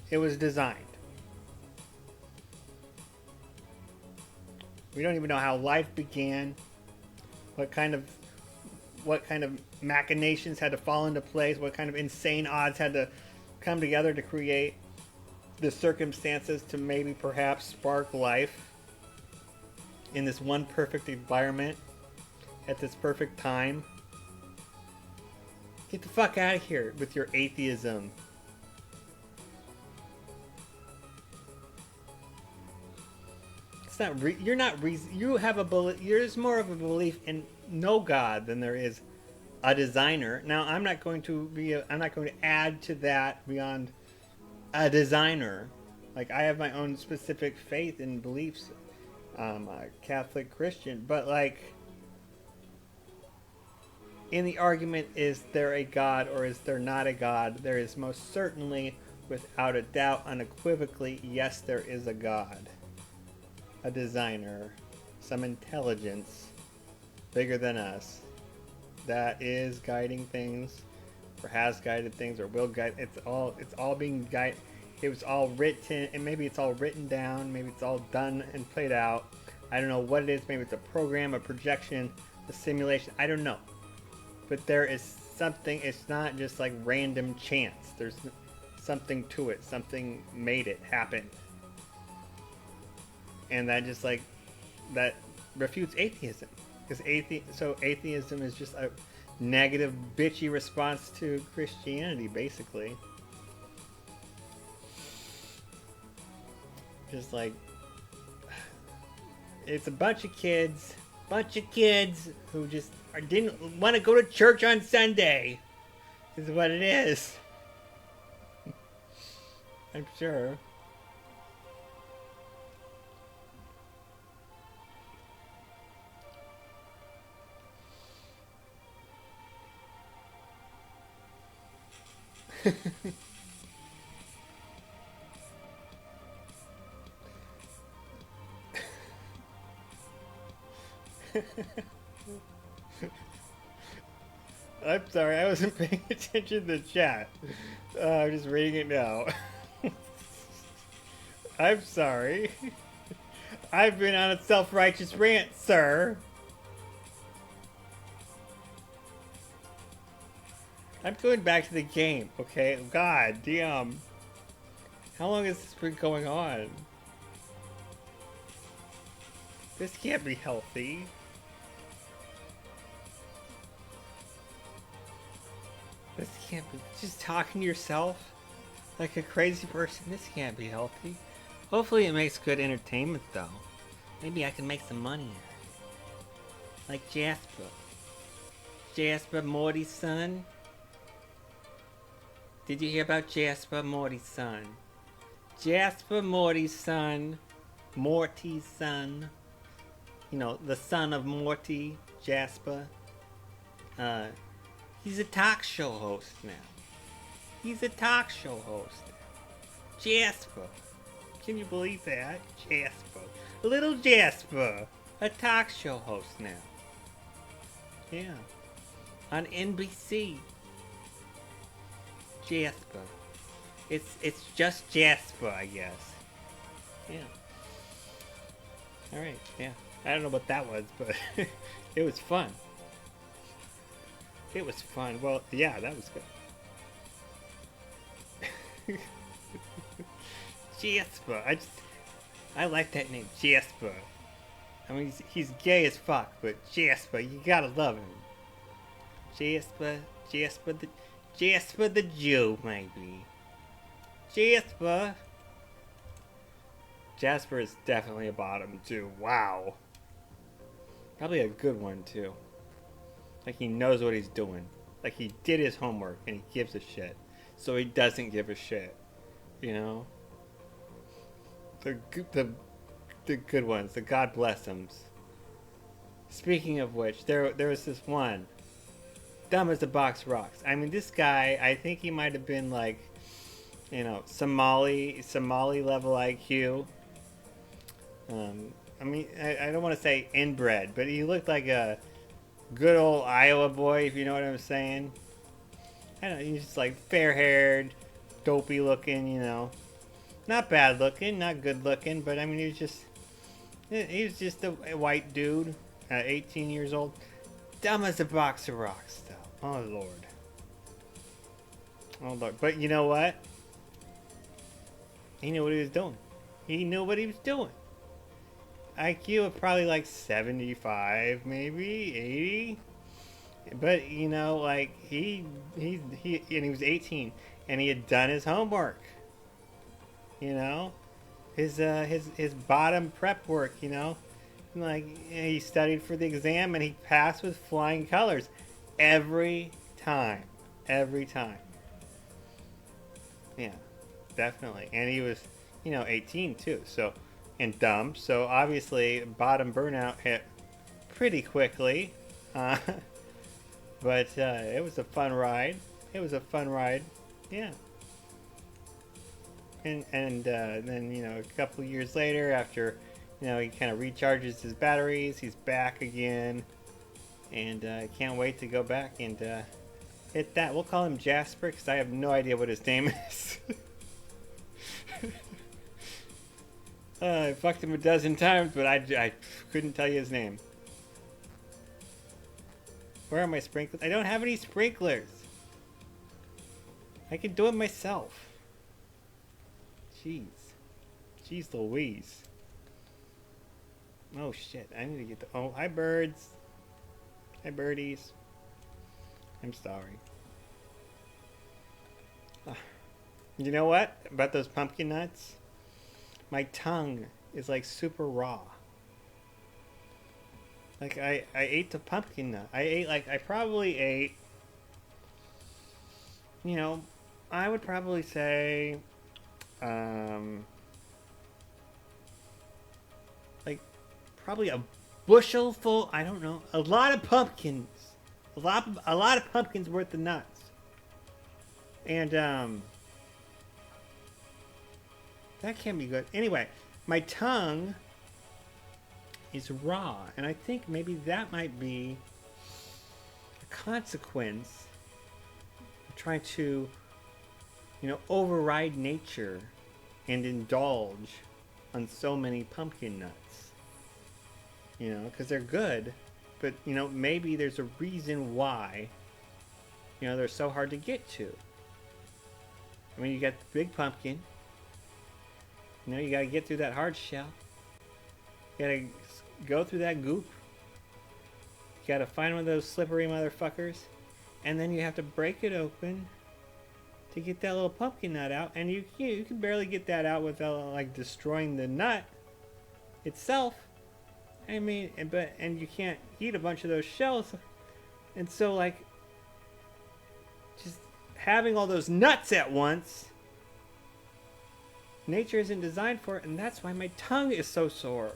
it was designed. We don't even know how life began, what kind of machinations had to fall into place, what kind of insane odds had to come together to create the circumstances to maybe perhaps spark life in this one perfect environment at this perfect time. Get the fuck out of here with your atheism. That's not. You're not. You have a belief. There's more of a belief in no God than there is a designer. Now, I'm not going to be. I'm not going to add to that beyond a designer. Like, I have my own specific faith and beliefs. Catholic Christian, but like, in the argument, is there a God or is there not a God? There is most certainly, without a doubt, unequivocally, yes, there is a God. A designer. Some intelligence bigger than us that is guiding things, or has guided things, or will guide. It's all being guided. It was all written, and maybe it's all written down, maybe it's all done and played out. I don't know what it is. Maybe it's a program, a projection, a simulation. I don't know. But there is something. It's not just like random chance. There's something to it. Something made it happen. And that just like, that refutes atheism. Because atheism is just a negative, bitchy response to Christianity, basically. Just like, it's a bunch of kids who just didn't want to go to church on Sunday. Is what it is. I'm sure. I'm sorry, I wasn't paying attention to the chat. I'm just reading it now. I'm sorry. I've been on a self-righteous rant, sir. I'm going back to the game, okay? God damn. How long has this been going on? This can't be healthy. This can't be. Just talking to yourself like a crazy person. This can't be healthy. Hopefully it makes good entertainment, though. Maybe I can make some money. Like Jasper. Jasper, Morty's son. Did you hear about Jasper, Morty's son? Jasper, Morty's son. Morty's son. You know, the son of Morty, Jasper. He's a talk show host now. He's a talk show host. Jasper. Can you believe that? Jasper. Little Jasper. A talk show host now. Yeah. On NBC. Jasper. It's just Jasper, I guess. Yeah. Alright, yeah. I don't know what that was, but it was fun. It was fun. Well, yeah, that was good. Jasper. I like that name, Jasper. I mean, he's gay as fuck, but Jasper, you gotta love him. Jasper the Jew, maybe. Jasper. Jasper is definitely a bottom, too. Wow. Probably a good one, too. Like, he knows what he's doing. Like, he did his homework, and he gives a shit. So he doesn't give a shit. You know? The good ones. The God bless them. Speaking of which, there was this one. Dumb as a box of rocks. I mean, this guy, I think he might have been, like, you know, Somali level IQ. I mean, I don't want to say inbred, but he looked like a good old Iowa boy, if you know what I'm saying. I don't know, he's just like fair-haired, dopey looking, you know. Not bad looking, not good looking, but I mean, he was just a white dude, 18 years old. Dumb as a box of rocks, though. Oh, Lord. Oh, Lord. But you know what? He knew what he was doing. He knew what he was doing. IQ of probably like 75, maybe 80. But you know, like he was 18 and he had done his homework. You know, his bottom prep work, you know. Like, he studied for the exam and he passed with flying colors every time. Every time. Yeah, definitely. And he was, 18 too. So, and dumb. So obviously, bottom burnout hit pretty quickly. Uh, but it was a fun ride. It was a fun ride. Yeah. And then, a couple years later, after, he kind of recharges his batteries, he's back again. And I can't wait to go back and hit that. We'll call him Jasper because I have no idea what his name is. I fucked him a dozen times, but I couldn't tell you his name. Where are my sprinklers? I don't have any sprinklers. I can do it myself. Jeez. Jeez Louise. Oh shit, I need to get the... Oh, hi birds. Hi birdies. I'm sorry. You know what? About those pumpkin nuts? My tongue is like super raw. Like I ate the pumpkin nut. I probably ate, I would probably say, like probably a bushel full, I don't know, a lot of pumpkins. A lot of pumpkins worth of nuts. And that can be good. Anyway, my tongue is raw, and I think maybe that might be a consequence of trying to, override nature and indulge on so many pumpkin nuts. Because they're good, but, maybe there's a reason why, they're so hard to get to. I mean, you got the big pumpkin. You gotta get through that hard shell. You gotta go through that goop. You gotta find one of those slippery motherfuckers. And then you have to break it open to get that little pumpkin nut out. And you can barely get that out without, like, destroying the nut itself. I mean, and you can't eat a bunch of those shells. And so, like, just having all those nuts at once, nature isn't designed for it, and that's why my tongue is so sore.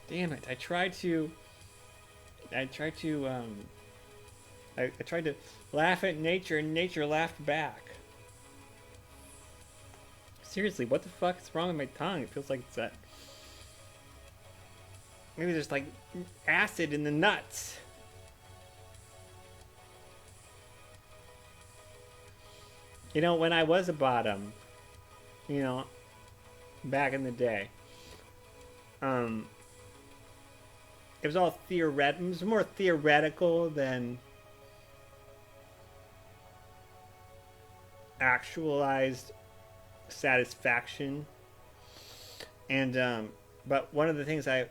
Damn it! I tried to laugh at nature, and nature laughed back. Seriously, what the fuck is wrong with my tongue? It feels like it's that. Maybe there's like acid in the nuts. When I was a bottom, back in the day, it was all theoretical. It was more theoretical than actualized satisfaction. And but one of the things I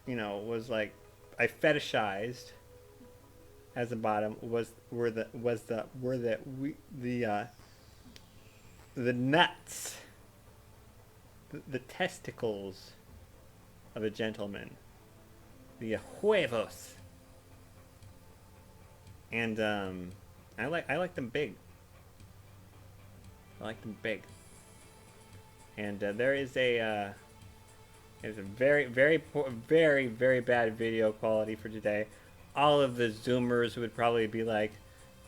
was like I fetishized as a bottom were the nuts, the testicles of a gentleman, the huevos, and I like them big. I like them big. And there is a very, very, very, very bad video quality for today. All of the Zoomers would probably be like,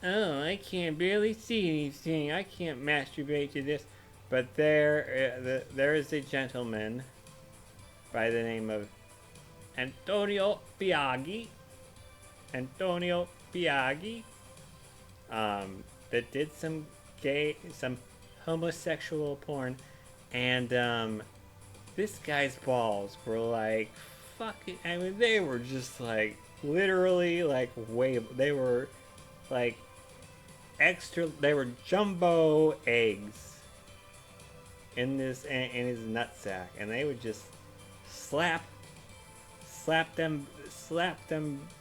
"Oh, I can't barely see anything. I can't masturbate to this." But there is a gentleman by the name of Antonio Biaggi. That did some homosexual porn, and this guy's balls were like fucking. I mean, they were just like literally like they were like extra. They were jumbo eggs in his nutsack, and they would just slap Slap them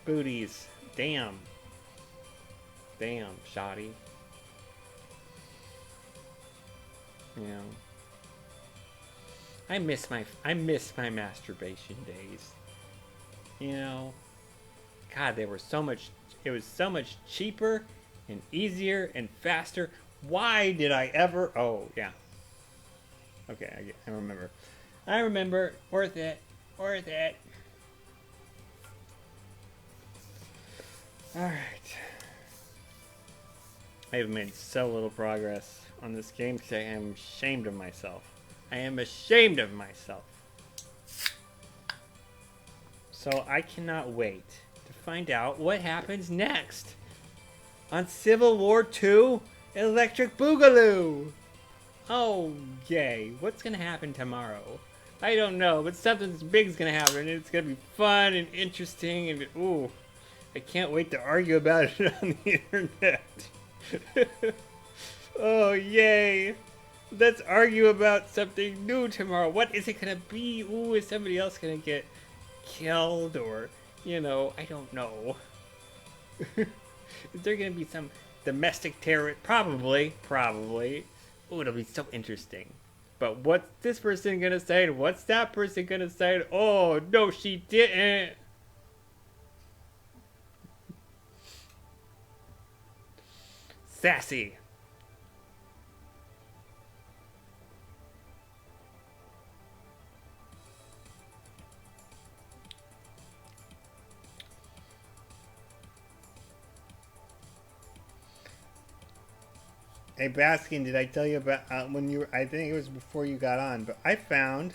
booties. Damn. Damn, shoddy. You know. I miss my masturbation days. You know. God, it was so much cheaper and easier and faster. Why did I ever? Oh, yeah. Okay, I remember. I remember. Worth it. Worth it. Alright. I have made so little progress on this game because I am ashamed of myself. I am ashamed of myself. So I cannot wait to find out what happens next on Civil War II Electric Boogaloo. Oh, yay. What's going to happen tomorrow? I don't know, but something big is going to happen. It's going to be fun and interesting, and ooh, I can't wait to argue about it on the internet. Oh, yay. Let's argue about something new tomorrow. What is it going to be? Ooh, is somebody else going to get killed or, you know, I don't know. Is there going to be some domestic terror? Probably. Ooh, it'll be so interesting. But what's this person going to say? What's that person going to say? Oh, no, she didn't. Sassy. Hey Baskin, did I tell you about when you? I think it was before you got on, but I found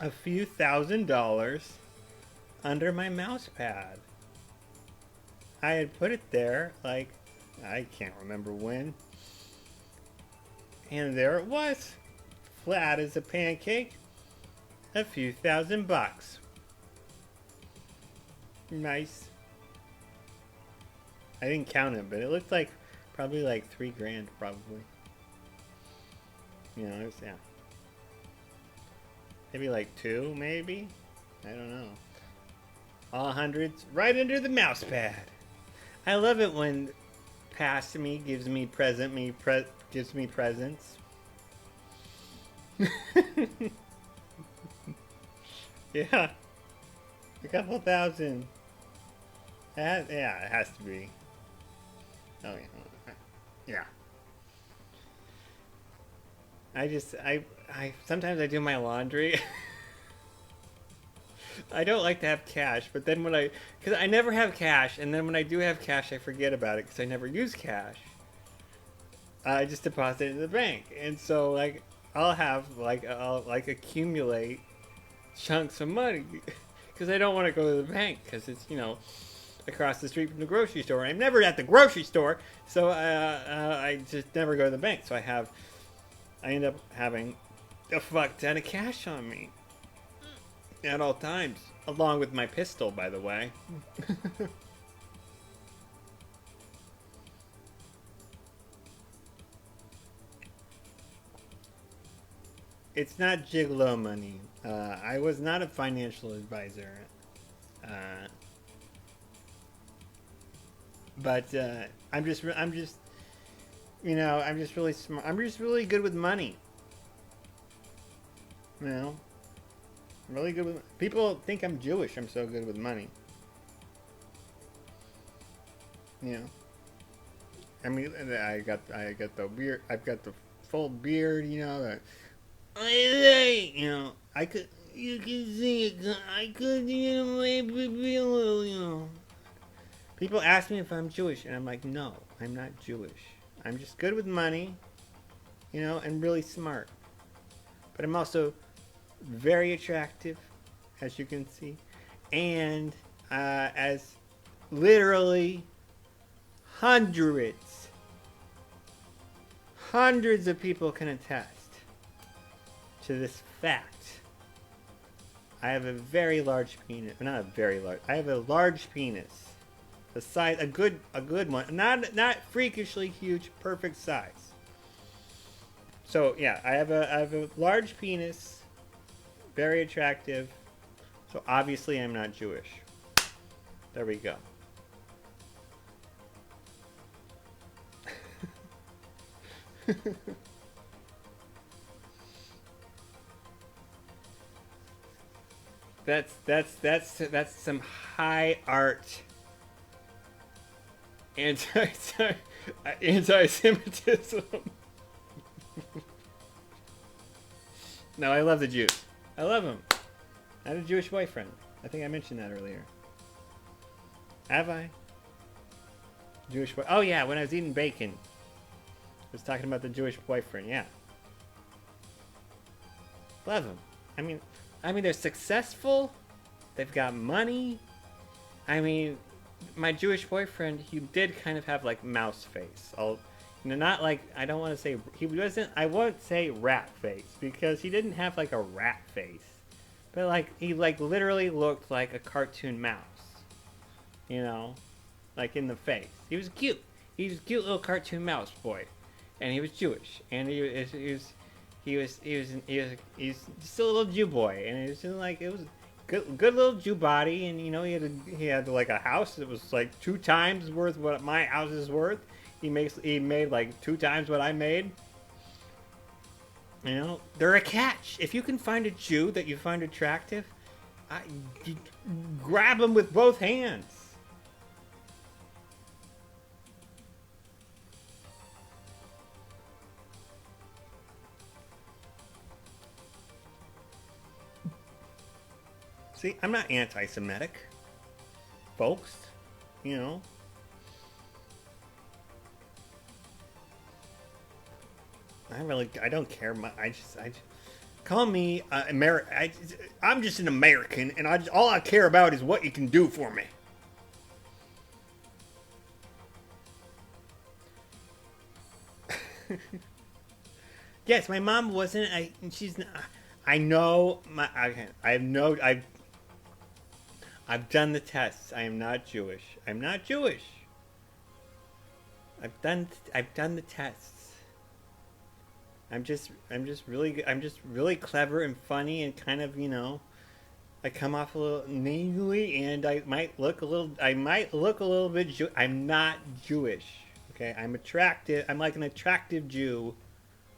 a few $1,000s under my mouse pad. I had put it there, like I can't remember when, and there it was, flat as a pancake, a few $1,000. Nice. I didn't count it, but it looked like. Probably like $3,000, probably. You know, it's, yeah. Maybe like 2, maybe? I don't know. All hundreds right under the mouse pad. I love it when past me gives me gives me presents. Yeah. A couple thousand. Yeah, it has to be. Oh, yeah. Yeah. I sometimes I do my laundry. I don't like to have cash, but then because I never have cash, and then when I do have cash, I forget about it because I never use cash. I just deposit it in the bank, and so like I'll accumulate chunks of money because I don't want to go to the bank because it's, you know, across the street from the grocery store. I'm never at the grocery store, so I just never go to the bank. So I end up having a fuck ton of cash on me at all times, along with my pistol, by the way. It's not gigolo money. I was not a financial advisor. But I'm just, you know, I'm just really smart. I'm just really good with money. You know, I'm really good with. People think I'm Jewish. I'm so good with money. You know, I mean, I got the beard. I've got the full beard. You know, you know, you can see it. I could, you know, maybe be a little, you know. People ask me if I'm Jewish, and I'm like, no, I'm not Jewish. I'm just good with money, you know, and really smart. But I'm also very attractive, as you can see, and as literally hundreds of people can attest to this fact. I have a very large penis. Not a very large. I have a large penis. The size, a good one, not freakishly huge, perfect size. So yeah, I have a large penis, very attractive, So obviously I'm not Jewish. There we go. That's some high art anti-Semitism. No, I love the Jews. I love them. I have a Jewish boyfriend. I think I mentioned that earlier. Have I? Jewish boy. Oh yeah, when I was eating bacon, I was talking about the Jewish boyfriend. Yeah, love them. I mean, they're successful. They've got money. I mean, my Jewish boyfriend, he did kind of have like mouse face. Not like, I don't want to say, he wasn't, I won't say rat face, because he didn't have like a rat face. But like, he like literally looked like a cartoon mouse. You know? Like in the face. He was cute. He was a cute little cartoon mouse boy. And he was Jewish. And he's just a little Jew boy. And it was just like, it was good little Jew body. And you know, he had like a house that was like 2 times worth what my house is worth. He made like 2 times what I made. You know, they're a catch. If you can find a Jew that you find attractive, you grab them with both hands. See, I'm not anti-Semitic, folks. You know. I don't care much. I just call me I'm just an American, and all I care about is what you can do for me. Yes, my mom wasn't. She's not. I know I've done the tests. I am not Jewish. I'm not Jewish. I've done the tests. I'm just really clever and funny and kind of, you know, I come off a little nasally, and I might look a little bit Jew. I'm not Jewish. Okay? I'm attractive. I'm like an attractive Jew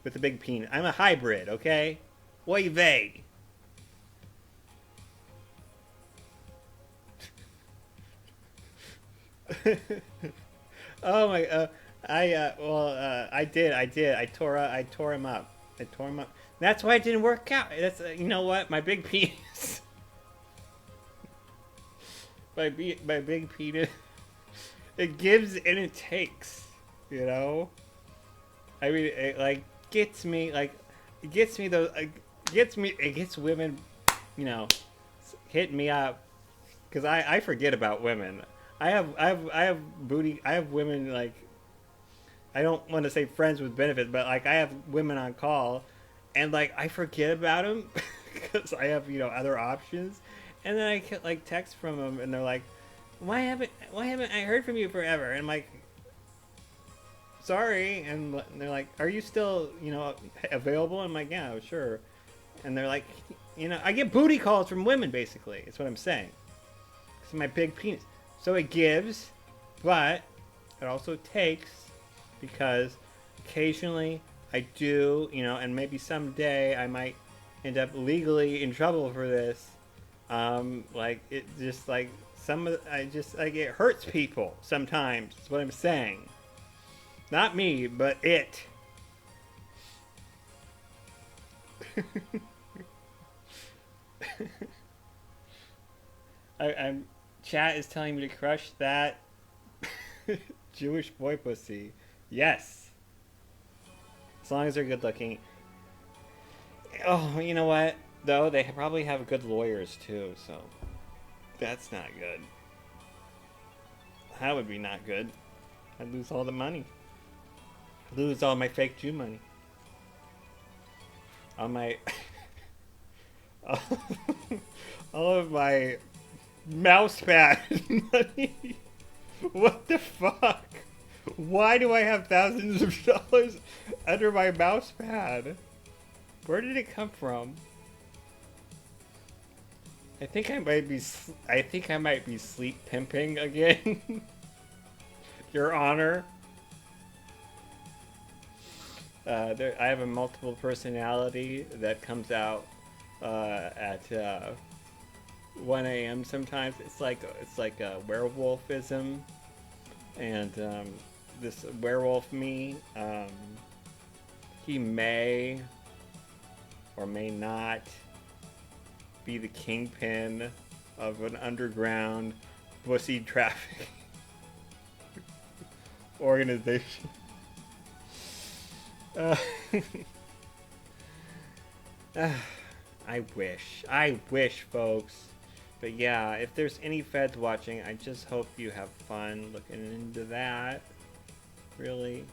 with a big penis. I'm a hybrid, okay? Oy vey. Oh my I did. I tore him up. That's why it didn't work out. That's you know what? My big penis. my big penis. It gives and it takes. You know. I mean, it gets me those. It gets women. You know, hit me up because I forget about women. I have booty. I have women like. I don't want to say friends with benefits, but like I have women on call, and like I forget about them because I have, you know, other options, and then I get like texts from them, and they're like, why haven't I heard from you forever? And I'm like, sorry, and they're like, are you still, you know, available? I'm like, yeah, sure, and they're like, you know, I get booty calls from women basically. It's what I'm saying. It's my big penis, so it gives, but it also takes. Because occasionally I do, you know, and maybe someday I might end up legally in trouble for this. Like it just like it hurts people sometimes. That's what I'm saying. Not me, but it. I'm chat is telling me to crush that Jewish boy pussy. Yes. As long as they're good looking. Oh, you know what? Though, they probably have good lawyers, too, so... That's not good. That would be not good. I'd lose all the money. I'd lose all my fake Jew money. All my... all of my mouse pad money. What the fuck? Why do I have thousands of dollars under my mouse pad? Where did it come from? I think I might be sleep pimping again. Your Honor. I have a multiple personality that comes out at 1 a.m. sometimes. It's like a werewolfism, and this werewolf me, he may or may not be the kingpin of an underground pussy trafficking organization. I wish, folks. But yeah, if there's any feds watching, I just hope you have fun looking into that. Really.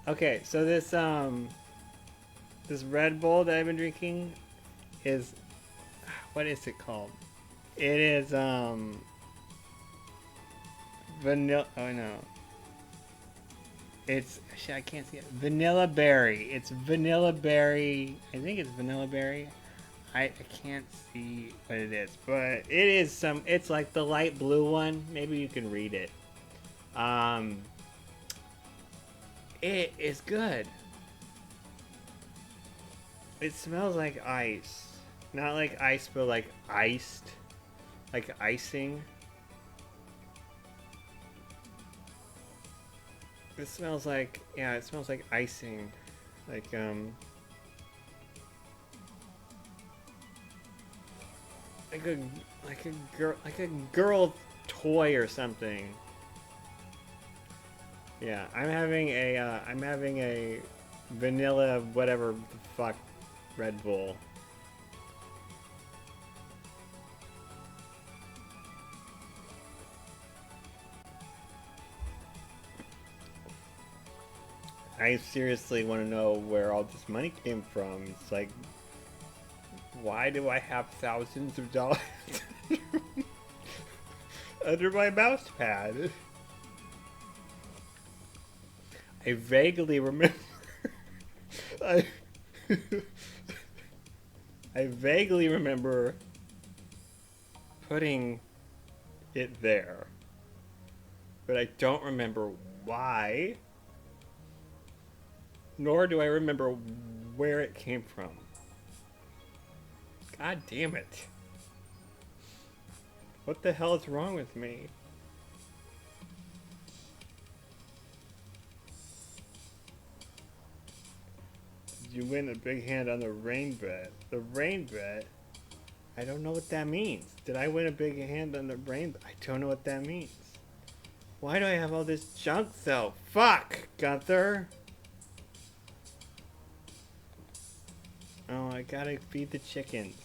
Okay, so this Red Bull that I've been drinking is, what is it called? It is vanilla. Oh no. It's, I can't see it. Vanilla berry. It's vanilla berry. I think it's vanilla berry. I can't see what it is, but it is some. It's like the light blue one. Maybe you can read it. It is good. It smells like ice. Not like ice, but like iced. Like icing. It smells like, yeah, it smells like icing. Like like a girl toy or something. Yeah, I'm having a vanilla whatever the fuck Red Bull. I seriously want to know where all this money came from. It's like, why do I have thousands of dollars under my mouse pad? I vaguely remember. I vaguely remember putting it there, but I don't remember why. Nor do I remember where it came from. God damn it. What the hell is wrong with me? Did you win a big hand on the rain bet? The rain bet? I don't know what that means. Did I win a big hand on the rain bet? I don't know what that means. Why do I have all this junk though? Fuck, Gunther! Oh, I gotta feed the chickens.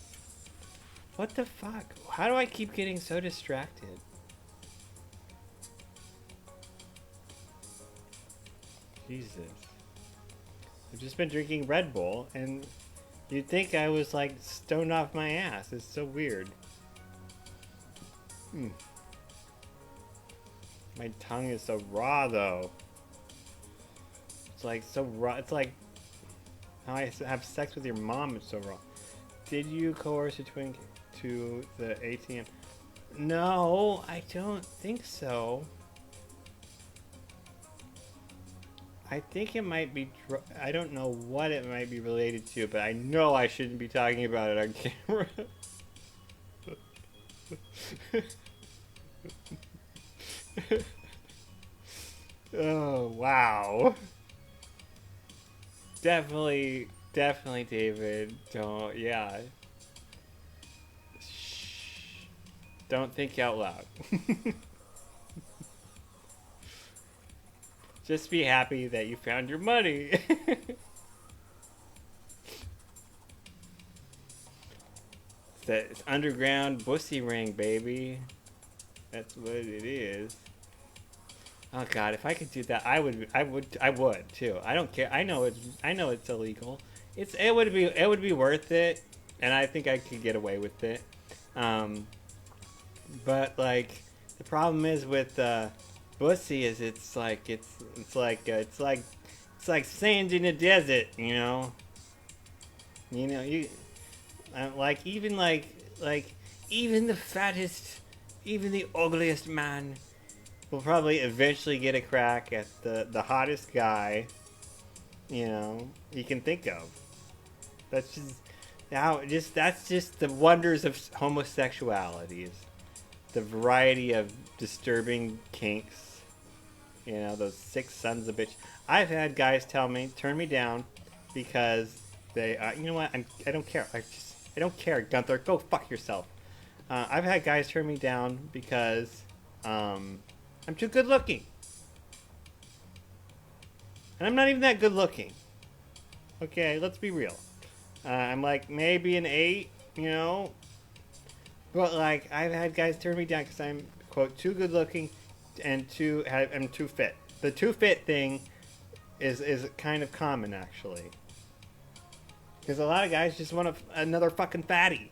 What the fuck? How do I keep getting so distracted? Jesus. I've just been drinking Red Bull, and you'd think I was like stoned off my ass. It's so weird. My tongue is so raw, though. It's like so raw. It's like how I have sex with your mom is so wrong. Did you coerce a twink to the ATM? No, I don't think so. I think it might be, I don't know what it might be related to, but I know I shouldn't be talking about it on camera. Oh, wow. Definitely, David, don't, yeah. Shh. Don't think out loud. Just be happy that you found your money. It's underground bussy ring, baby. That's what it is. Oh God, if I could do that, I would too. I don't care. I know it's illegal. It would be worth it, and I think I could get away with it. But like, the problem is with Bussy is it's like sand in the desert, you know. You like even the fattest, even the ugliest man will probably eventually get a crack at the hottest guy, you know, you can think of. That's just that's just the wonders of homosexuality. Is the variety of disturbing kinks. You know, those sick sons of bitch. I've had guys turn me down because they, you know what? I don't care. I don't care, Gunther. Go fuck yourself. I've had guys turn me down because I'm too good looking, and I'm not even that good looking. Okay, let's be real. I'm like maybe an 8, you know, but like I've had guys turn me down because I'm quote too good looking and I'm too fit. The too fit thing is kind of common actually, because a lot of guys just want another fucking fatty.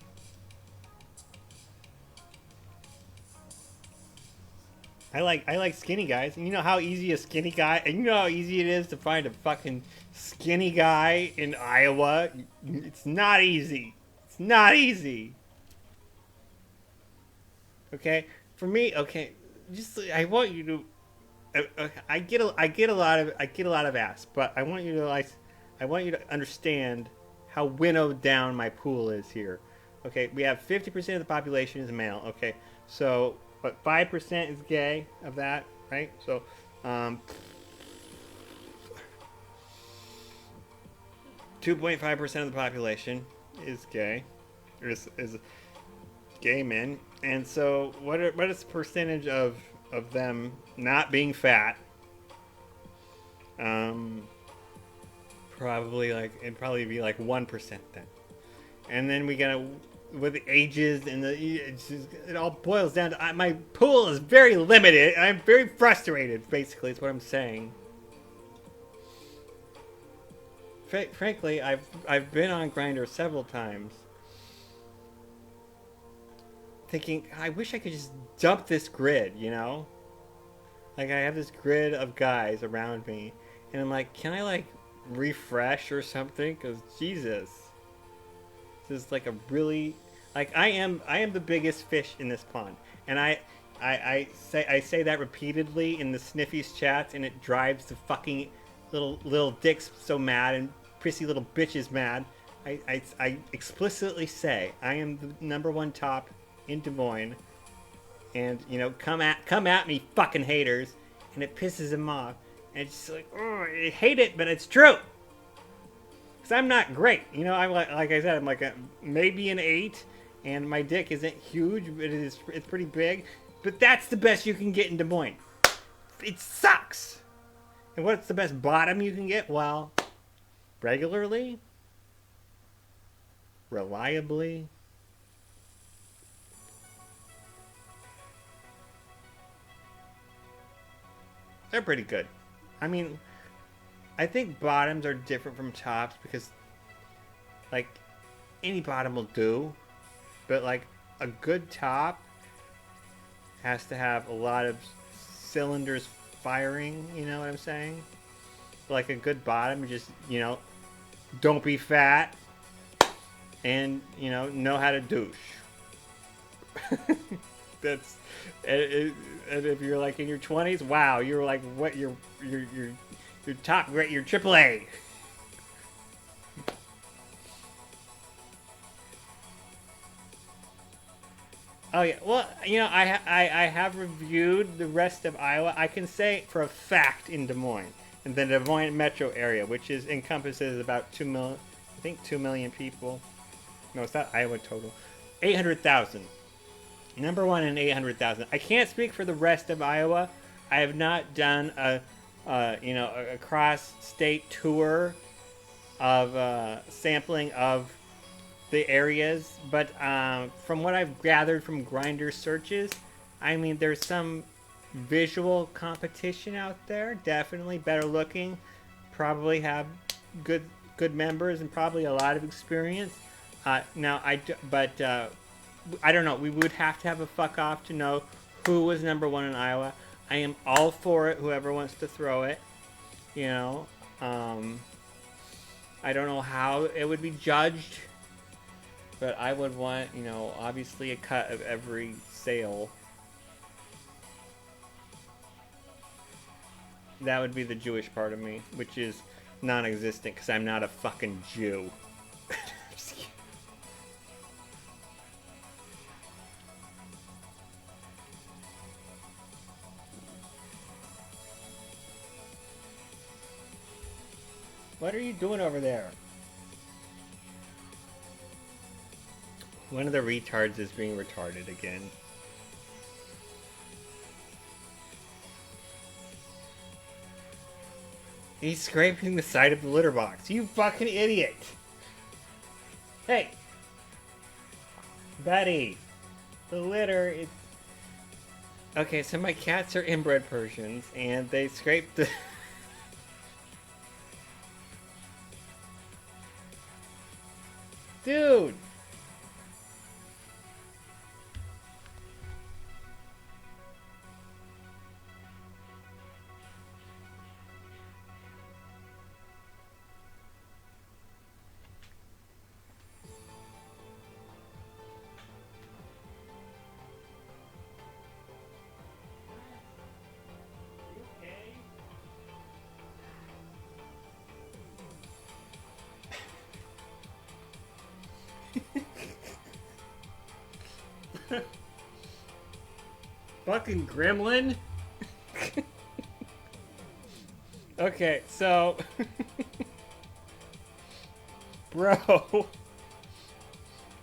I like skinny guys, and you know how easy a skinny guy, and you know how easy it is to find a fucking skinny guy in Iowa. It's not easy. It's not easy. Okay, for me, okay, just I want you to. I get a lot of ass, but I want you to understand how winnowed down my pool is here. Okay, we have 50% of the population is male. Okay, so but 5% is gay of that, right? So, 2.5% of the population is gay, or is gay men, and so what is the percentage of them not being fat? Um, Probably like it'd probably be like 1% then, and then we gotta with the ages and it all boils down to my pool is very limited. And I'm very frustrated. Basically, is what I'm saying. Frankly, I've been on Grindr several times, thinking I wish I could just dump this grid. You know, like I have this grid of guys around me, and I'm like, can I like refresh or something? Because Jesus, this is like a really like I am the biggest fish in this pond, and I say that repeatedly in the Sniffies chats, and it drives the fucking little dicks so mad and prissy little bitches mad. I explicitly say I am the #1 top in Des Moines, and you know come at me fucking haters, and it pisses them off, and it's just like oh I hate it, but it's true. Because I'm not great, you know. I'm like I said, I'm like maybe an 8, and my dick isn't huge, but it's pretty big. But that's the best you can get in Des Moines. It sucks. And what's the best bottom you can get? Well, regularly, reliably. They're pretty good. I mean, I think bottoms are different from tops because, like, any bottom will do, but like a good top has to have a lot of cylinders firing. You know what I'm saying? Like a good bottom, just you know, don't be fat, and you know how to douche. That's and if you're like in your 20s, wow, you're like what you're top grade, you're AAA. Oh yeah, well you know I have reviewed the rest of Iowa. I can say for a fact in Des Moines, in the Des Moines metro area, which is encompasses about 2 million, I think 2 million people. No, it's not Iowa total. 800,000. #1 in 800,000. I can't speak for the rest of Iowa. I have not done a cross-state tour of sampling of the areas, but from what I've gathered from Grindr searches, I mean, there's some visual competition out there. Definitely better looking, probably have good members, and probably a lot of experience. Now, I don't know. We would have to have a fuck off to know who was #1 in Iowa. I am all for it, whoever wants to throw it. You know, I don't know how it would be judged, but I would want, you know, obviously a cut of every sale. That would be the Jewish part of me, which is non-existent because I'm not a fucking Jew. What are you doing over there? One of the retards is being retarded again. He's scraping the side of the litter box. You fucking idiot! Hey! Buddy! The litter is... Okay, so my cats are inbred Persians, and they scraped the... Dude! Fucking gremlin. Okay, so bro,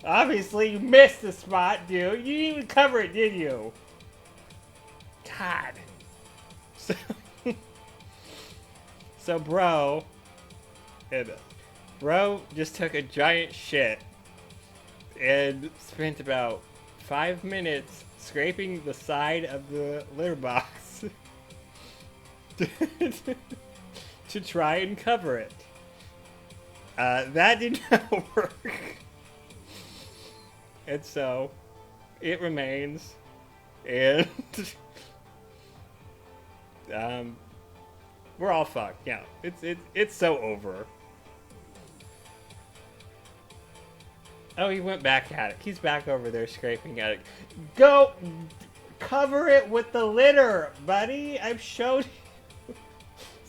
obviously you missed the spot, dude. You didn't even cover it, did you? God. So bro just took a giant shit and spent about 5 minutes scraping the side of the litter box to try and cover it. That did not work. And so it remains, and we're all fucked. Yeah, it's so over. Oh, he went back at it. He's back over there scraping at it. Go cover it with the litter, buddy. I've showed you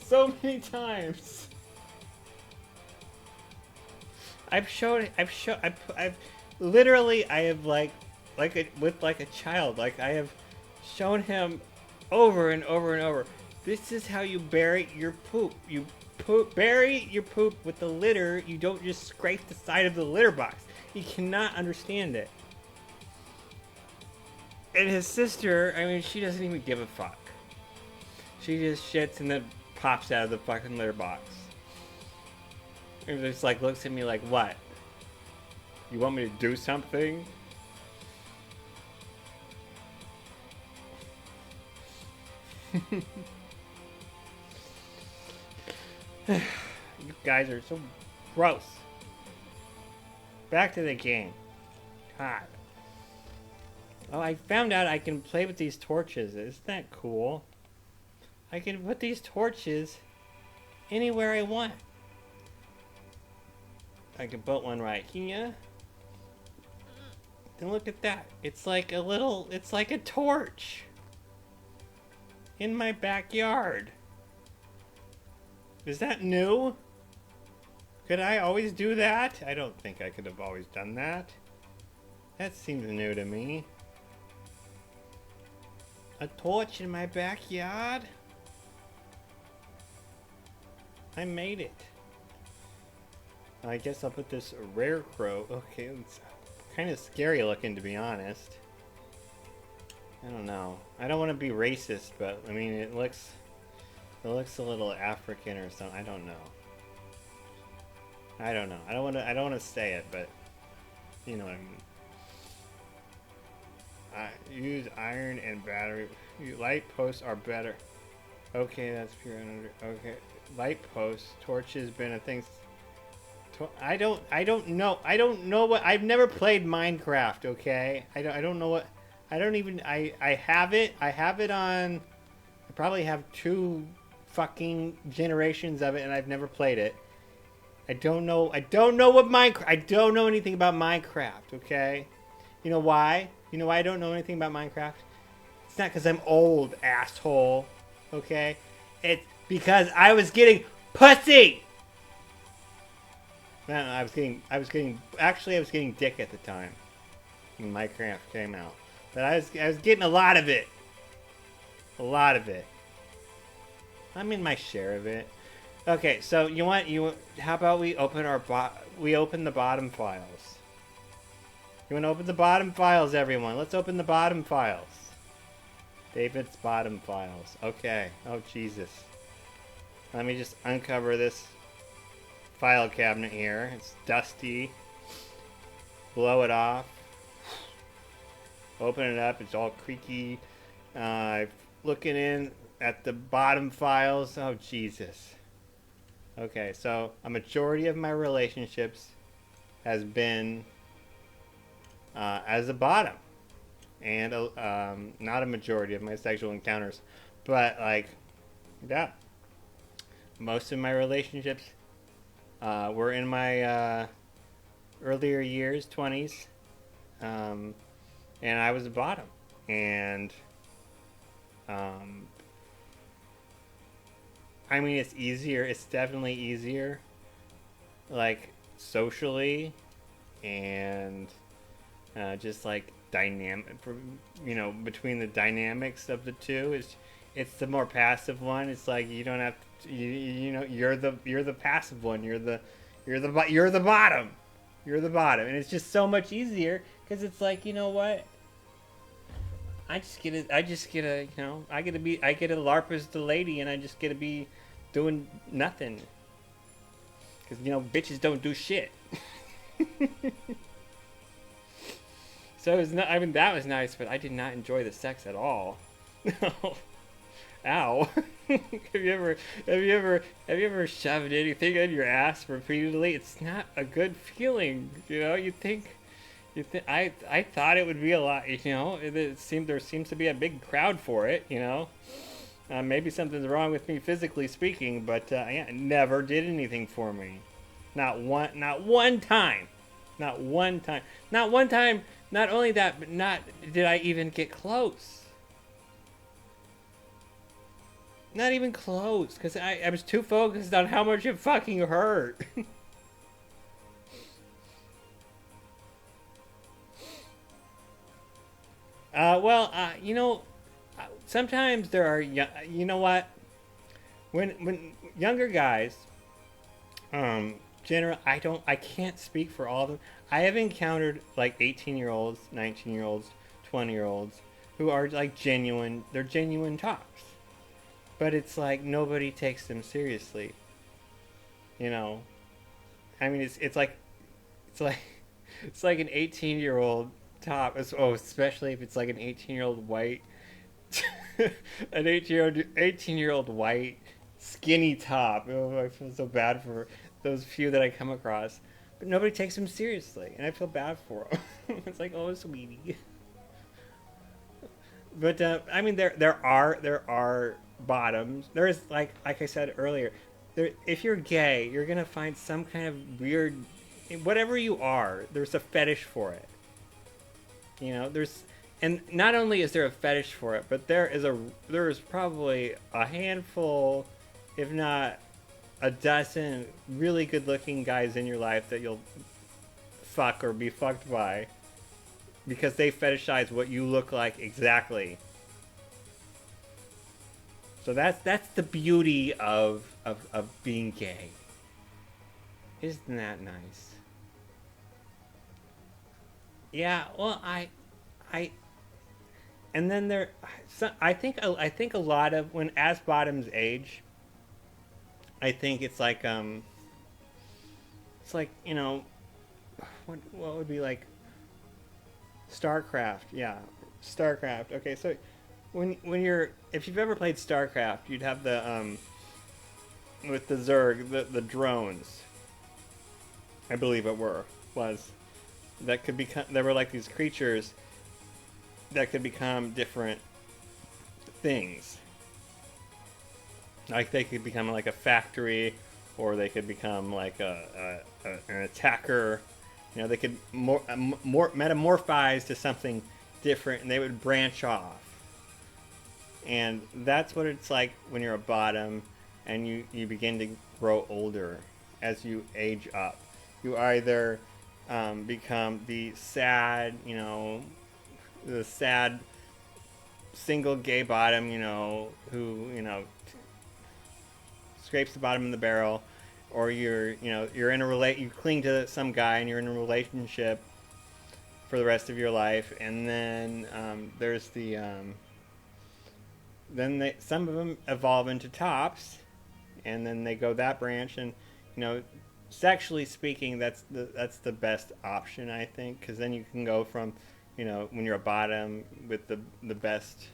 so many times. I've literally, I have with a child, like I have shown him over and over and over. This is how you bury your poop. You bury your poop with the litter. You don't just scrape the side of the litter box. He cannot understand it. And his sister, I mean, she doesn't even give a fuck. She just shits and then pops out of the fucking litter box. And just like looks at me like, what? You want me to do something? You guys are so gross. Back to the game. God. Oh, I found out I can play with these torches. Isn't that cool? I can put these torches anywhere I want. I can put one right here. And look at that. It's like a torch in my backyard. Is that new? Could I always do that? I don't think I could have always done that. That seems new to me. A torch in my backyard? I made it. I guess I'll put this rare crow. Okay, it's kind of scary looking, to be honest. I don't know. I don't want to be racist, but I mean, it looks a little African or something. I don't know. I don't know. I don't want to say it, but you know what I mean. Use iron and battery. Light posts are better. Okay, that's pure energy. Okay, light posts, torches been a thing. I don't know. I don't know what. I've never played Minecraft. Okay, I don't know what. I don't even. I have it. I have it on probably have 2 fucking generations of it, and I've never played it. I don't know what Minecraft. I don't know anything about Minecraft. Okay, you know why? You know why I don't know anything about Minecraft? It's not because I'm old, asshole. Okay, it's because I was getting pussy. No, I was getting dick at the time when Minecraft came out, but I was getting a lot of it. A lot of it. I'm in my share of it. Okay, so how about we open the bottom files. You want to open the bottom files, everyone? Let's open the bottom files. David's bottom files. Okay. Oh, Jesus. Let me just uncover this file cabinet here. It's dusty. Blow it off. Open it up. It's all creaky. Looking in at the bottom files. Oh, Jesus. Okay, so a majority of my relationships has been as a bottom. And not a majority of my sexual encounters. But, like, yeah. Most of my relationships were in my earlier years, 20s. And I was a bottom. And I mean, it's easier. It's definitely easier, like, socially, and just, like, dynamic, between the dynamics of the two. It's the more passive one. It's like, you don't have to, you're the passive one. You're the bottom. You're the bottom. And it's just so much easier, because it's like, you know what? I get to LARP as the lady, and I just get to be doing nothing. Because, bitches don't do shit. So that was nice, but I did not enjoy the sex at all. No. Ow. Have you ever shoved anything in your ass repeatedly? It's not a good feeling, I thought it would be a lot, there seems to be a big crowd for it, maybe something's wrong with me physically speaking, but yeah, it never did anything for me. Not one time. Not one time. Not only that, but not did I even get close. Not even close, because I was too focused on how much it fucking hurt. Sometimes there are, what? When younger guys, I can't speak for all of them. I have encountered, like, 18-year-olds, 19-year-olds, 20-year-olds, who are, like, they're genuine tops. But it's like, nobody takes them seriously. I mean, it's like an 18-year-old top, especially if it's like an 18-year-old white, an 18-year-old white skinny top. Oh, I feel so bad for those few that I come across, but nobody takes them seriously, and I feel bad for them. It's like, oh, sweetie. But I mean, there are bottoms. There is, like I said earlier, if you're gay, you're gonna find some kind of weird, whatever you are, there's a fetish for it. And not only is there a fetish for it, but there is probably a handful, if not a dozen, really good-looking guys in your life that you'll fuck or be fucked by, because they fetishize what you look like exactly. So that's the beauty of being gay. Isn't that nice? Yeah, well, and then I think a lot of, when as bottoms age, I think it's like what would be like StarCraft? Yeah, StarCraft. Okay, so if you've ever played StarCraft, you'd have the with the Zerg, the drones. I believe there were like these creatures that could become different things. Like they could become like a factory, or they could become like an attacker. You know, they could more metamorphize to something different, and they would branch off. And that's what it's like when you're a bottom, and you begin to grow older as you age up. You either become the sad, the sad single gay bottom, who scrapes the bottom of the barrel, or you're in you cling to some guy and you're in a relationship for the rest of your life, and then there's some of them evolve into tops, and then they go that branch, and sexually speaking, that's the best option, I think, because then you can go from when you're a bottom with the best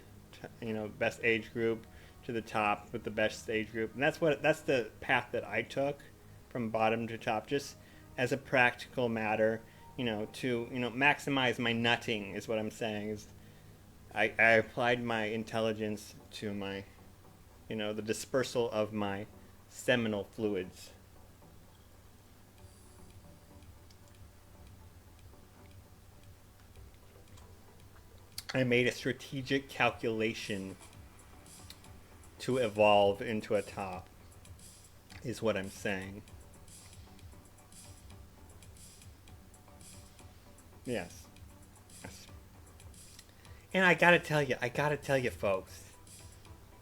best age group to the top with the best age group, and that's the path that I took from bottom to top, just as a practical matter, to maximize my nutting is what I'm saying. Is I applied my intelligence to my the dispersal of my seminal fluids. I made a strategic calculation to evolve into a top, is what I'm saying. Yes. And I gotta tell you, folks,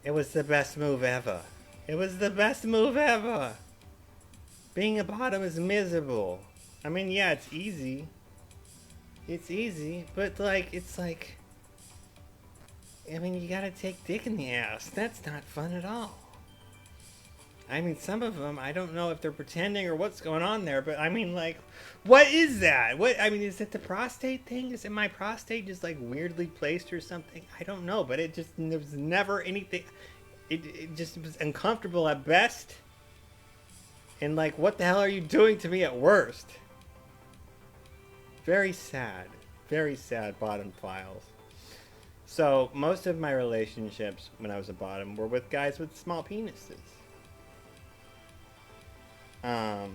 it was the best move ever. It was the best move ever. Being a bottom is miserable. I mean, yeah, it's easy. It's easy, but it's like, I mean, you gotta take dick in the ass. That's not fun at all. I mean, some of them, I don't know if they're pretending or what's going on there, but I mean, like, what is that? Is it the prostate thing? Is it my prostate just like weirdly placed or something? I don't know, but there was never anything. It just was uncomfortable at best. And like, what the hell are you doing to me at worst? Very sad bottom files. So most of my relationships when I was a bottom were with guys with small penises. They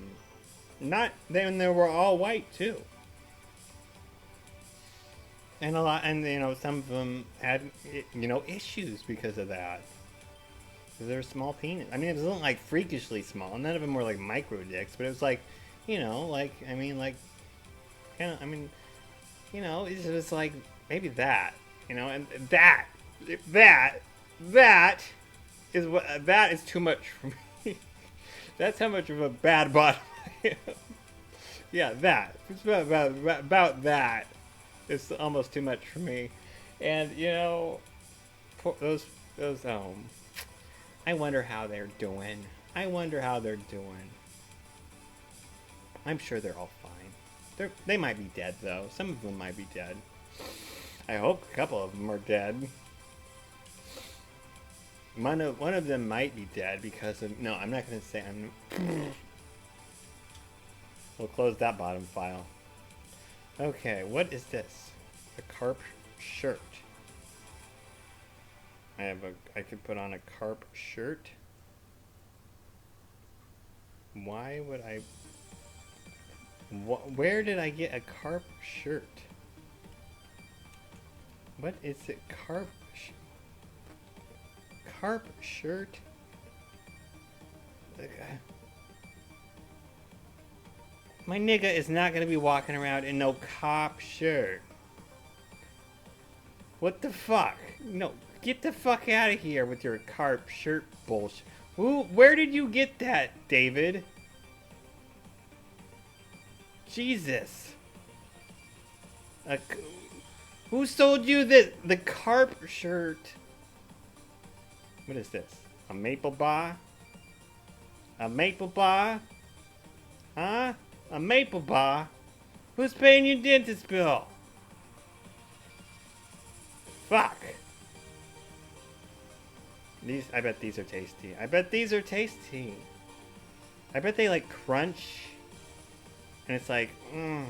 were all white too. And some of them had, issues because of that. Because they're small penis. I mean, it wasn't like freakishly small. None of them were like micro dicks, but it was like, it was like maybe that, and that is too much for me. That's how much of a bad bottom I am. Yeah, that. It's about that. It's almost too much for me. And, those I wonder how they're doing. I'm sure they're all fine. They might be dead, though. Some of them might be dead. I hope a couple of them are dead. One of them might be dead because of... No, I'm not going to say... We'll close that bottom file. Okay, what is this? A carp shirt. I could put on a carp shirt. Why would I... Where did I get a carp shirt? What is it? Carp shirt? My nigga is not gonna be walking around in no cop shirt. What the fuck? No, get the fuck out of here with your carp shirt bullshit. Where did you get that, David? Jesus. Who sold you the carp shirt? What is this? A maple bar? A maple bar? Huh? A maple bar? Who's paying your dentist bill? Fuck. I bet these are tasty. I bet they like crunch. And it's like, Yeah.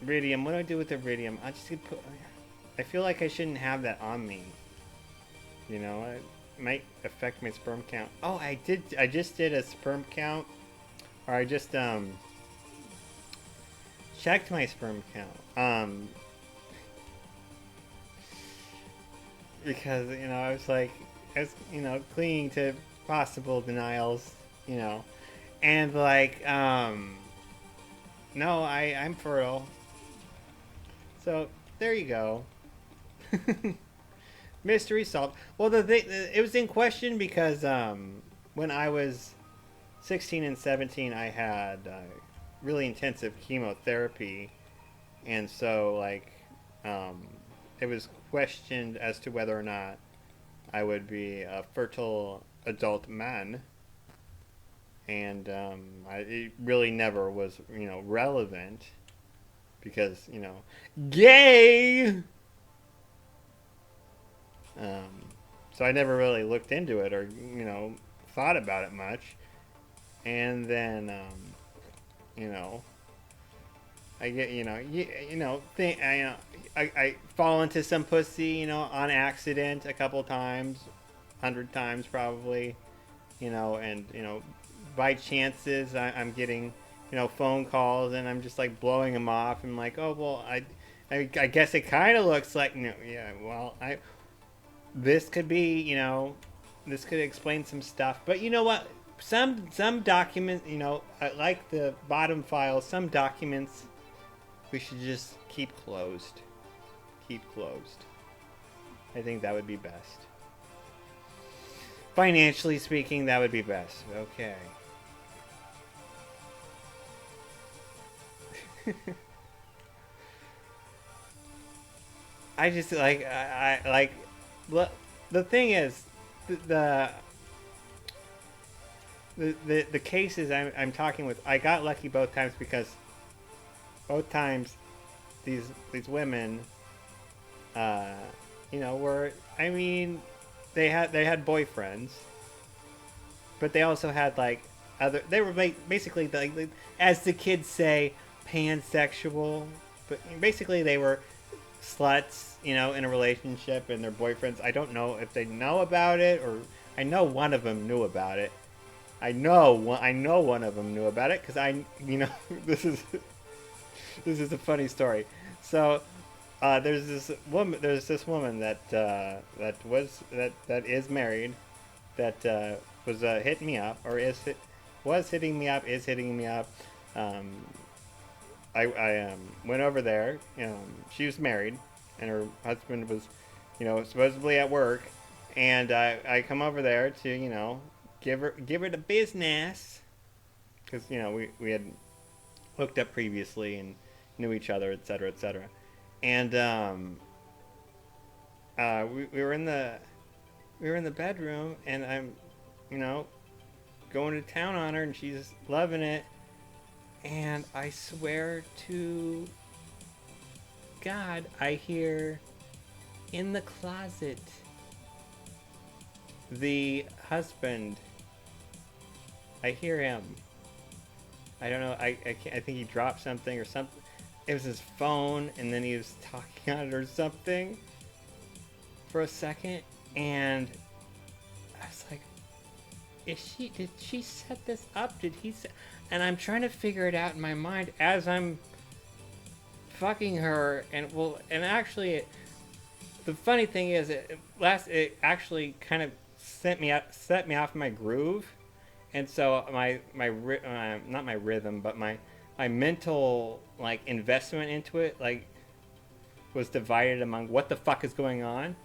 Iridium. What do I do with iridium? I just put. I feel like I shouldn't have that on me. You know, it might affect my sperm count. Oh, I did. I just did a sperm count, or I just checked my sperm count. Because I was like, clinging to possible denials, and like, no, I'm fertile. So there you go. Mystery solved. Well, it was in question because when I was 16 and 17, I had really intensive chemotherapy, and so like it was questioned as to whether or not I would be a fertile adult man, and it really never was relevant because gay. So I never really looked into it or thought about it much, and then I get I fall into some pussy on accident a couple times, 100 times probably, and by chances I'm getting phone calls and I'm just like blowing them off and like, oh well, I guess it kind of looks like yeah, well this could be this could explain some stuff, but you know what, some documents, like the bottom files, some documents we should just keep closed. I think that would be best. Financially speaking, that would be best. Okay. I just like I like the thing is the cases I'm talking with, I got lucky both times because both times these women were, I mean, they had boyfriends, but they also had like they were basically like, as the kids say, pansexual, but basically they were sluts, in a relationship, and their boyfriends, I don't know if they know about it, or I know one of them knew about it. I know one of them knew about it because this is a funny story. So there's this woman that is married, that was hitting me up, or was hitting me up, is hitting me up. I went over there. She was married, and her husband was, supposedly at work, and I come over there to, give her the business, because we had hooked up previously and knew each other, etc., etc. And we were in the bedroom, and I'm going to town on her, and she's loving it. And I swear to God, I hear in the closet the husband. I hear him. I don't know. I think he dropped something or something. It was his phone, and then he was talking on it or something for a second, and I was like, did she set this up? Did he set? And I'm trying to figure it out in my mind as I'm fucking her, and actually, the funny thing is, it actually kind of set me off my groove, and so my not my rhythm, but my mental like investment into it like was divided among what the fuck is going on,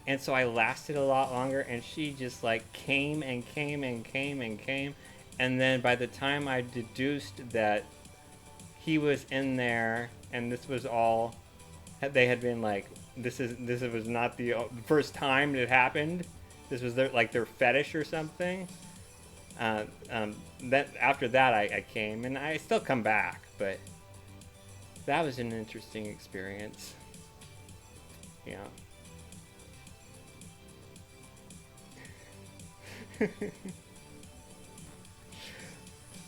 and so I lasted a lot longer, and she just like came and came and came and came. And then by the time I deduced that he was in there, and this was all, they had been like, this was not the first time it happened. This was their fetish or something. That after that I came, and I still come back, but that was an interesting experience. Yeah.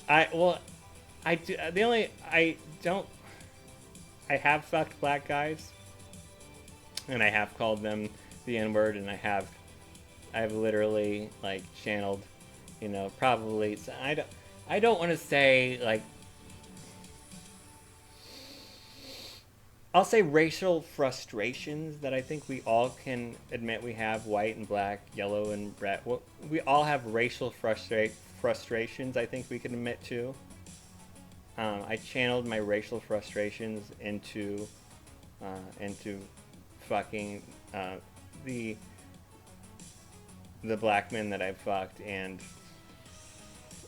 I do. I don't. I have fucked black guys, and I have called them the N-word, and I've literally like channeled, you know, probably. So I don't want to say like. I'll say racial frustrations that I think we all can admit we have: white and black, yellow and red. Well, we all have racial frustrations. I think we can admit to. I channeled my racial frustrations into fucking the black men that I fucked, and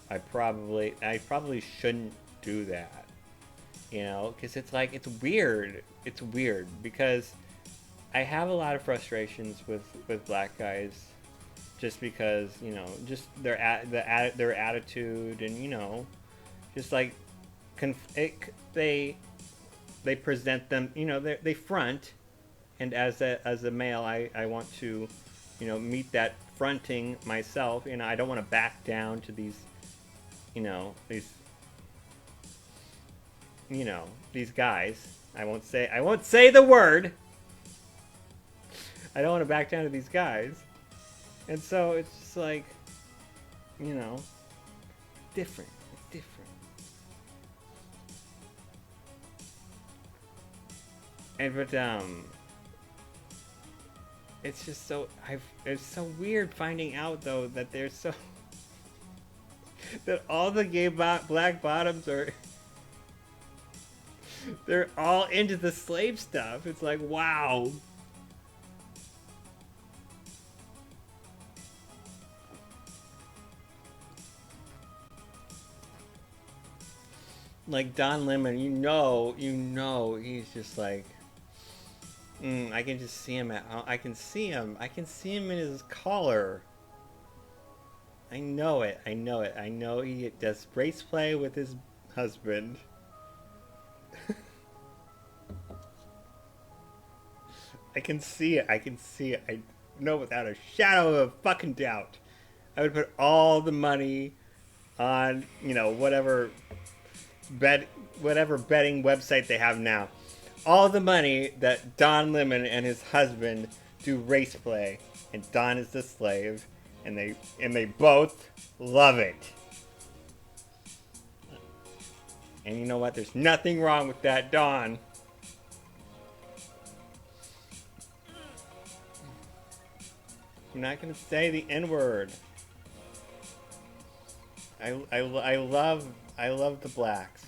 I probably shouldn't do that. You know, because it's weird. It's weird because I have a lot of frustrations with black guys, just because, you know, just their attitude, and, you know, just like they present them, you know, they front, and as a male, I want to, you know, meet that fronting myself. You know, I don't want to back down to these, you know, these guys. I won't say the word. I don't want to back down to these guys. And so it's just like, you know, different. It's different. And it's just so it's so weird finding out though that they're so that all the gay black bottoms are they're all into the slave stuff. It's like, wow. Like Don Lemon, you know, he's just like, I can just see him I can see him in his collar. I know it. I know he does race play with his husband. I can see it. I know without a shadow of a fucking doubt. I would put all the money on, you know, whatever betting website they have now. All the money that Don Lemon and his husband do race play, and Don is the slave, and they both love it. And you know what? There's nothing wrong with that, Don. I'm not gonna say the N-word. I love the blacks.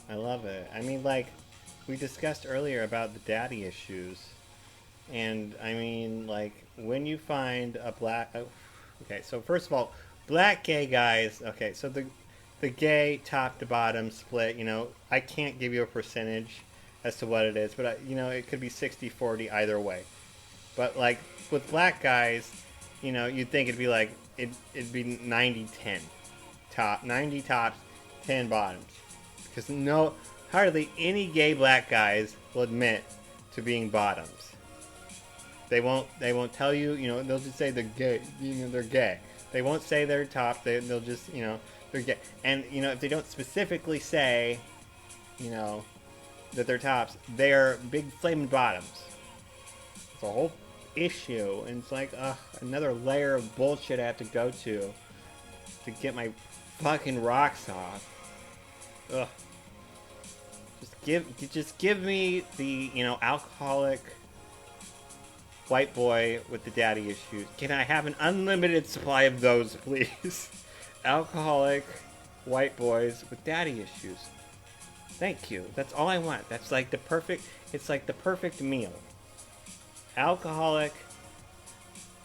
I love it. I mean, like, we discussed earlier about the daddy issues. And, I mean, like, when you find a black... okay, so first of all, black gay guys... okay, so the gay top to bottom split, you know, I can't give you a percentage as to what it is, but, you know, it could be 60-40 either way. But, like, with black guys, you know, you'd think it'd be like... it'd be 90-10. 90 tops, 10 bottoms. Because hardly any gay black guys will admit to being bottoms. They won't tell you, you know, they'll just say they're gay, you know, they're gay. They won't say they're top, they'll just, you know, they're gay. And, you know, if they don't specifically say, you know, that they're tops, they're big flaming bottoms. It's a whole issue, and it's like, another layer of bullshit I have to go to get my fucking rocks off. Ugh. Just give me the, you know, alcoholic white boy with the daddy issues. Can I have an unlimited supply of those, please? Alcoholic white boys with daddy issues. Thank you. That's all I want. That's like the perfect... it's like the perfect meal. Alcoholic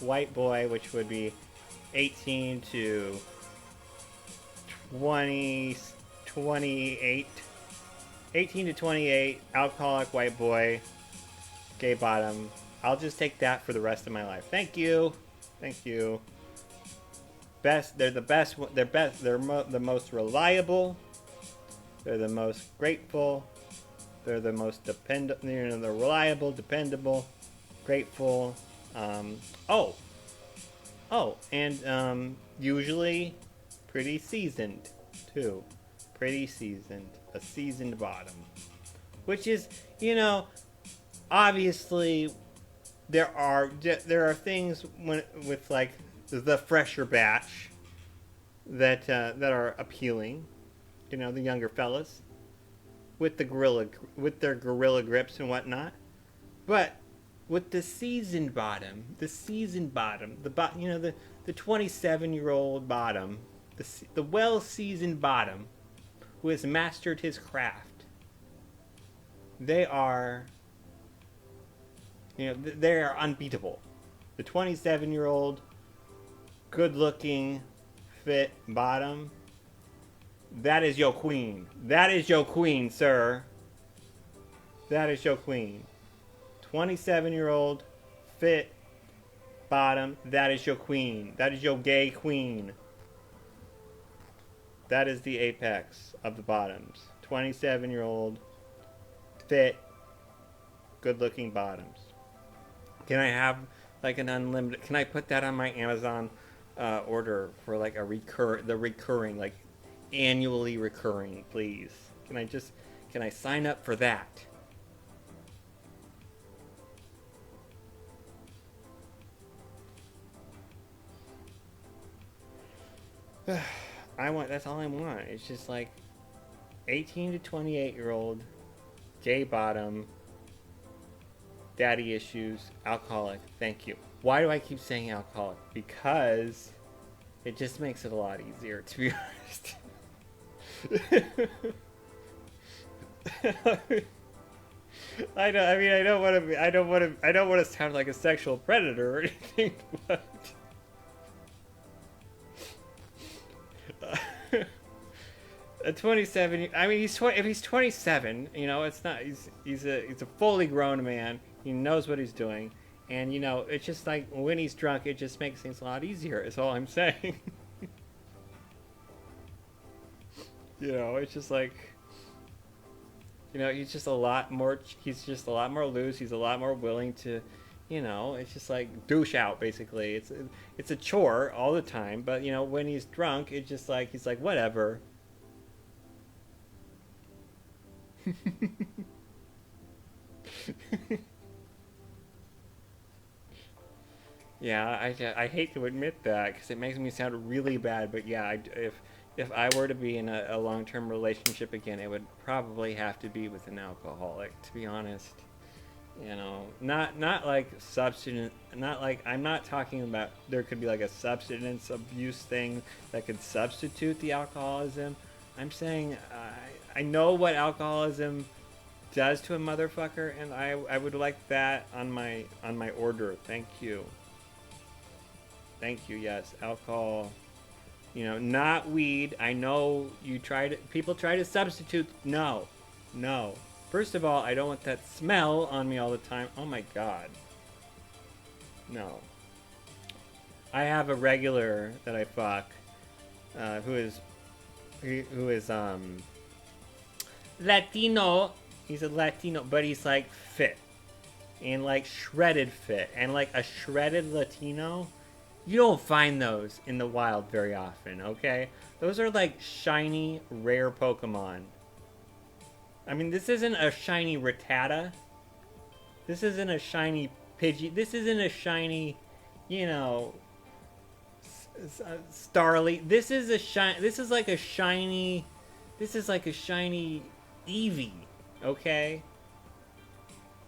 white boy, which would be 18 to 28. 18 to 28, alcoholic white boy, gay bottom. I'll just take that for the rest of my life. Thank you. Thank you. Best. They're the best. They're best. They're the most reliable. They're the most grateful. They're the most dependent. You know, they're reliable, dependable, grateful. And usually pretty seasoned too. Pretty seasoned. A seasoned bottom. Which is, you know, obviously there are things with like the fresher batch that are appealing, you know, the younger fellas with their gorilla grips and whatnot. But with the seasoned bottom, the 27-year-old bottom, the well-seasoned bottom who has mastered his craft, they are, they are unbeatable. The 27-year-old, good-looking, fit bottom, that is your queen. That is your queen, sir. That is your queen. 27-year-old, fit bottom, that is your queen. That is your gay queen. That is the apex of the bottoms. 27-year-old, fit, good-looking bottoms. Can I have like an unlimited? Can I put that on my Amazon order for like the recurring, like annually recurring, please? Can I sign up for that? That's all I want. It's just like 18 to 28-year-old, gay bottom, daddy issues, alcoholic. Thank you. Why do I keep saying alcoholic? Because it just makes it a lot easier, to be honest. I don't want to sound like a sexual predator or anything, but a 27. I mean, if he's 27, you know, it's not. He's a fully grown man. He knows what he's doing, and you know, it's just like when he's drunk, it just makes things a lot easier. Is all I'm saying. You know, it's just like, you know, he's just a lot more loose. He's a lot more willing to, you know, it's just like douche out basically. It's a chore all the time, but you know, when he's drunk, it's just like he's like whatever. Yeah, I hate to admit that because it makes me sound really bad, but yeah, if I were to be in a long-term relationship again, it would probably have to be with an alcoholic, to be honest. You know, not like substance, not like, I'm not talking about there could be like a substance abuse thing that could substitute the alcoholism. I'm saying I know what alcoholism does to a motherfucker, and I would like that on my order. Thank you. Thank you. Yes, alcohol. You know, not weed. I know people try to substitute. No. First of all, I don't want that smell on me all the time. Oh my god. No. I have a regular that I fuck, who is Latino. He's a Latino, but he's like fit. And like shredded fit. And like a shredded Latino, you don't find those in the wild very often, okay? Those are like shiny, rare Pokemon. I mean, this isn't a shiny Rattata. This isn't a shiny Pidgey. This isn't a shiny, you know, Starly. This is like a shiny Eevee, okay?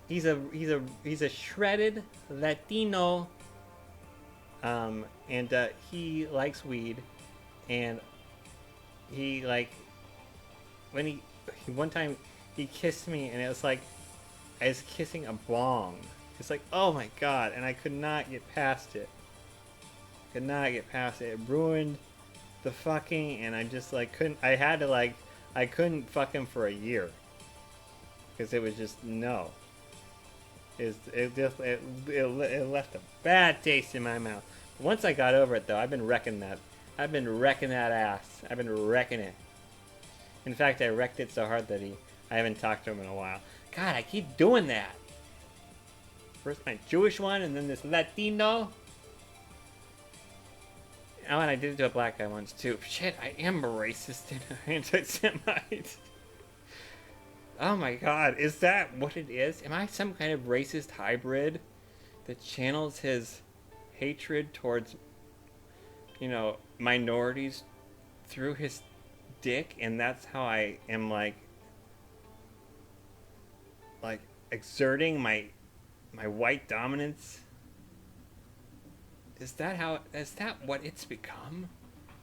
He's a shredded Latino, and he likes weed, and he like one time he kissed me, and it was like I was kissing a bong. It's like, oh my god, and I could not get past it. It ruined the fucking, and I just like couldn't. I couldn't fuck him for a year because it was just no. It left a bad taste in my mouth. Once I got over it, though, I've been wrecking that ass. I've been wrecking it. In fact, I wrecked it so hard that I haven't talked to him in a while. God, I keep doing that. First my Jewish one, and then this Latino. Oh, and I did it to a black guy once too. Shit, I am a racist and an anti-Semite. Oh my god, is that what it is? Am I some kind of racist hybrid that channels his hatred towards, you know, minorities through his dick, and that's how I am like exerting my white dominance? Is that what it's become?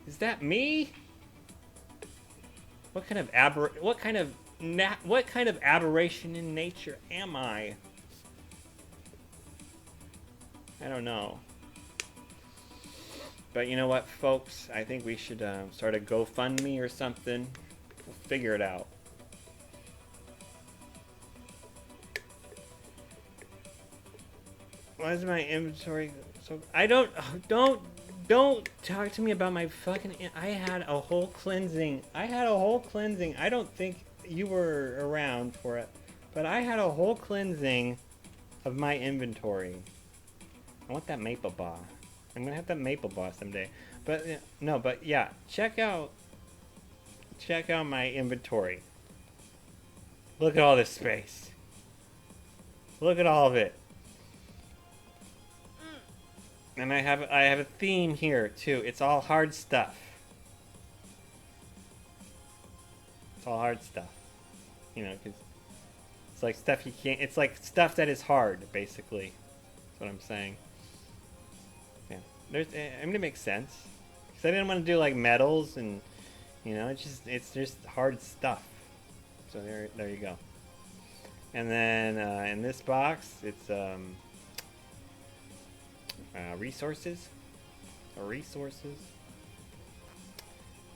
Is that me? What kind of aberration in nature am I? I don't know. But you know what, folks? I think we should start a GoFundMe or something. We'll figure it out. Why is my inventory so... Don't talk to me about my fucking... I had a whole cleansing. I don't think you were around for it. But I had a whole cleansing of my inventory. I want that maple bar. I'm gonna have that maple bar someday. But no, but yeah, check out my inventory. Look at all this space. Look at all of it. And I have a theme here too. It's all hard stuff. It's all hard stuff. You know, because it's like stuff you can't. It's like stuff that is hard, basically. That's what I'm saying. Yeah, I mean, it makes sense. Because I didn't want to do like metals and, you know, it's just hard stuff. So there you go. And then in this box, it's resources. Resources.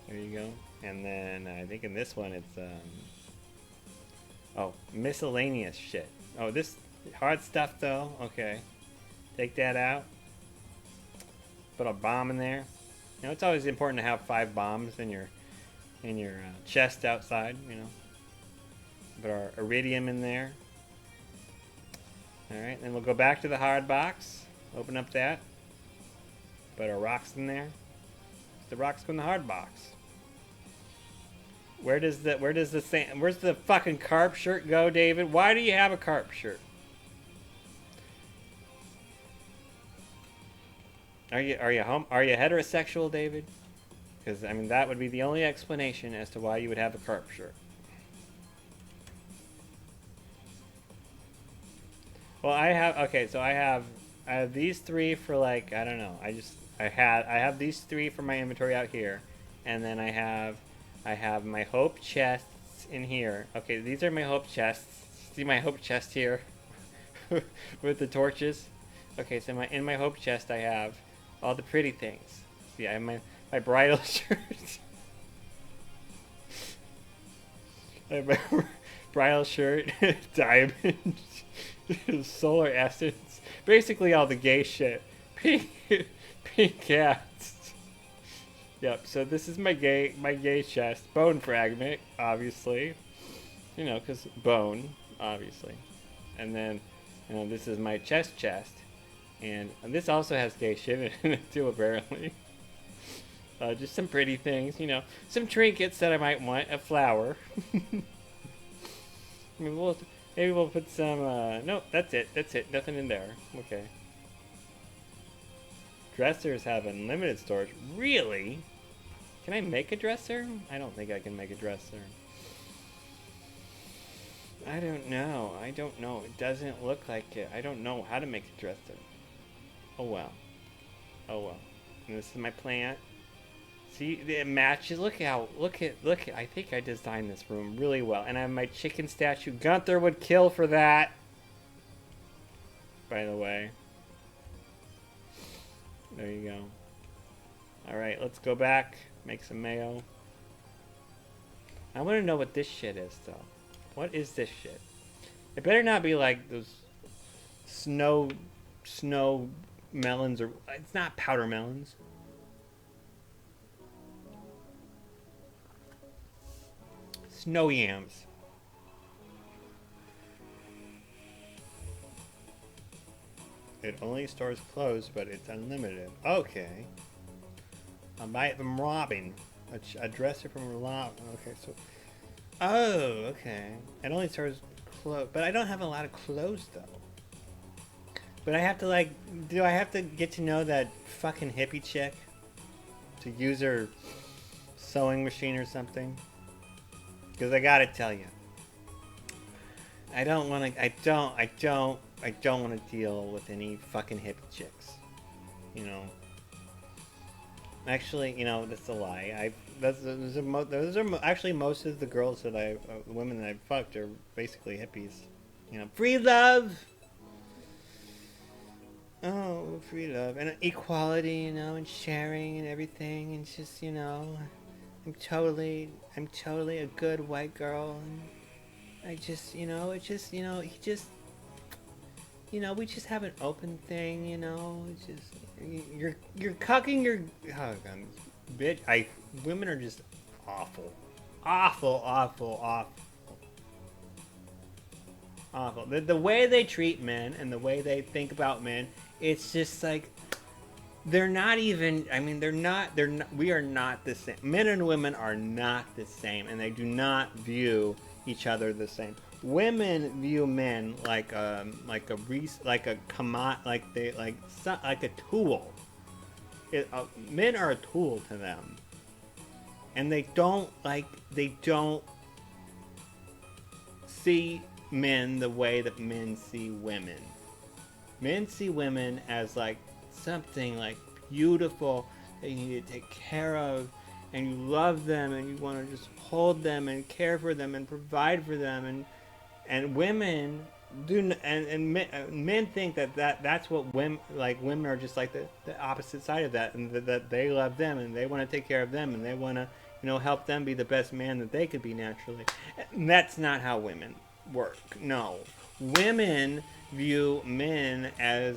There you go. And then I think in this one it's oh, miscellaneous shit. Oh, this hard stuff though. Okay, take that out. Put a bomb in there. You know, it's always important to have 5 bombs in your chest outside. You know, put our iridium in there. All right, then we'll go back to the hard box. Open up that. Put our rocks in there. The rocks go in the hard box. Where's the fucking carp shirt go, David? Why do you have a carp shirt? Are you heterosexual, David? Because I mean that would be the only explanation as to why you would have a carp shirt. Well, I have these 3 for like, I don't know. I have these 3 for my inventory out here, and then I have my hope chests in here. Okay, these are my hope chests. See my hope chest here with the torches. Okay, so in my hope chest I have all the pretty things. See, I have my bridal shirt. I have my bridal shirt, diamond, solar essence, basically all the gay shit. Pink cats. Yep, so this is my gay chest. Bone fragment, obviously. You know, because bone, obviously. And then, you know, this is my chest. And this also has gay shit in it too, apparently. Just some pretty things, you know. Some trinkets that I might want. A flower. Maybe we'll put some, no, that's it. Nothing in there. Okay. Dressers have unlimited storage. Really? Can I make a dresser? I don't think I can make a dresser. I don't know. It doesn't look like it. I don't know how to make a dresser. Oh well. And this is my plant. See, it matches. Look at. I think I designed this room really well. And I have my chicken statue. Gunther would kill for that. By the way. There you go. Alright, let's go back. Make some mayo. I want to know what this shit is, though. What is this shit? It better not be like those snow melons, or it's not powder melons. Snow yams. It only stores clothes, but it's unlimited. Okay. I'll buy it from Robin. A dresser from Robin. Okay, so. Oh, okay. It only serves clothes, but I don't have a lot of clothes though. But I have to like, do I have to get to know that fucking hippie chick to use her sewing machine or something? Because I gotta tell you, I don't want to. I don't want to deal with any fucking hippie chicks. You know. Actually, you know, that's a lie. Those are actually most of the girls that women that I fucked are basically hippies. You know, free love. Oh, free love and equality, you know, and sharing and everything, and just, you know, I'm totally a good white girl, and I just, you know, it's just, you know, you know, we just have an open thing, you know, it's just, you're cucking your, oh God, bitch, women are just awful, awful. The way they treat men and the way they think about men, it's just like they're not even. I mean, they're not. We are not the same. Men and women are not the same, and they do not view each other the same. Women view men like a tool. Men are a tool to them, and they don't see men the way that men see women. Men see women as like something like beautiful that you need to take care of, and you love them, and you want to just hold them and care for them and provide for them, and women do, and men think that's what women are just like the opposite side of that, and that they love them and they want to take care of them and they want to, you know, help them be the best man that they could be naturally. And that's not how women work. No, women view men as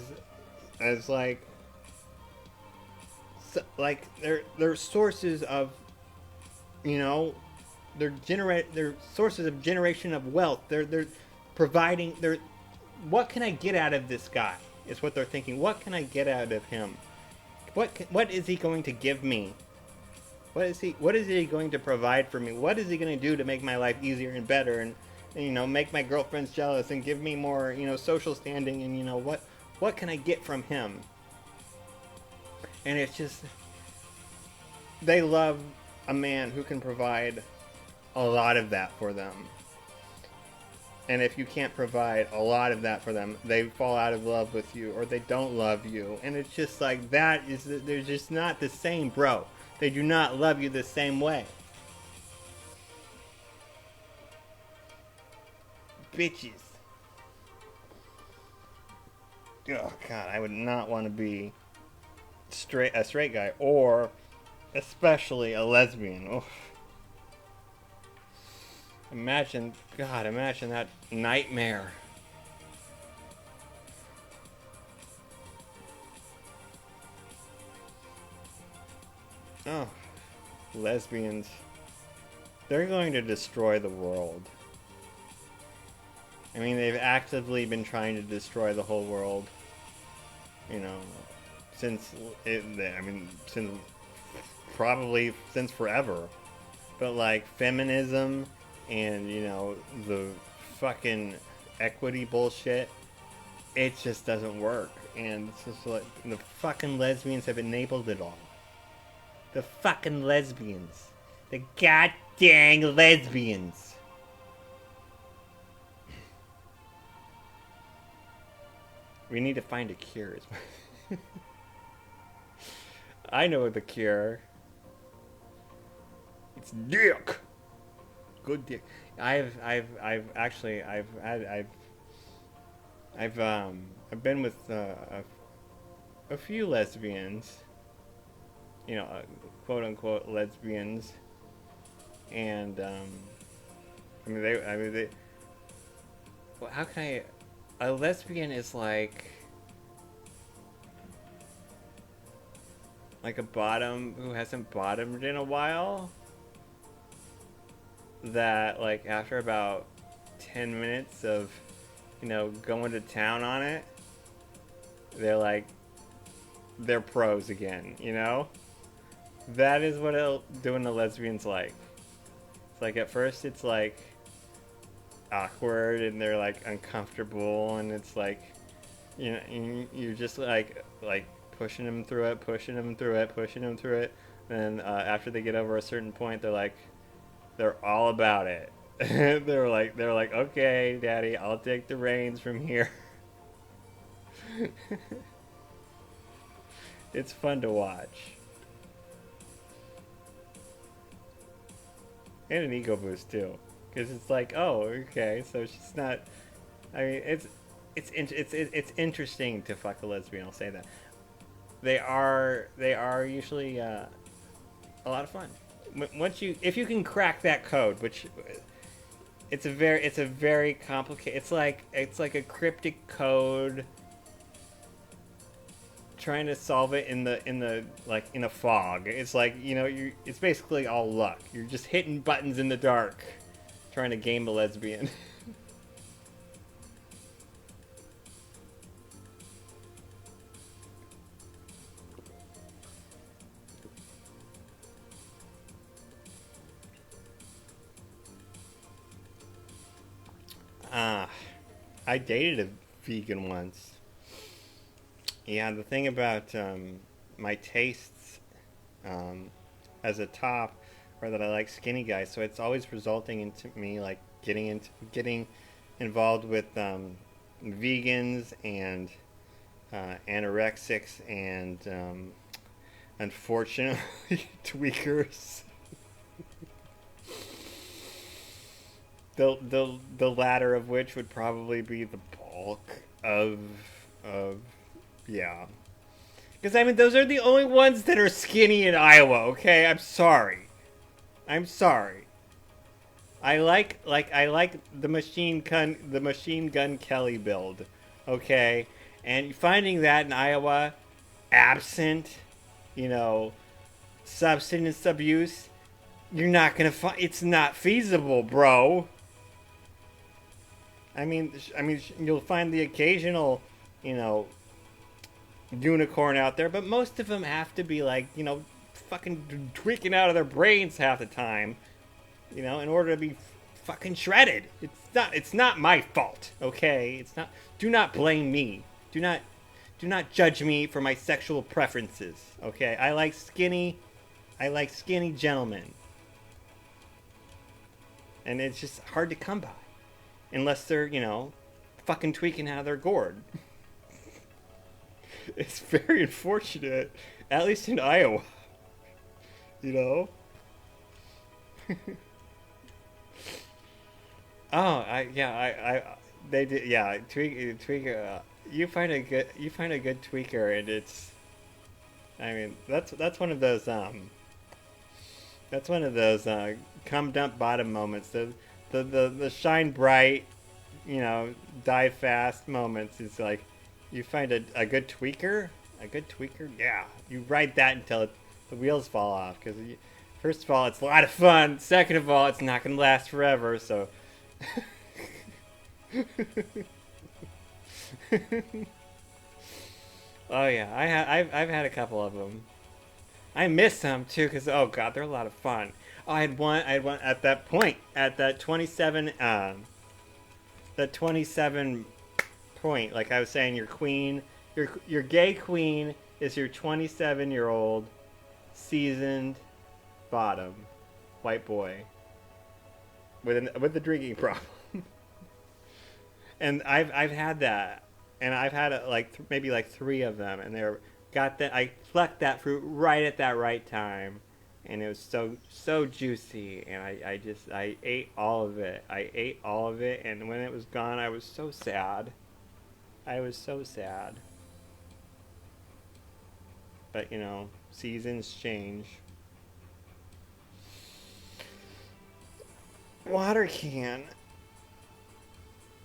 like they're sources of, you know, they're sources of generation of wealth. They're providing. What can I get out of this guy? Is what they're thinking. What can I get out of him? What is he going to give me? What is he going to provide for me? What is he going to do to make my life easier and better, and you know, make my girlfriends jealous and give me more, you know, social standing, and you know, what can I get from him? And it's just, they love a man who can provide a lot of that for them. And if you can't provide a lot of that for them, they fall out of love with you, or they don't love you. And it's just like, they're just not the same, bro. They do not love you the same way. Bitches. Oh God, I would not want to be a straight guy, or especially a lesbian. Oh. Imagine that nightmare. Oh, lesbians. They're going to destroy the world. I mean, they've actively been trying to destroy the whole world. You know, since forever. But like feminism and, you know, the fucking equity bullshit, it just doesn't work. And it's just like the fucking lesbians have enabled it all. The fucking lesbians. The goddamn lesbians. We need to find a cure. I know the cure. It's dick. Good dick. I've been with a few lesbians, you know, quote unquote lesbians, and they. Well, how can I? A lesbian is like a bottom who hasn't bottomed in a while. That like after about 10 minutes of, you know, going to town on it, they're pros again, you know? That is what doing a lesbian's like. It's like at first it's like awkward and they're like uncomfortable and it's like you know you're just like pushing them through it, pushing them through it, pushing them through it. Then after they get over a certain point, they're all about it. they're like okay, daddy, I'll take the reins from here. It's fun to watch. And an ego boost too, because it's like, oh, okay, so she's not. I mean, it's interesting to fuck a lesbian. I'll say that they are usually a lot of fun. Once if you can crack that code, which it's a very complicated. It's like a cryptic code. Trying to solve it in a fog. It's like, it's basically all luck. You're just hitting buttons in the dark trying to game a lesbian. I dated a vegan once. Yeah, the thing about my tastes as a top are that I like skinny guys, so it's always resulting into me like getting involved with vegans and anorexics and unfortunately tweakers. The latter of which would probably be the bulk of yeah. Because, I mean, those are the only ones that are skinny in Iowa, okay? I'm sorry. I like the machine gun Kelly build, okay? And finding that in Iowa, absent, substance abuse, you're not gonna find. It's not feasible, bro. I mean, you'll find the occasional, you know, unicorn out there, but most of them have to be like, fucking tweaking out of their brains half the time, in order to be fucking shredded. It's not my fault, okay? It's not. Do not blame me. Do not judge me for my sexual preferences, okay? I like skinny gentlemen. And it's just hard to come by unless they're, fucking tweaking out of their gourd. It's very unfortunate, at least in Iowa. you know. Oh, they did. Yeah, tweaker. You find a good tweaker, and it's. I mean, that's one of those come dump bottom moments. The shine bright, die fast moments. It's like you find a good tweaker, Yeah, you ride that until the wheels fall off. Because first of all, it's a lot of fun. Second of all, it's not gonna last forever. So. Oh yeah, I've had a couple of them. I miss them too because oh god, they're a lot of fun. Oh, I had one at that point at that 27 that 27 point. Like I was saying, your queen, your gay queen is your 27-year-old seasoned bottom white boy with the drinking problem. And I've had that, and I've had maybe like 3 of them, and I plucked that fruit right at that right time, and it was so juicy, and I ate all of it. And when it was gone, I was so sad. But seasons change. Water can.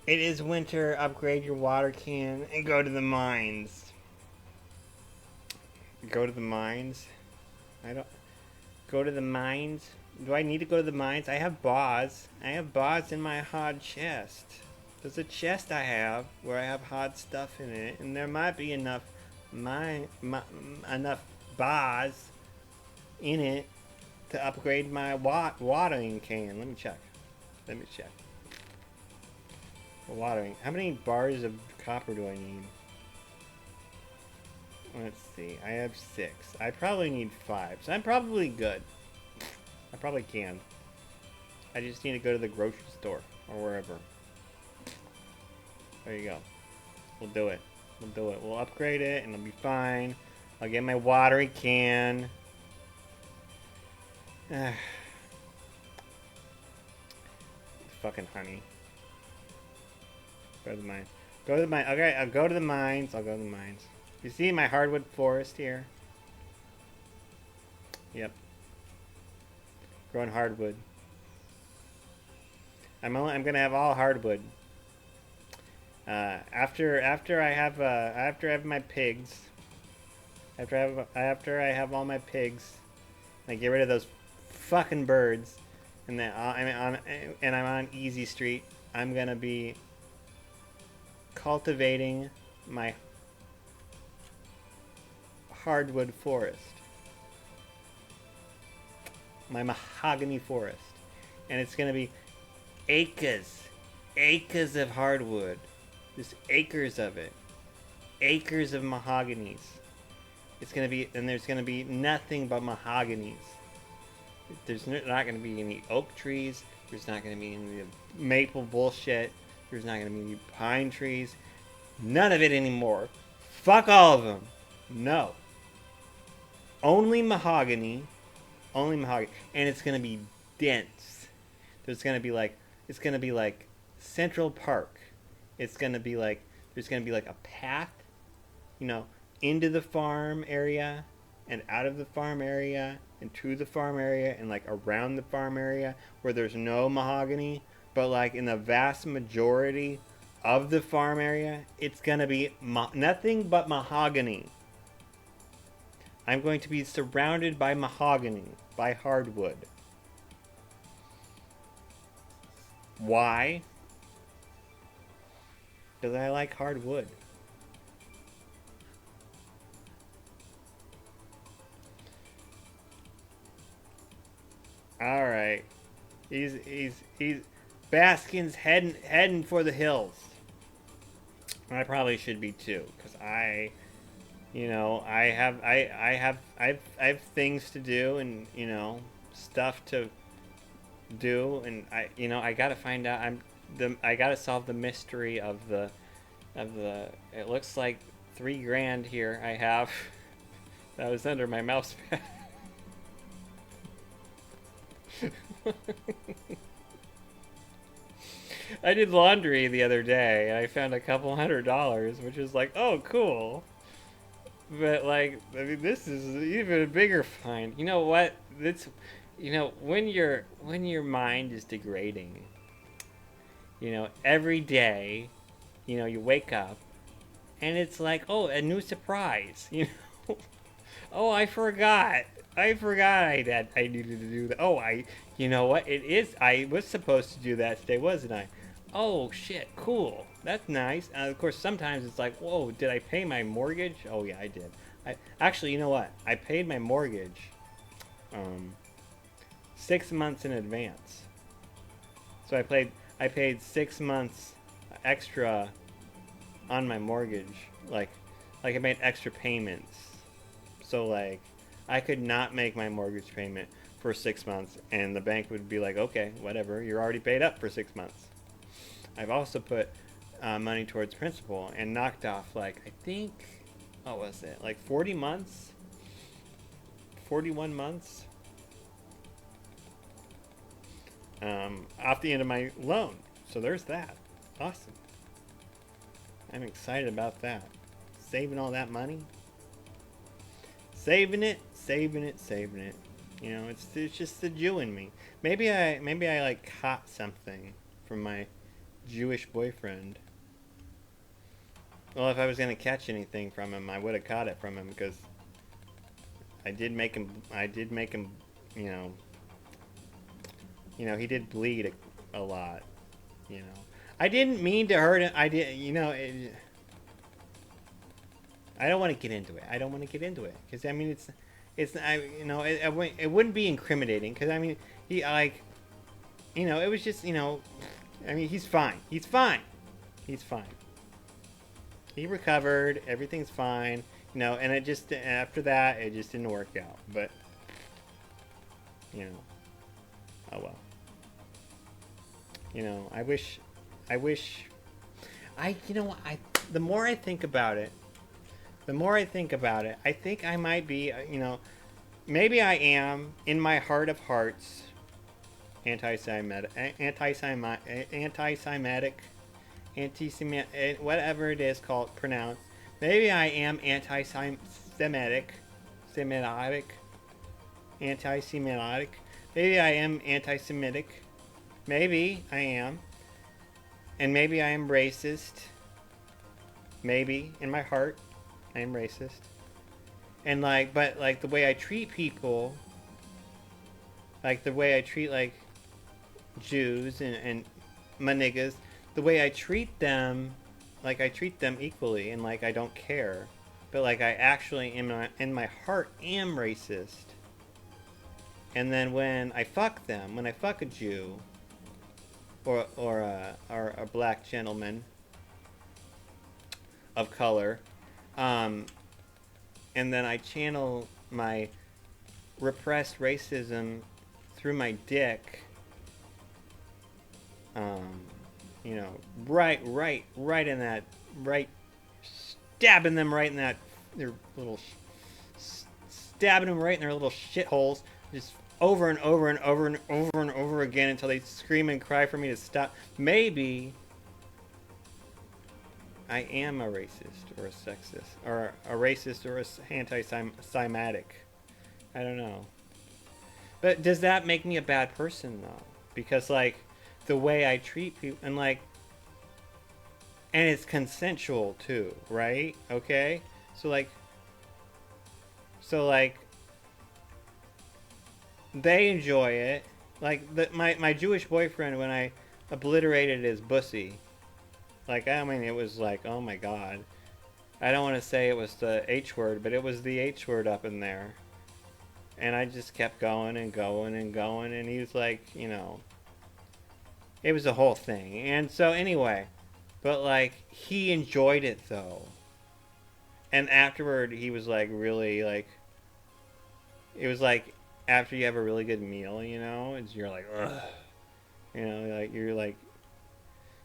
It is winter. Upgrade your water can and go to the mines. Go to the mines? I don't... Go to the mines? Do I need to go to the mines? I have bars. In my hard chest. There's a chest I have where I have hard stuff in it. And there might be enough enough bars in it to upgrade my watering can. Let me check. Let me check. Watering. How many bars of copper do I need? Let's see. I have 6. I probably need 5. So I'm probably good. I probably can. I just need to go to the grocery store or wherever. There you go. We'll do it. We'll do it. We'll upgrade it and it'll be fine. I'll get my watering can. Fucking honey. Go to the mine. Go to the mine. Okay, I'll go to the mines. I'll go to the mines. You see my hardwood forest here? Yep. Growing hardwood. I'm gonna have all hardwood. After I have my pigs. After I have all my pigs, I get rid of those fucking birds, and then I'm on Easy Street. I'm gonna be cultivating my hardwood forest, my mahogany forest, and it's gonna be acres of hardwood, just acres of it, acres of mahoganies. It's gonna be, and there's gonna be nothing but mahoganies. There's not gonna be any oak trees. There's not gonna be any maple bullshit. There's not gonna be any pine trees. None of it anymore. Fuck all of them. No. Only mahogany. Only mahogany. And it's gonna be dense. There's gonna be like, it's gonna be like Central Park. It's gonna be like, there's gonna be like a path, you know, into the farm area and out of the farm area and to the farm area and like around the farm area where there's no mahogany, but like in the vast majority of the farm area, it's gonna be nothing but mahogany. I'm going to be surrounded by mahogany, by hardwood. Why? Because I like hardwood. All right, he's Baskin's heading for the hills. I probably should be too, because I have things to do and stuff to do, and I gotta find out. I gotta solve the mystery of the. It looks like $3,000 here. I have that was under my mouse pad. I did laundry the other day and I found a couple $100, which is like, oh, cool. But like, I mean, this is even a bigger find. You know what? It's, when your mind is degrading, every day, you wake up and it's like, oh, a new surprise. Oh, I forgot I needed to do that. Oh, you know what? I was supposed to do that today, wasn't I? Oh, shit, cool. That's nice. Of course, sometimes it's like, whoa, did I pay my mortgage? Oh, yeah, I did. Actually, you know what? I paid my mortgage 6 months in advance. So I paid 6 months extra on my mortgage. Like I made extra payments. So, like, I could not make my mortgage payment for 6 months, and the bank would be like, okay, whatever, you're already paid up for 6 months. I've also put money towards principal and knocked off, like, I think, what was it, like 40 months? 41 months? Off the end of my loan. So there's that. Awesome. I'm excited about that. Saving all that money. Saving it. It's just the Jew in me. Maybe I like caught something from my Jewish boyfriend. Well, if I was gonna catch anything from him, I would have caught it from him, because I did make him. He did bleed a lot. I didn't mean to hurt him. I did. I don't want to get into it. Because I mean, it's it wouldn't be incriminating because I mean he like it was just I mean he's fine. He's fine. He's fine. He recovered. Everything's fine. And it just after that it just didn't work out. But oh well. I wish the more I think about it, I think I might be, maybe I am in my heart of hearts anti-Semitic, whatever it is called, pronounced. Maybe I am anti-Semitic, anti-Semitic. Maybe I am anti-Semitic. Maybe I am. And maybe I am racist. Maybe in my heart I am racist. And but the way I treat people, the way I treat Jews and my niggas, the way I treat them, I treat them equally and I don't care. But I actually in my heart am racist. And then when I fuck a Jew or a black gentleman of color, and then I channel my repressed racism through my dick, right in that, stabbing them right in that, their little, stabbing them right in their little shitholes, just over and over and over and over and over again until they scream and cry for me to stop. Maybe I am a racist or a sexist or a racist or a anti-Semitic. I don't know. But does that make me a bad person though? Because the way I treat people and and it's consensual too, right? Okay? So they enjoy it. My Jewish boyfriend, when I obliterated his pussy, I mean, it was oh my god. I don't want to say it was the H word, but it was the H word up in there. And I just kept going and going and going, and he was it was a whole thing. And so anyway, but he enjoyed it though. And afterward, he was really it was after you have a really good meal, you're ugh. You're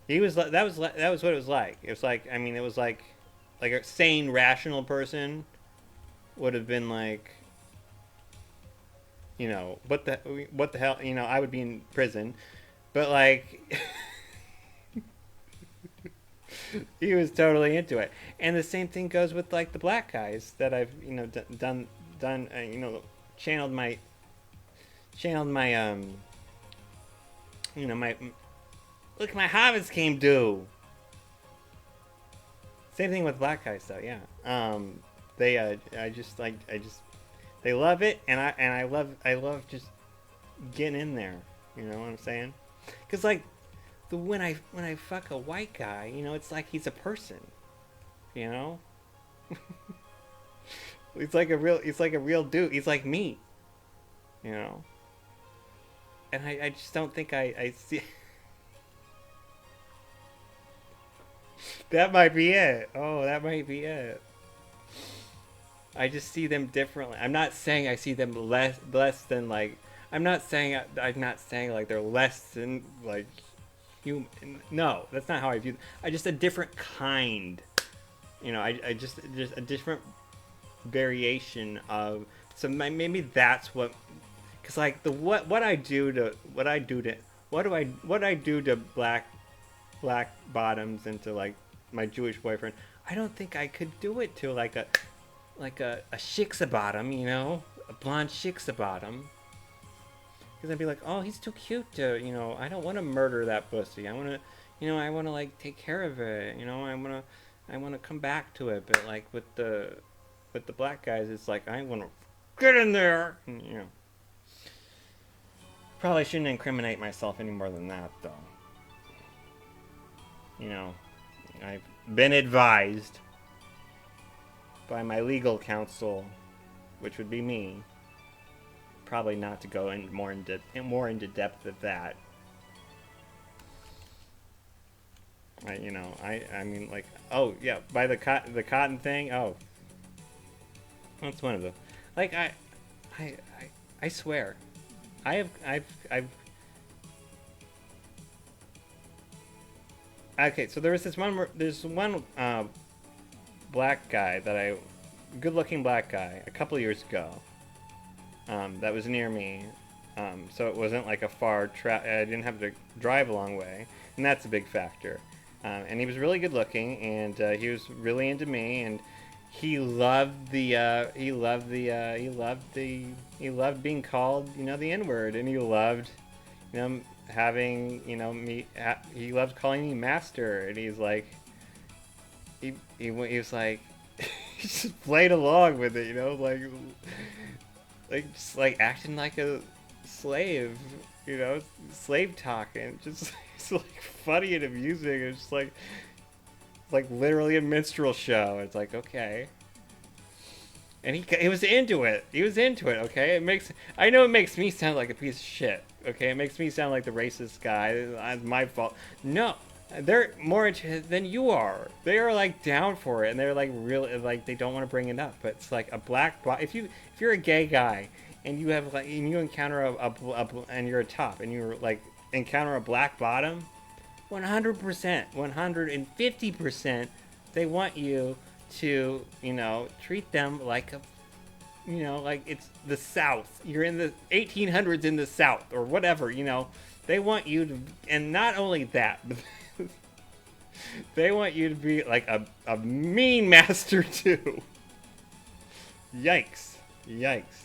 he was that was what it was like. It was I mean, it was like a sane, rational person would have been what the hell, I would be in prison, but he was totally into it. And the same thing goes with the black guys that I've done channeled my my look, my harvest came due. Same thing with black guys though, yeah. They they love it, and I love just getting in there. You know what I'm saying? Cause when I fuck a white guy, it's he's a person. It's a real dude. He's like me. And I just don't think I see. That might be it. Oh, that might be it. I just see them differently. I'm not saying I see them less than I'm not saying they're less than human. No, that's not how I view them. I just a different kind. I just a different variation of. So maybe that's what. Cause what I do to black bottoms, into my Jewish boyfriend, I don't think I could do it to a shiksa bottom, a blonde shiksa bottom. Because I'd be oh, he's too cute to, I don't want to murder that pussy. I want to, I want to take care of it. I want to come back to it. But with the black guys, it's I want to get in there. And, probably shouldn't incriminate myself any more than that, though. I've been advised by my legal counsel which would be me. Probably not to go in more into depth of that. You know, I mean, like, oh yeah, by the cotton thing. Oh, that's one of them. Like I swear, I've. Okay, so there was this one. There's one black guy good-looking black guy, a couple years ago. That was near me, so it wasn't like a far I didn't have to drive a long way, and that's a big factor. And he was really good looking, and he was really into me, and he loved being called, you know, the N-word, and he loved, you know, having, you know, he loved calling me master, and he's like, he was like, he just played along with it, you know, like just like acting like a slave, you know, slave talking, just it's like funny and amusing. It's just like literally a minstrel show. It's like, okay, and he was into it. He was into it. Okay, I know it makes me sound like a piece of shit. Okay, it makes me sound like the racist guy. It's my fault. No, they're more into it than you are. They are like down for it, and they're like really like they don't want to bring it up. But it's like a black if you're a gay guy and you have like and you encounter and you're a top and you like encounter a black bottom, 100%, 150%, they want you to, you know, treat them like a, you know, like it's the South. You're in the 1800s in the South or whatever, you know. They want you to, and not only that, but they want you to be like a mean master too. Yikes. Yikes.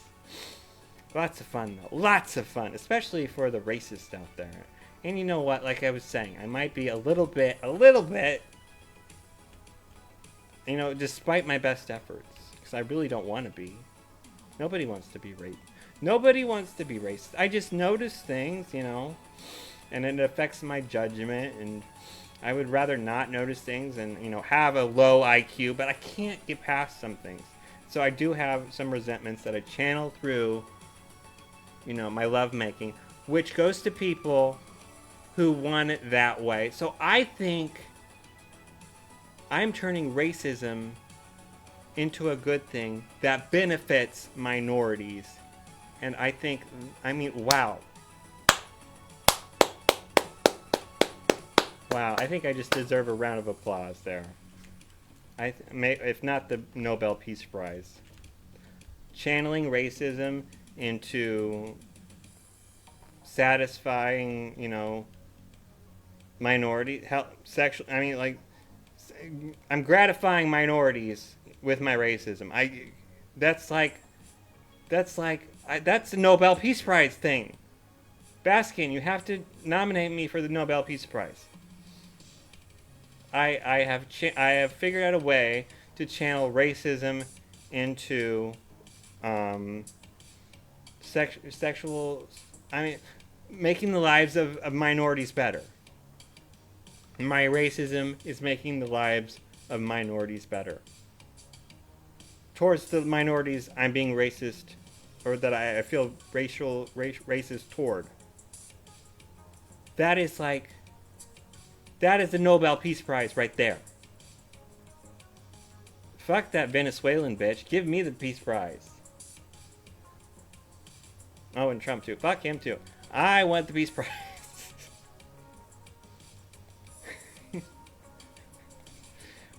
Lots of fun though. Lots of fun, especially for the racists out there. And you know what, like I was saying, I might be a little bit, you know, despite my best efforts, because I really don't want to be. Nobody wants to be racist. Nobody wants to be racist. I just notice things, you know, and it affects my judgment, and I would rather not notice things and, you know, have a low IQ, but I can't get past some things. So I do have some resentments that I channel through, you know, my lovemaking, which goes to people who want it that way. So I think I'm turning racism into a good thing that benefits minorities. And I think, I mean, wow. Wow, I think I just deserve a round of applause there. If not the Nobel Peace Prize. Channeling racism into satisfying, you know, sexual. I mean, like, I'm gratifying minorities with my racism. That's a Nobel Peace Prize thing. Baskin, you have to nominate me for the Nobel Peace Prize. I have figured out a way to channel racism into sexual. I mean, making the lives of minorities better. My racism is making the lives of minorities better. Towards the minorities I'm being racist, or that I feel racist toward. That is the Nobel Peace Prize right there. Fuck that Venezuelan bitch. Give me the Peace Prize. Oh, and Trump too. Fuck him too. I want the Peace Prize.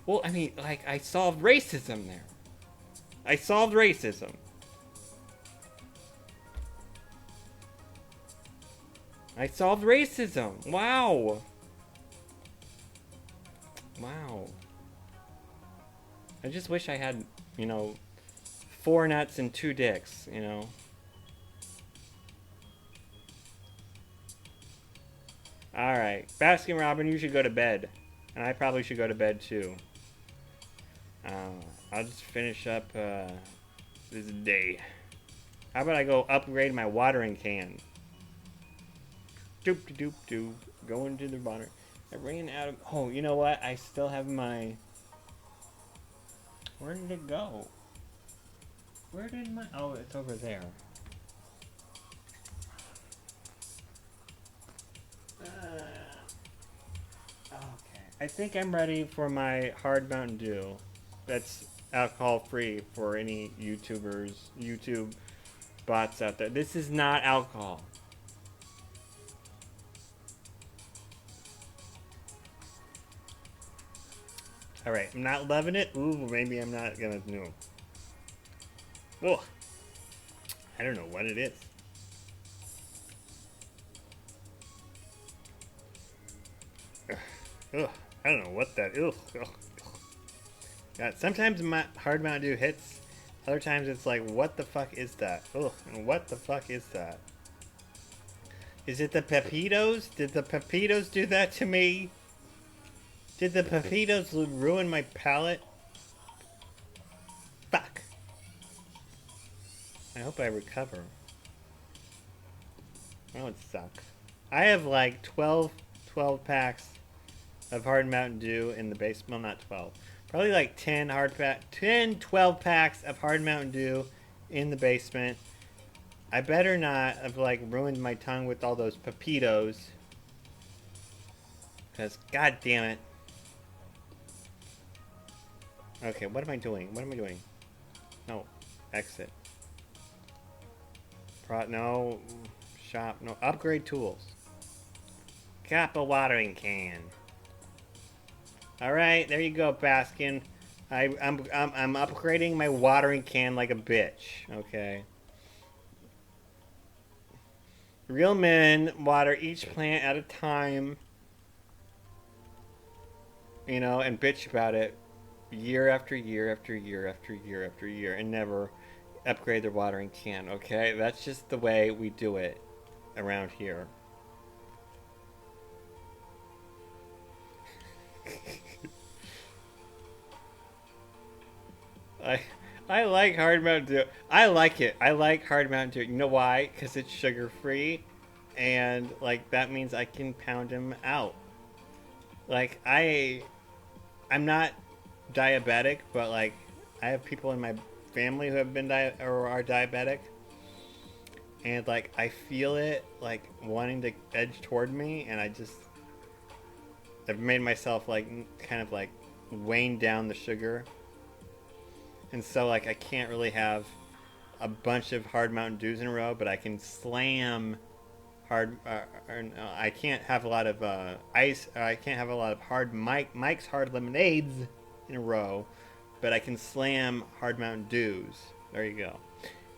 Well, I mean, like, I solved racism there. I solved racism. I solved racism. Wow. Wow. I just wish I had, you know, 4 nuts and 2 dicks, you know. Alright. Baskin Robin, you should go to bed. And I probably should go to bed too. I'll just finish up this day. How about I go upgrade my watering can? Doop doop doop. Going to the water. I ran out of. Oh, you know what? I still have my. Where did it go? Where did my... Oh, it's over there. Okay. I think I'm ready for my hard Mountain Dew. That's alcohol-free for any YouTubers, YouTube bots out there. This is not alcohol. Alright, I'm not loving it. Ooh, maybe I'm not gonna know. Ugh. I don't know what it is. Ugh. I don't know what that is. Ugh. God, sometimes my hard Mountain Dew hits. Other times it's like, what the fuck is that? Ugh. What the fuck is that? Is it the Pepitos? Did the Pepitos do that to me? Did the Pepitos ruin my palate? Fuck. I hope I recover. That would suck. I have like 12 packs of hard Mountain Dew in the basement. Well, not 12. Probably like 10, 12 packs of hard Mountain Dew in the basement. I better not have like ruined my tongue with all those Pepitos. Because, god damn it. Okay, what am I doing? What am I doing? No. Exit. No. Shop. No. Upgrade tools. Kappa watering can. Alright, there you go, Baskin. I'm upgrading my watering can like a bitch. Okay. Real men water each plant at a time. You know, and bitch about it year after year after year after year after year and never upgrade their watering can, okay? That's just the way we do it around here. I like hard Mountain Dew. I like it. I like hard Mountain Dew. You know why? Because it's sugar free, and like that means I can pound them out. Like I'm not diabetic, but like I have people in my family who have been or are diabetic, and like I feel it like wanting to edge toward me, and I've made myself like kind of like wane down the sugar. And so, like, I can't really have a bunch of hard Mountain Dews in a row, but I can slam I can't have a lot of ice. I can't have a lot of Mike's Hard Lemonades in a row, but I can slam hard Mountain Dews. There you go.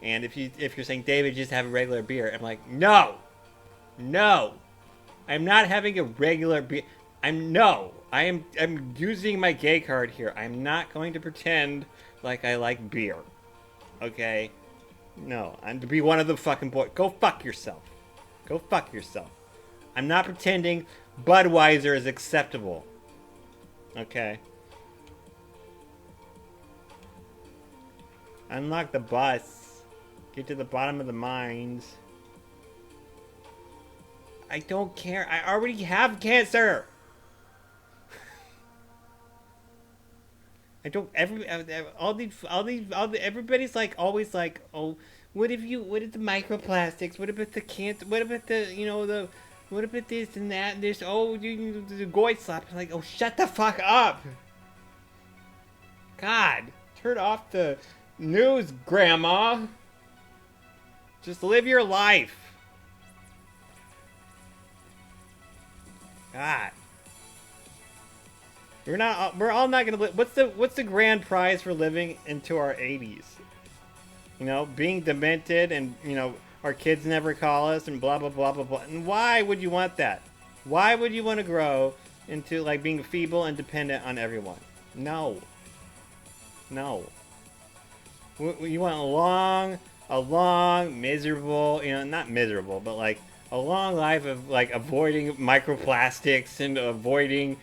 And if you're saying, David, just have a regular beer, I'm like, no, I'm not having a regular beer. I'm using my gay card here. I'm not going to pretend like I like beer. Okay? No, I'm to be one of the fucking boys. Go fuck yourself. Go fuck yourself. I'm not pretending Budweiser is acceptable. Okay? Unlock the bus. Get to the bottom of the mines. I don't care. I already have cancer. I don't everybody's like always like, oh, what if the microplastics, what about the cancer, what about what about this and that and this, oh, the goy slap. I'm like, oh, shut the fuck up. God, turn off the news, grandma. Just live your life. God. We're all not gonna live. What's the grand prize for living into our 80s? You know, being demented, and our kids never call us, and blah blah blah blah blah. And why would you want that? Why would you want to grow into like being feeble and dependent on everyone? No. You want a long, miserable, not miserable, but like a long life of like avoiding microplastics and avoiding,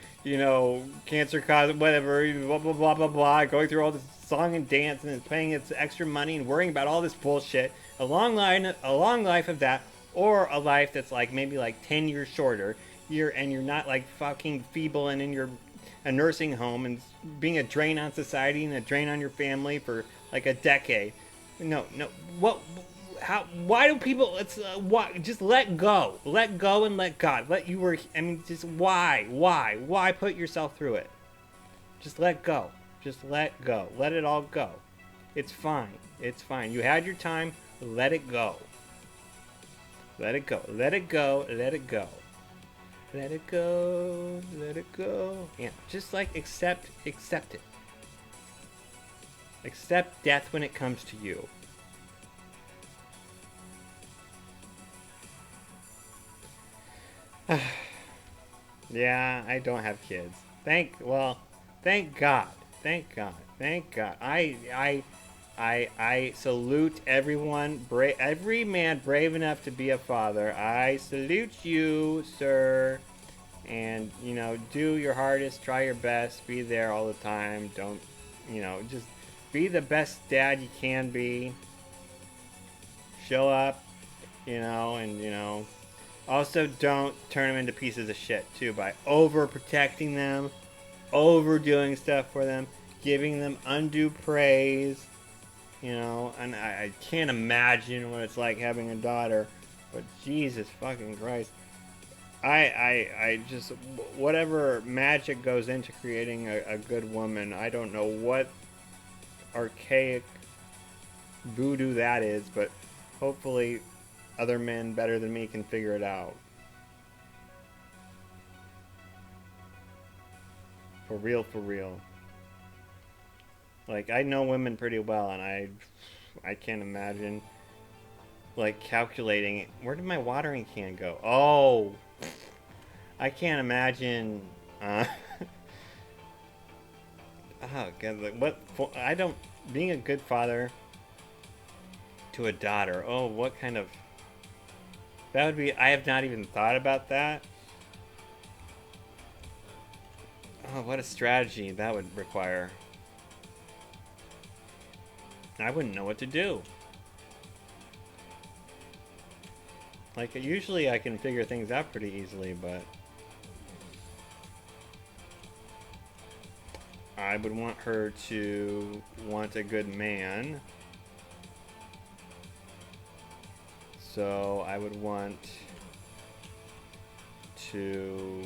cancer cause, whatever, blah, blah, blah, blah, blah, going through all this song and dance and paying its extra money and worrying about all this bullshit. A long life of that, or a life that's like maybe like 10 years shorter, and you're not like fucking feeble and in a nursing home and being a drain on society and a drain on your family for like a decade. No, no. What? How? Why do people? It's why? Just let go. Let go and let God. Let you were. I mean, just why? Why? Why put yourself through it? Just let go. Just let go. Let it all go. It's fine. It's fine. You had your time. Let it go. Let it go. Let it go. Let it go. Let it go. Let it go. Yeah. Just like accept it. Accept death when it comes to you. Yeah, I don't have kids. Thank God. Thank God. Thank God. I salute everyone, every man brave enough to be a father. I salute you, sir. And, you know, do your hardest, try your best, be there all the time. Don't, you know, just be the best dad you can be. Show up, you know, and, you know, also don't turn them into pieces of shit, too, by overprotecting them, overdoing stuff for them, giving them undue praise. You know, and I can't imagine what it's like having a daughter, but Jesus fucking Christ. I just, whatever magic goes into creating a good woman, I don't know what archaic voodoo that is, but hopefully other men better than me can figure it out. For real, for real. Like, I know women pretty well, and I can't imagine, like, calculating it. Where did my watering can go? Oh, I can't imagine. Oh God, like, what? I don't. Being a good father to a daughter. Oh, what kind of? That would be. I have not even thought about that. Oh, what a strategy that would require. I wouldn't know what to do. Like, usually I can figure things out pretty easily, but I would want her to want a good man. So I would want to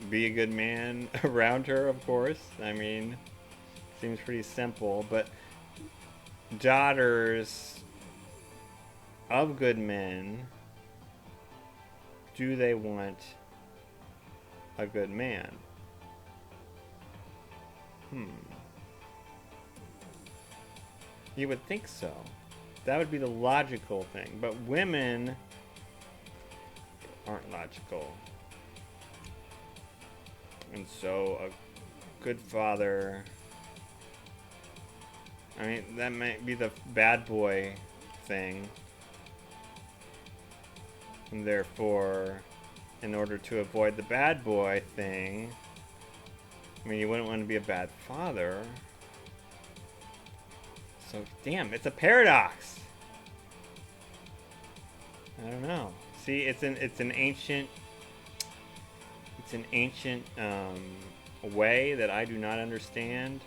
be a good man around her, of course. I mean, seems pretty simple, but daughters of good men, do they want a good man? You would think so. That would be the logical thing. But women aren't logical. And so a good father, I mean, that might be the bad boy thing. And therefore, in order to avoid the bad boy thing, I mean, you wouldn't want to be a bad father. So, damn, it's a paradox. I don't know. See, it's an ancient way that I do not understand,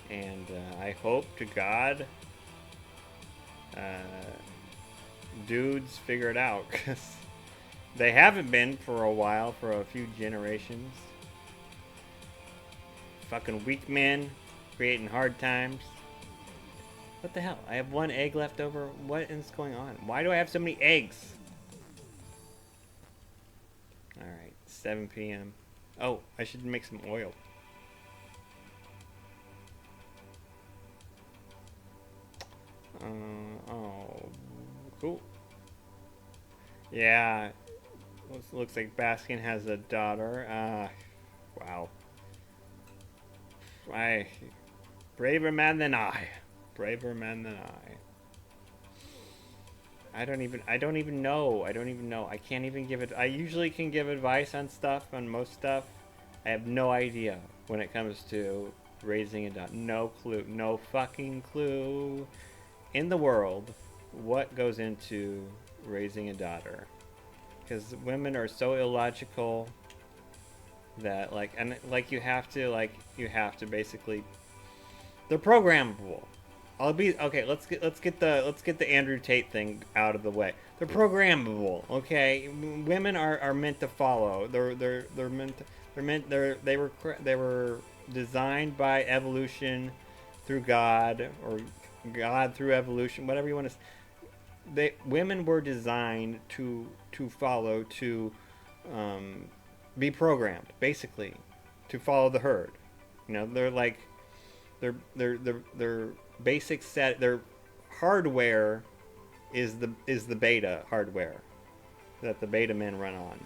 and I hope to God dudes figure it out, because they haven't been for a while, for a few generations. Fucking weak men creating hard times. What the hell? I have one egg left over. What is going on? Why do I have so many eggs? Alright, 7 p.m. Oh, I should make some oil. Oh, cool. Yeah, looks like Baskin has a daughter. Wow. Braver man than I. Braver man than I. I don't even know. I can't even give it. I usually can give advice on stuff, on most stuff. I have no idea when it comes to raising a daughter. No clue. No fucking clue in the world what goes into raising a daughter. Because women are so illogical that, like, you have to basically, they're programmable. I'll be okay. Let's get the Andrew Tate thing out of the way. They're programmable. Okay, women are meant to follow. They were designed by evolution through God, or God through evolution, whatever you want to. Women were designed to follow, to um, be programmed, basically, to follow the herd. They're like their basic set. Their hardware is the beta hardware that the beta men run on,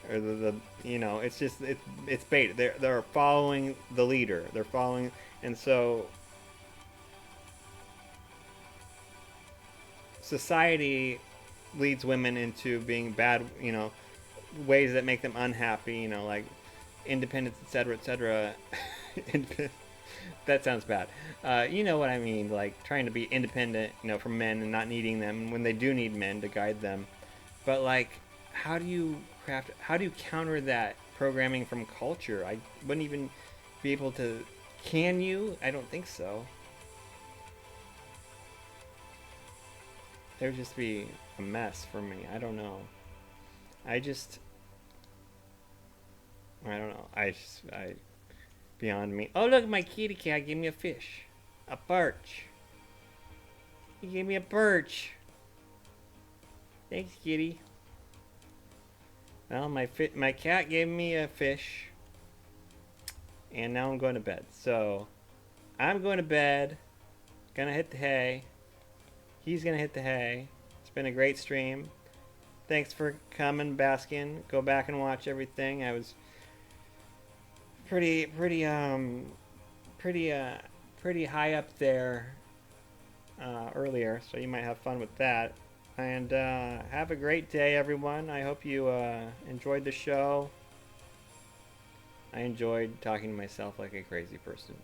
or it's beta. They're following the leader. They're following, and so society leads women into being bad, ways that make them unhappy, like independence, etc., etc. That sounds bad. You know what I mean, like trying to be independent, from men and not needing them when they do need men to guide them. But like, how do you counter that programming from culture? I wouldn't even be able to. Can you? I don't think so. There'd just be a mess for me. I don't know. I just, I don't know. Beyond me. Oh, look, my kitty cat gave me a fish. A perch. He gave me a perch. Thanks, kitty. Well, my cat gave me a fish. And now I'm going to bed. So, I'm going to bed. Gonna hit the hay. He's gonna hit the hay. It's been a great stream. Thanks for coming, Baskin. Go back and watch everything. I was pretty high up there earlier, so you might have fun with that. And have a great day, everyone. I hope you enjoyed the show. I enjoyed talking to myself like a crazy person.